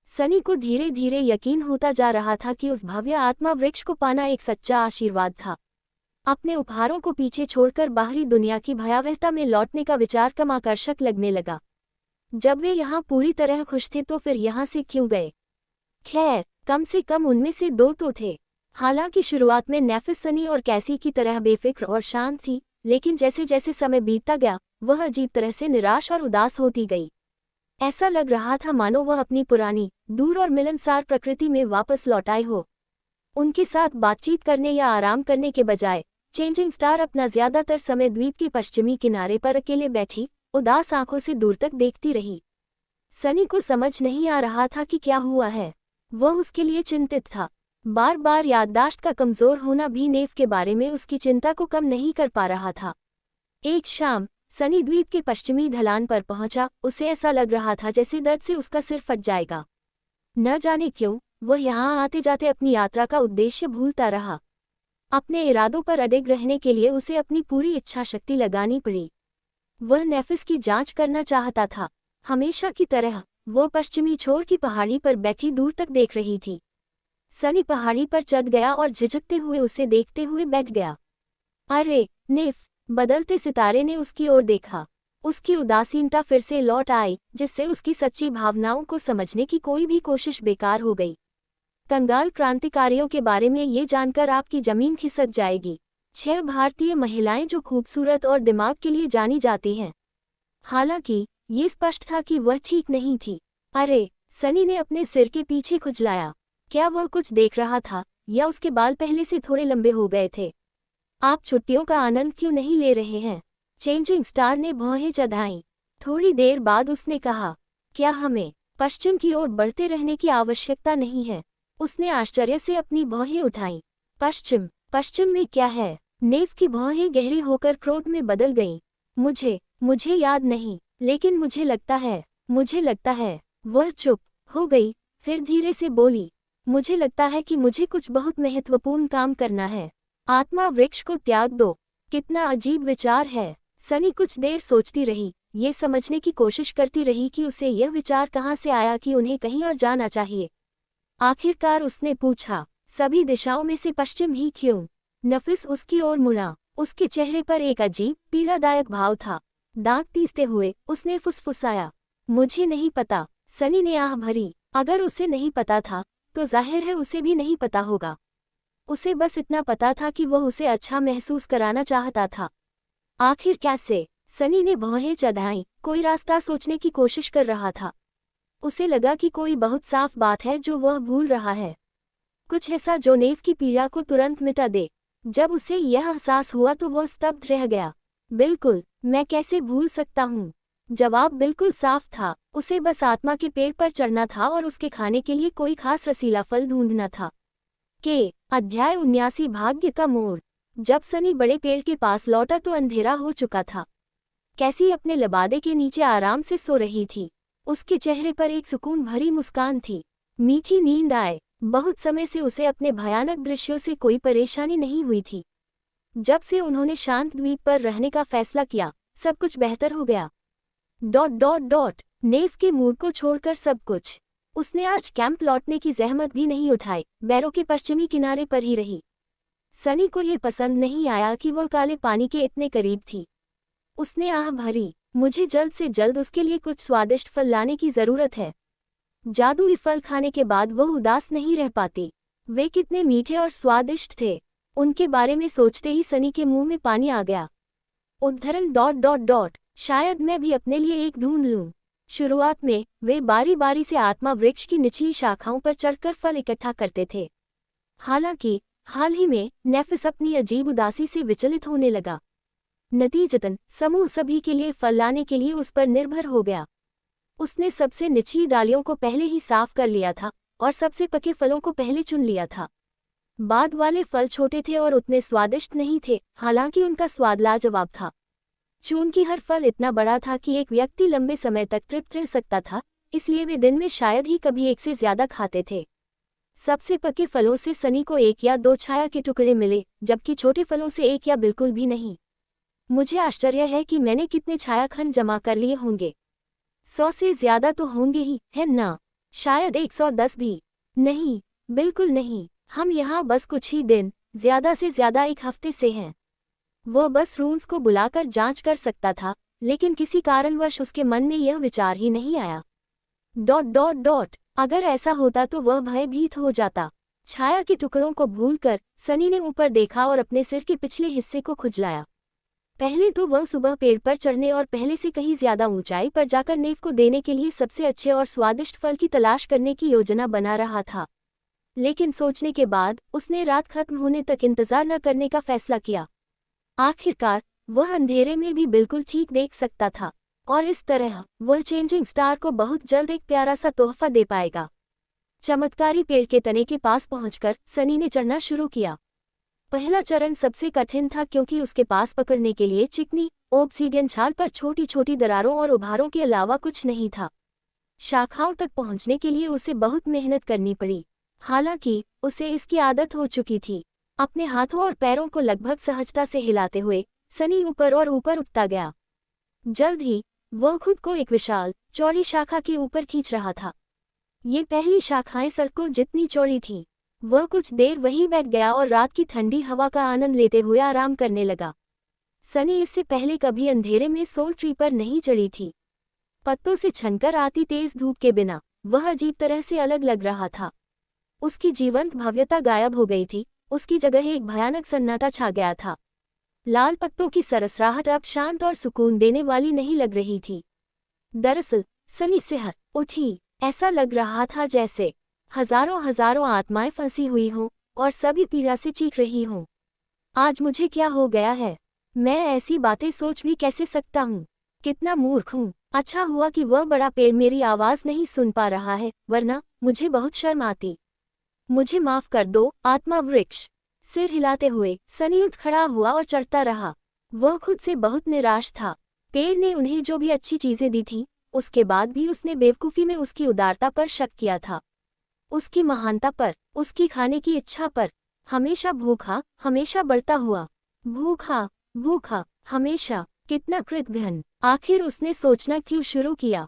सनी को धीरे धीरे यकीन होता जा रहा था कि उस भव्य आत्मा वृक्ष को पाना एक सच्चा आशीर्वाद था। अपने उपहारों को पीछे छोड़कर बाहरी दुनिया की भयावहता में लौटने का विचार कम आकर्षक लगने लगा। जब वे यहाँ पूरी तरह खुश थे तो फिर यहाँ से क्यों गए? खैर, कम से कम उनमें से दो तो थे। हालांकि शुरुआत में नेफिस सनी और कैसी की तरह बेफिक्र और शांत थी, लेकिन जैसे जैसे समय बीतता गया वह अजीब तरह से निराश और उदास होती गई। ऐसा लग रहा था मानो वह अपनी पुरानी, दूर और मिलनसार प्रकृति में वापस लौट आए हो। उनके साथ बातचीत करने या आराम करने के बजाय चेंजिंग स्टार अपना ज्यादातर समय द्वीप के पश्चिमी किनारे पर अकेले बैठी, उदास आंखों से दूर तक देखती रही। सनी को समझ नहीं आ रहा था कि क्या हुआ है। वह उसके लिए चिंतित था। बार बार याददाश्त का कमजोर होना भी नेव के बारे में उसकी चिंता को कम नहीं कर पा रहा था। एक शाम सनी द्वीप के पश्चिमी ढलान पर पहुंचा। उसे ऐसा लग रहा था जैसे दर्द से उसका सिर फट जाएगा। न जाने क्यों वह यहाँ आते जाते अपनी यात्रा का उद्देश्य भूलता रहा। अपने इरादों पर अडिग रहने के लिए उसे अपनी पूरी इच्छा शक्ति लगानी पड़ी। वह नेफिस की जांच करना चाहता था। हमेशा की तरह वो पश्चिमी छोर की पहाड़ी पर बैठी दूर तक देख रही थी। सनी पहाड़ी पर चढ़ गया और झिझकते हुए उसे देखते हुए बैठ गया। अरे नेफ! बदलते सितारे ने उसकी ओर देखा। उसकी उदासीनता फिर से लौट आई, जिससे उसकी सच्ची भावनाओं को समझने की कोई भी कोशिश बेकार हो गई। कंगाल क्रांतिकारियों के बारे में ये जानकर आपकी जमीन खिसक जाएगी। 6 भारतीय महिलाएं जो खूबसूरत और दिमाग के लिए जानी जाती हैं। हालांकि ये स्पष्ट था कि वह ठीक नहीं थी। अरे! सनी ने अपने सिर के पीछे खुजलाया। क्या वह कुछ देख रहा था या उसके बाल पहले से थोड़े लंबे हो गए थे? आप छुट्टियों का आनंद क्यों नहीं ले रहे हैं? चेंजिंग स्टार ने भौहें चढ़ाईं। थोड़ी देर बाद उसने कहा, क्या हमें पश्चिम की ओर बढ़ते रहने की आवश्यकता नहीं है। उसने आश्चर्य से अपनी भौहें उठाईं। पश्चिम, पश्चिम में क्या है? नेव की भौहें गहरी होकर क्रोध में बदल गईं। मुझे याद नहीं, लेकिन मुझे लगता है। वह चुप हो गई, फिर धीरे से बोली, मुझे लगता है कि मुझे कुछ बहुत महत्वपूर्ण काम करना है। आत्मा वृक्ष को त्याग दो। कितना अजीब विचार है। सनी कुछ देर सोचती रही, ये समझने की कोशिश करती रही कि उसे यह विचार कहाँ से आया कि उन्हें कहीं और जाना चाहिए। आखिरकार उसने पूछा, सभी दिशाओं में से पश्चिम ही क्यों? नफिस उसकी ओर मुड़ा। उसके चेहरे पर एक अजीब, पीड़ादायक भाव था। दांत पीसते हुए उसने फुसफुसाया, मुझे नहीं पता। सनी ने आह भरी। अगर उसे नहीं पता था, तो जाहिर है उसे भी नहीं पता होगा। उसे बस इतना पता था कि वह उसे अच्छा महसूस कराना चाहता था। आखिर कैसे? सनी ने भौहें चढ़ाईं, कोई रास्ता सोचने की कोशिश कर रहा था। उसे लगा कि कोई बहुत साफ बात है जो वह भूल रहा है, कुछ ऐसा जो नेव की पीड़ा को तुरंत मिटा दे। जब उसे यह एहसास हुआ तो वह स्तब्ध रह गया। बिल्कुल, मैं कैसे भूल सकता हूँ? जवाब बिल्कुल साफ था। उसे बस आत्मा के पेड़ पर चढ़ना था और उसके खाने के लिए कोई खास रसीला फल ढूंढना था। अध्याय 79 भाग्य का मोड़। जब सनी बड़े पेड़ के पास लौटा तो अंधेरा हो चुका था। कैसी अपने लबादे के नीचे आराम से सो रही थी। उसके चेहरे पर एक सुकून भरी मुस्कान थी। मीठी नींद आए। बहुत समय से उसे अपने भयानक दृश्यों से कोई परेशानी नहीं हुई थी। जब से उन्होंने शांत द्वीप पर रहने का फैसला किया, सब कुछ बेहतर हो गया। नेव के मूड को छोड़कर सब कुछ। उसने आज कैंप लौटने की जहमत भी नहीं उठाई, बैरो के पश्चिमी किनारे पर ही रही। सनी को यह पसंद नहीं आया कि वह काले पानी के इतने करीब थी। उसने आह भरी, मुझे जल्द से जल्द उसके लिए कुछ स्वादिष्ट फल लाने की जरूरत है। जादुई फल खाने के बाद वह उदास नहीं रह पाती। वे कितने मीठे और स्वादिष्ट थे। उनके बारे में सोचते ही सनी के मुंह में पानी आ गया। उद्धरण शायद मैं भी अपने लिए एक ढूंढ लूं। शुरुआत में वे बारी बारी से आत्मा वृक्ष की निचली शाखाओं पर चढ़कर फल इकट्ठा करते थे। हालांकि हाल ही में नेफिस अपनी अजीब उदासी से विचलित होने लगा। नतीजतन समूह सभी के लिए फल लाने के लिए उस पर निर्भर हो गया। उसने सबसे निचली डालियों को पहले ही साफ कर लिया था और सबसे पके फलों को पहले चुन लिया था। बाद वाले फल छोटे थे और उतने स्वादिष्ट नहीं थे, हालांकि उनका स्वाद लाजवाब था। चूंकि हर फल इतना बड़ा था कि एक व्यक्ति लंबे समय तक तृप्त रह सकता था, इसलिए वे दिन में शायद ही कभी एक से ज्यादा खाते थे। सबसे पके फलों से सनी को 1 या 2 छाया के टुकड़े मिले, जबकि छोटे फलों से 1 या बिल्कुल भी नहीं। मुझे आश्चर्य है कि मैंने कितने छाया खंड जमा कर लिए होंगे। 100 से ज्यादा तो होंगे ही, है ना? शायद 110 भी नहीं। बिल्कुल नहीं। हम यहाँ बस कुछ ही दिन, ज्यादा से ज्यादा 1 हफ्ते से हैं। वह बस रून्स को बुलाकर जांच कर सकता था, लेकिन किसी कारणवश उसके मन में यह विचार ही नहीं आया। अगर ऐसा होता तो वह भयभीत हो जाता। छाया के टुकड़ों को भूलकर सनी ने ऊपर देखा और अपने सिर के पिछले हिस्से को खुजलाया। पहले तो वह सुबह पेड़ पर चढ़ने और पहले से कहीं ज्यादा ऊंचाई पर जाकर नेव को देने के लिए सबसे अच्छे और स्वादिष्ट फल की तलाश करने की योजना बना रहा था। लेकिन सोचने के बाद उसने रात खत्म होने तक इंतजार न करने का फैसला किया। आखिरकार वह अंधेरे में भी बिल्कुल ठीक देख सकता था, और इस तरह वह चेंजिंग स्टार को बहुत जल्द एक प्यारा सा तोहफा दे पाएगा। चमत्कारी पेड़ के तने के पास पहुंचकर सनी ने चढ़ना शुरू किया। पहला चरण सबसे कठिन था क्योंकि उसके पास पकड़ने के लिए चिकनी ओब्सीडियन छाल पर छोटी छोटी दरारों और उभारों के अलावा कुछ नहीं था। शाखाओं तक पहुंचने के लिए उसे बहुत मेहनत करनी पड़ी। हालांकि उसे इसकी आदत हो चुकी थी। अपने हाथों और पैरों को लगभग सहजता से हिलाते हुए सनी ऊपर और ऊपर उठता गया। जल्द ही वह खुद को एक विशाल चौड़ी शाखा के ऊपर खींच रहा था। ये पहली शाखाएं सड़कों जितनी चौड़ी थीं। वह कुछ देर वहीं बैठ गया और रात की ठंडी हवा का आनंद लेते हुए आराम करने लगा। सनी इससे पहले कभी अंधेरे में सोल ट्री पर नहीं चढ़ी थी। पत्तों से छनकर आती तेज धूप के बिना वह अजीब तरह से अलग लग रहा था। उसकी जीवंत भव्यता गायब हो गई थी। उसकी जगह एक भयानक सन्नाटा छा गया था। लाल पत्तों की सरसराहट अब शांत और सुकून देने वाली नहीं लग रही थी। दरअसल सनी सिहर उठी। ऐसा लग रहा था जैसे हजारों हजारों आत्माएं फंसी हुई हों और सभी पीड़ा से चीख रही हों। आज मुझे क्या हो गया है? मैं ऐसी बातें सोच भी कैसे सकता हूँ? कितना मूर्ख हूँ। अच्छा हुआ कि वह बड़ा पेड़ मेरी आवाज नहीं सुन पा रहा है, वरना मुझे बहुत शर्म आती। मुझे माफ कर दो, आत्मा वृक्ष। सिर हिलाते हुए सनी उठ खड़ा हुआ और चढ़ता रहा। वह खुद से बहुत निराश था। पेड़ ने उन्हें जो भी अच्छी चीजें दी थीं, उसके बाद भी उसने बेवकूफी में उसकी उदारता पर शक किया था, उसकी महानता पर, उसकी खाने की इच्छा पर। हमेशा भूखा, हमेशा बढ़ता हुआ, भूखा भूखा हमेशा। कितना कृतघ्न। आखिर उसने सोचना क्यों शुरू किया?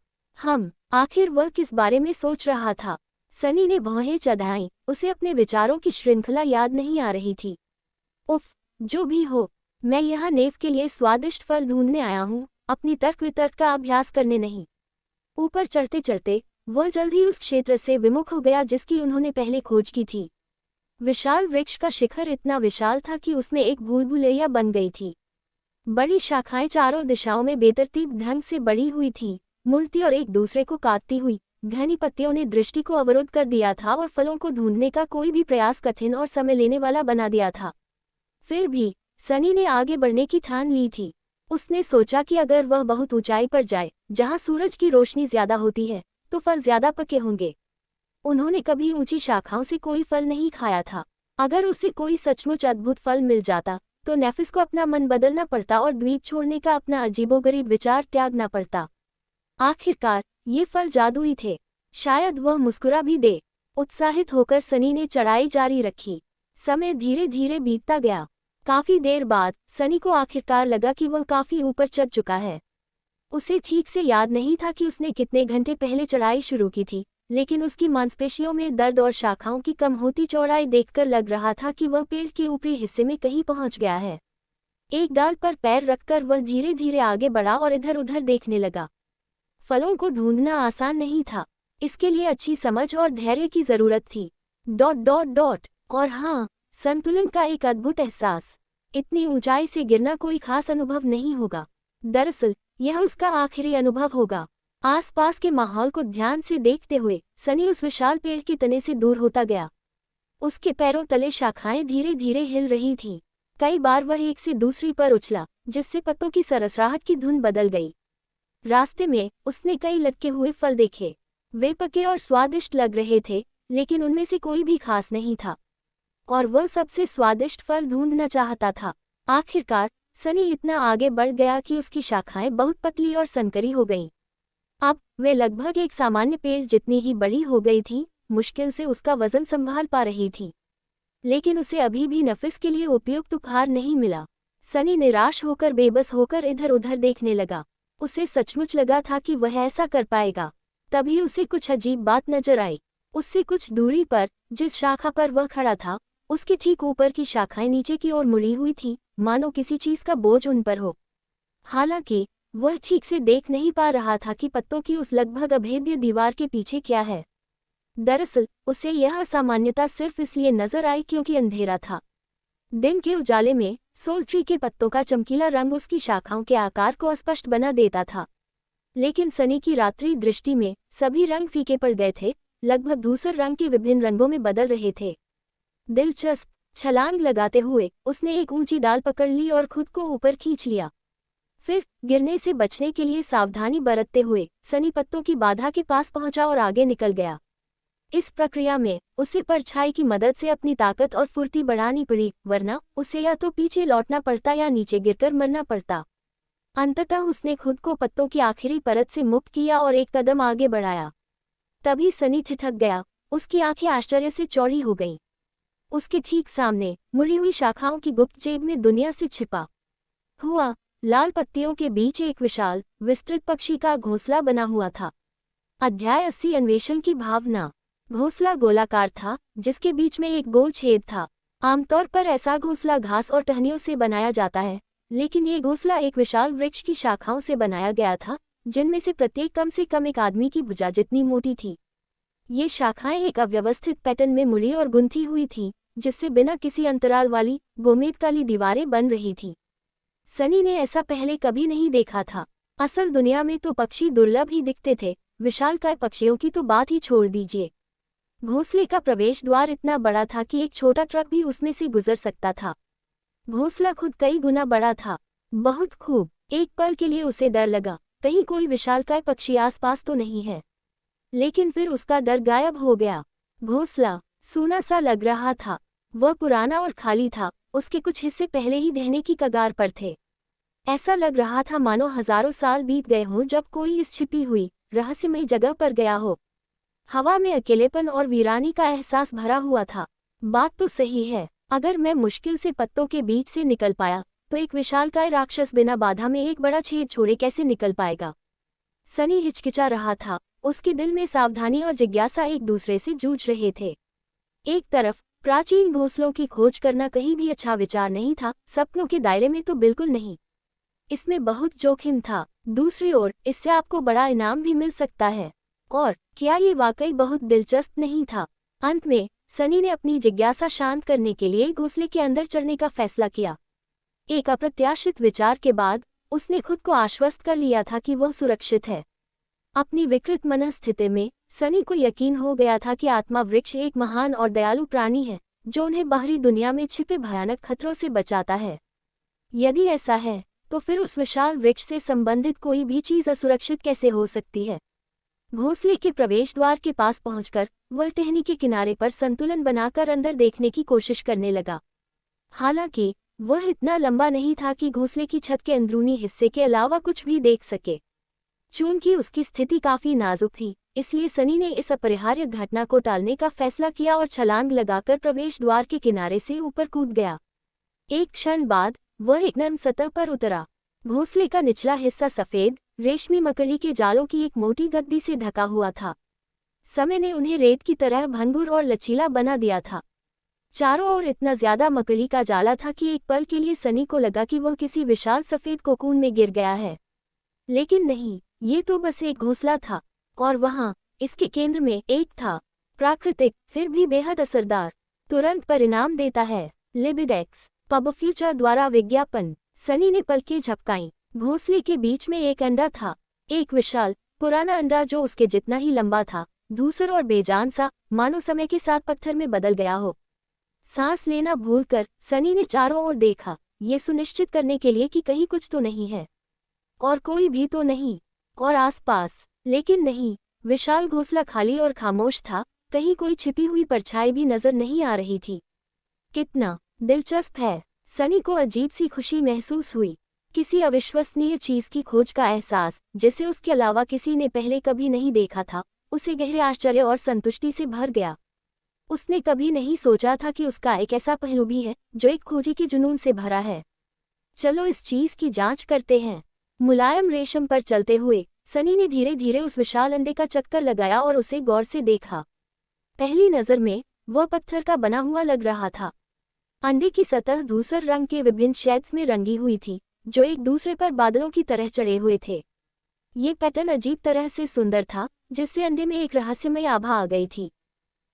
आखिर वह किस बारे में सोच रहा था? सनी ने भौहें चढ़ाईं, उसे अपने विचारों की श्रृंखला याद नहीं आ रही थी। उफ, जो भी हो, मैं यहाँ नेव के लिए स्वादिष्ट फल ढूंढने आया हूँ, अपनी तर्क वितर्क का अभ्यास करने नहीं। ऊपर चढ़ते चढ़ते वह जल्द ही उस क्षेत्र से विमुख हो गया जिसकी उन्होंने पहले खोज की थी। विशाल वृक्ष का शिखर इतना विशाल था कि उसमें एक भूलभुलैया बन गई थी। बड़ी शाखाएं चारों दिशाओं में बेतरतीब ढंग से बढ़ी हुई थीं, मुड़ती और एक दूसरे को काटती हुई। घनी पत्तियों ने दृष्टि को अवरुद्ध कर दिया था और फलों को ढूंढने का कोई भी प्रयास कठिन और समय लेने वाला बना दिया था। फिर भी सनी ने आगे बढ़ने की ठान ली थी। उसने सोचा कि अगर वह बहुत ऊंचाई पर जाए, जहां सूरज की रोशनी ज्यादा होती है, तो फल ज्यादा पके होंगे। उन्होंने कभी ऊंची शाखाओं से कोई फल नहीं खाया था। अगर उसे कोई सचमुच अद्भुत फल मिल जाता, तो नेफिस को अपना मन बदलना पड़ता और द्वीप छोड़ने का अपना अजीबोगरीब विचार त्यागना पड़ता। आखिरकार ये फल जादुई थे, शायद वह मुस्कुरा भी दे। उत्साहित होकर सनी ने चढ़ाई जारी रखी। समय धीरे धीरे बीतता गया। काफी देर बाद सनी को आखिरकार लगा कि वह काफी ऊपर चढ़ चुका है। उसे ठीक से याद नहीं था कि उसने कितने घंटे पहले चढ़ाई शुरू की थी, लेकिन उसकी मांसपेशियों में दर्द और शाखाओं की कम होती चौड़ाई देखकर लग रहा था कि वह पेड़ के ऊपरी हिस्से में कहीं पहुंच गया है। एक डाल पर पैर रखकर वह धीरे धीरे आगे बढ़ा और इधर उधर देखने लगा। फलों को ढूंढना आसान नहीं था, इसके लिए अच्छी समझ और धैर्य की जरूरत थी। ... और हाँ, संतुलन का एक अद्भुत एहसास। इतनी ऊंचाई से गिरना कोई खास अनुभव नहीं होगा, दरअसल यह उसका आखिरी अनुभव होगा। आसपास के माहौल को ध्यान से देखते हुए सनी उस विशाल पेड़ के तने से दूर होता गया। उसके पैरों तले शाखाएं धीरे धीरे हिल रही थीं। कई बार वह एक से दूसरी पर उछला, जिससे पत्तों की सरसराहट की धुन बदल गई। रास्ते में उसने कई लटके हुए फल देखे। वे पके और स्वादिष्ट लग रहे थे, लेकिन उनमें से कोई भी खास नहीं था, और वह सबसे स्वादिष्ट फल ढूंढना चाहता था। आखिरकार सनी इतना आगे बढ़ गया कि उसकी शाखाएं बहुत पतली और संकरी हो गईं। अब वे लगभग एक सामान्य पेड़ जितनी ही बड़ी हो गई थीं, मुश्किल से उसका वजन संभाल पा रही थी। लेकिन उसे अभी भी नफिस के लिए उपयुक्त उपहार नहीं मिला। सनी निराश होकर बेबस होकर इधर उधर देखने लगा। उसे सचमुच लगा था कि वह ऐसा कर पाएगा। तभी उसे कुछ अजीब बात नजर आई। उससे कुछ दूरी पर, जिस शाखा पर वह खड़ा था, उसके ठीक ऊपर की शाखाएं नीचे की ओर मुड़ी हुई थीं, मानो किसी चीज का बोझ उन पर हो। हालांकि वह ठीक से देख नहीं पा रहा था कि पत्तों की उस लगभग अभेद्य दीवार के पीछे क्या है। दरअसल उसे यह असामान्यता सिर्फ इसलिए नजर आई क्योंकि अंधेरा था। दिन के उजाले में सोल ट्री के पत्तों का चमकीला रंग उसकी शाखाओं के आकार को अस्पष्ट बना देता था, लेकिन सनी की रात्रि दृष्टि में सभी रंग फीके पड़ गए थे, लगभग धूसर रंग के विभिन्न रंगों में बदल रहे थे। दिलचस्प। छलांग लगाते हुए उसने एक ऊंची डाल पकड़ ली और खुद को ऊपर खींच लिया। फिर गिरने से बचने के लिए सावधानी बरतते हुए सनी पत्तों की बाधा के पास पहुंचा और आगे निकल गया। इस प्रक्रिया में उसे परछाई की मदद से अपनी ताकत और फुर्ती बढ़ानी पड़ी, वरना उसे या तो पीछे लौटना पड़ता या नीचे गिरकर मरना पड़ता। अंततः उसने खुद को पत्तों की आखिरी परत से मुक्त किया और एक कदम आगे बढ़ाया। तभी सनी ठिठक गया। उसकी आंखें आश्चर्य से चौड़ी हो गईं। उसके ठीक सामने मुड़ी हुई शाखाओं की गुप्त जेब में दुनिया से छिपा हुआ लाल पत्तियों के बीच एक विशाल विस्तृत पक्षी का घोंसला बना हुआ था। अध्याय 80 अन्वेषण की भावना। घोंसला गोलाकार था, जिसके बीच में एक गोल छेद था। आमतौर पर ऐसा घोंसला घास और टहनियों से बनाया जाता है, लेकिन ये घोंसला एक विशाल वृक्ष की शाखाओं से बनाया गया था, जिनमें से प्रत्येक कम से कम एक आदमी की भुजा जितनी मोटी थी। ये शाखाएं एक अव्यवस्थित पैटर्न में मुड़ी और गुंथी हुई थीं, जिससे बिना किसी अंतराल वाली गोमेदकाली दीवारें बन रही थीं। सनी ने ऐसा पहले कभी नहीं देखा था। असल दुनिया में तो पक्षी दुर्लभ ही दिखते थे, विशालकाय पक्षियों की तो बात ही छोड़ दीजिए। घोंसले का प्रवेश द्वार इतना बड़ा था कि एक छोटा ट्रक भी उसमें से गुजर सकता था। घोंसला खुद कई गुना बड़ा था। बहुत खूब। एक पल के लिए उसे डर लगा, कहीं कोई विशालकाय पक्षी आसपास तो नहीं है। लेकिन फिर उसका डर गायब हो गया। घोंसला सूना सा लग रहा था। वह पुराना और खाली था, उसके कुछ हिस्से पहले ही ढहने की कगार पर थे। ऐसा लग रहा था मानो हजारों साल बीत गए हों जब कोई इस छिपी हुई रहस्यमयी जगह पर गया हो। हवा में अकेलेपन और वीरानी का एहसास भरा हुआ था। बात तो सही है, अगर मैं मुश्किल से पत्तों के बीच से निकल पाया तो एक विशालकाय राक्षस बिना बाधा में एक बड़ा छेद छोड़े कैसे निकल पाएगा। सनी हिचकिचा रहा था, उसके दिल में सावधानी और जिज्ञासा एक दूसरे से जूझ रहे थे। एक तरफ प्राचीन घोंसलों की खोज करना कहीं भी अच्छा विचार नहीं था, सपनों के दायरे में तो बिल्कुल नहीं। इसमें बहुत जोखिम था। दूसरी ओर इससे आपको बड़ा इनाम भी मिल सकता है। और क्या ये वाकई बहुत दिलचस्प नहीं था। अंत में सनी ने अपनी जिज्ञासा शांत करने के लिए घोंसले के अंदर चढ़ने का फैसला किया। एक अप्रत्याशित विचार के बाद उसने खुद को आश्वस्त कर लिया था कि वह सुरक्षित है। अपनी विकृत मनस्थिति में सनी को यकीन हो गया था कि आत्मा वृक्ष एक महान और दयालु प्राणी है जो उन्हें बाहरी दुनिया में छिपे भयानक खतरों से बचाता है। यदि ऐसा है तो फिर उस विशाल वृक्ष से संबंधित कोई भी चीज असुरक्षित कैसे हो सकती है। घोंसले के प्रवेश द्वार के पास पहुंचकर वह टहनी के किनारे पर संतुलन बनाकर अंदर देखने की कोशिश करने लगा। हालांकि वह इतना लंबा नहीं था कि घोंसले की छत के अंदरूनी हिस्से के अलावा कुछ भी देख सके। चूंकि उसकी स्थिति काफी नाजुक थी, इसलिए सनी ने इस अपरिहार्य घटना को टालने का फैसला किया और छलांग लगाकर प्रवेश द्वार के किनारे से ऊपर कूद गया। एक क्षण बाद वह एक नरम सतह पर उतरा। घोंसले का निचला हिस्सा सफेद रेशमी मकड़ी के जालों की एक मोटी गद्दी से ढका हुआ था। समय ने उन्हें रेत की तरह भंगुर और लचीला बना दिया था। चारों ओर इतना ज्यादा मकड़ी का जाला था कि एक पल के लिए सनी को लगा कि वह किसी विशाल सफेद कोकून में गिर गया है। लेकिन नहीं, ये तो बस एक घोंसला था। और वहां इसके केंद्र में एक था, प्राकृतिक फिर भी बेहद असरदार, तुरंत परिणाम देता है। लिबिडेक्स पब फ्यूचर द्वारा विज्ञापन। सनी ने पलकें झपकाईं। घोंसले के बीच में एक अंडा था, एक विशाल पुराना अंडा जो उसके जितना ही लंबा था, धूसर और बेजान सा, मानो समय के साथ पत्थर में बदल गया हो। सांस लेना भूलकर सनी ने चारों ओर देखा, ये सुनिश्चित करने के लिए कि कहीं कुछ तो नहीं है और कोई भी तो नहीं। और आसपास, लेकिन नहीं, विशाल घोंसला खाली और खामोश था, कहीं कोई छिपी हुई परछाई भी नजर नहीं आ रही थी। कितना दिलचस्प है। सनी को अजीब सी खुशी महसूस हुई, किसी अविश्वसनीय चीज की खोज का एहसास जिसे उसके अलावा किसी ने पहले कभी नहीं देखा था, उसे गहरे आश्चर्य और संतुष्टि से भर गया। उसने कभी नहीं सोचा था कि उसका एक ऐसा पहलू भी है जो एक खोजी के जुनून से भरा है। चलो इस चीज की जांच करते हैं। मुलायम रेशम पर चलते हुए सनी ने धीरे धीरे उस विशाल अंडे का चक्कर लगाया और उसे गौर से देखा। पहली नजर में वह पत्थर का बना हुआ लग रहा था। अंडे की सतह धूसर रंग के विभिन्न शेड्स में रंगी हुई थी जो एक दूसरे पर बादलों की तरह चढ़े हुए थे। ये पैटर्न अजीब तरह से सुंदर था जिससे अंडे में एक रहस्यमय आभा आ गई थी।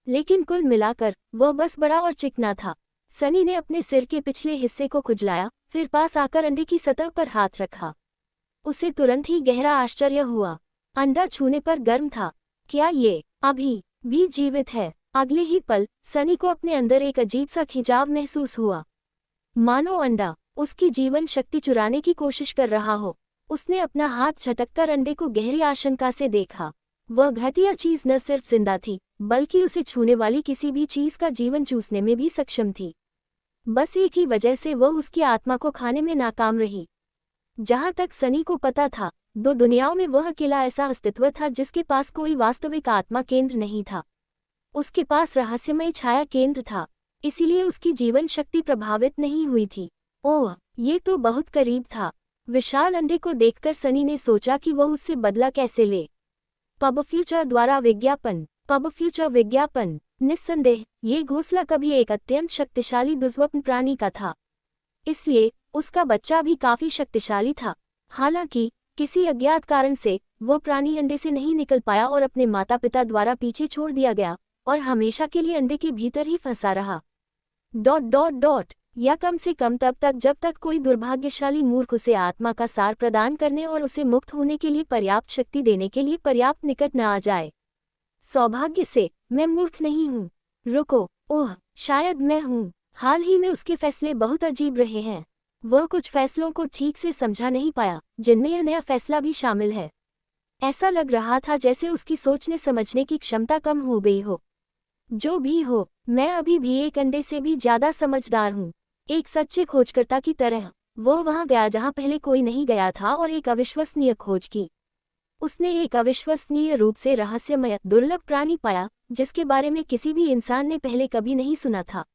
लेकिन कुल मिलाकर वह बस बड़ा और चिकना था। सनी ने अपने सिर के पिछले हिस्से को खुजलाया, फिर पास आकर अंडे की सतह पर हाथ रखा। उसे तुरंत ही गहरा आश्चर्य हुआ। अंडा छूने पर गर्म था। क्या ये अभी भी जीवित है? अगले ही पल सनी को अपने अंदर एक अजीब सा खिंचाव महसूस हुआ, मानो अंडा उसकी जीवन शक्ति चुराने की कोशिश कर रहा हो। उसने अपना हाथ झटककर अंडे को गहरी आशंका से देखा। वह घटिया चीज न सिर्फ जिंदा थी बल्कि उसे छूने वाली किसी भी चीज का जीवन चूसने में भी सक्षम थी। बस एक ही वजह से वह उसकी आत्मा को खाने में नाकाम रही। जहां तक सनी को पता था, दो दुनियाओं में वह अकेला ऐसा अस्तित्व था जिसके पास कोई वास्तविक आत्मा केंद्र नहीं था। उसके पास रहस्यमय छाया केंद्र था, इसीलिए उसकी जीवन शक्ति प्रभावित नहीं हुई थी। ओह, ये तो बहुत करीब था। विशाल अंडे को देखकर सनी ने सोचा कि वह उससे बदला कैसे ले। पब फ्यूचर द्वारा विज्ञापन। पब फ्यूचर विज्ञापन। निस्संदेह ये घोंसला कभी एक अत्यंत शक्तिशाली दुर्लभ प्राणी का था, इसलिए उसका बच्चा भी काफी शक्तिशाली था। हालांकि किसी अज्ञात कारण से वह प्राणी अंडे से नहीं निकल पाया और अपने माता पिता द्वारा पीछे छोड़ दिया गया और हमेशा के लिए अंडे के भीतर ही फंसा रहा। ... या कम से कम तब तक जब तक कोई दुर्भाग्यशाली मूर्ख उसे आत्मा का सार प्रदान करने और उसे मुक्त होने के लिए पर्याप्त शक्ति देने के लिए पर्याप्त निकट न आ जाए। सौभाग्य से मैं मूर्ख नहीं हूँ। रुको, ओह शायद मैं हूँ। हाल ही में उसके फैसले बहुत अजीब रहे हैं। वह कुछ फैसलों को ठीक से समझा नहीं पाया, जिनमें यह नया फैसला भी शामिल है। ऐसा लग रहा था जैसे उसकी सोचने समझने की क्षमता कम हो गई हो। जो भी हो, मैं अभी भी एक अंडे से भी ज्यादा समझदार हूँ। एक सच्चे खोजकर्ता की तरह वो वहां गया जहां पहले कोई नहीं गया था और एक अविश्वसनीय खोज की। उसने एक अविश्वसनीय रूप से रहस्यमय दुर्लभ प्राणी पाया, जिसके बारे में किसी भी इंसान ने पहले कभी नहीं सुना था।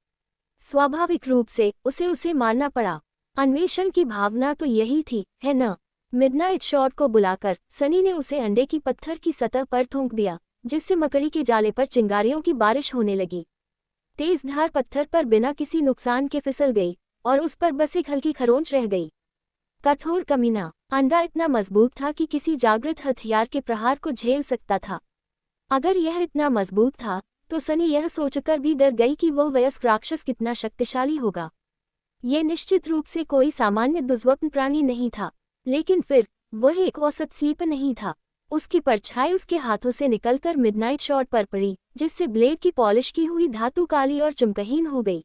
स्वाभाविक रूप से उसे मारना पड़ा। अन्वेषण की भावना तो यही थी, है न? मिडनाइट शॉट को बुलाकर सनी ने उसे अंडे की पत्थर की सतह पर ठोंक दिया, जिससे मकड़ी के जाले पर चिंगारियों की बारिश होने लगी। तेज धार पत्थर पर बिना किसी नुकसान के फिसल गई और उस पर बस एक हल्की खरोंच रह गई। कठोर कमीना, अंडा इतना मजबूत था कि किसी जागृत हथियार के प्रहार को झेल सकता था। अगर यह इतना मजबूत था, तो सनी यह सोचकर भी डर गई कि वह वयस्क राक्षस कितना शक्तिशाली होगा। यह निश्चित रूप से कोई सामान्य दुर्जन्य प्राणी नहीं था, लेकिन फिर वह एक औसत स्लीपर नहीं था। उसकी परछाई उसके हाथों से निकलकर मिडनाइट शॉट पर पड़ी, जिससे ब्लेड की पॉलिश की हुई धातु काली और चमकहीन हो गई।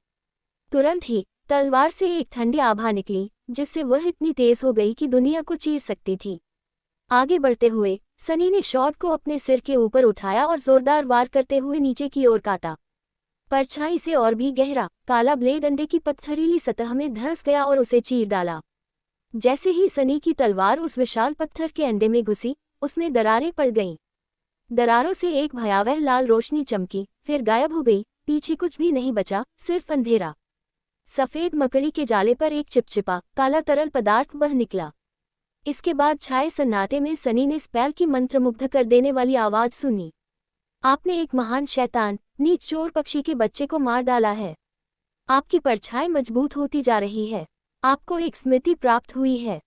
तुरंत ही तलवार से एक ठंडी आभा निकली, जिससे वह इतनी तेज हो गई कि दुनिया को चीर सकती थी। आगे बढ़ते हुए सनी ने शॉट को अपने सिर के ऊपर उठाया और जोरदार वार करते हुए नीचे की ओर काटा। परछाई से और भी गहरा काला ब्लेड अंडे की पत्थरीली सतह में धंस गया और उसे चीर डाला। जैसे ही सनी की तलवार उस विशाल पत्थर के अंडे में घुसी, उसमें दरारें पड़ गईं। दरारों से एक भयावह लाल रोशनी चमकी, फिर गायब हो गई। पीछे कुछ भी नहीं बचा, सिर्फ अंधेरा। सफेद मकड़ी के जाले पर एक चिपचिपा काला तरल पदार्थ बह निकला। इसके बाद छाए सन्नाटे में सनी ने स्पेल की मंत्रमुग्ध कर देने वाली आवाज सुनी। आपने एक महान शैतान, नीच चोर पक्षी के बच्चे को मार डाला है। आपकी परछाई मजबूत होती जा रही है। आपको एक स्मृति प्राप्त हुई है।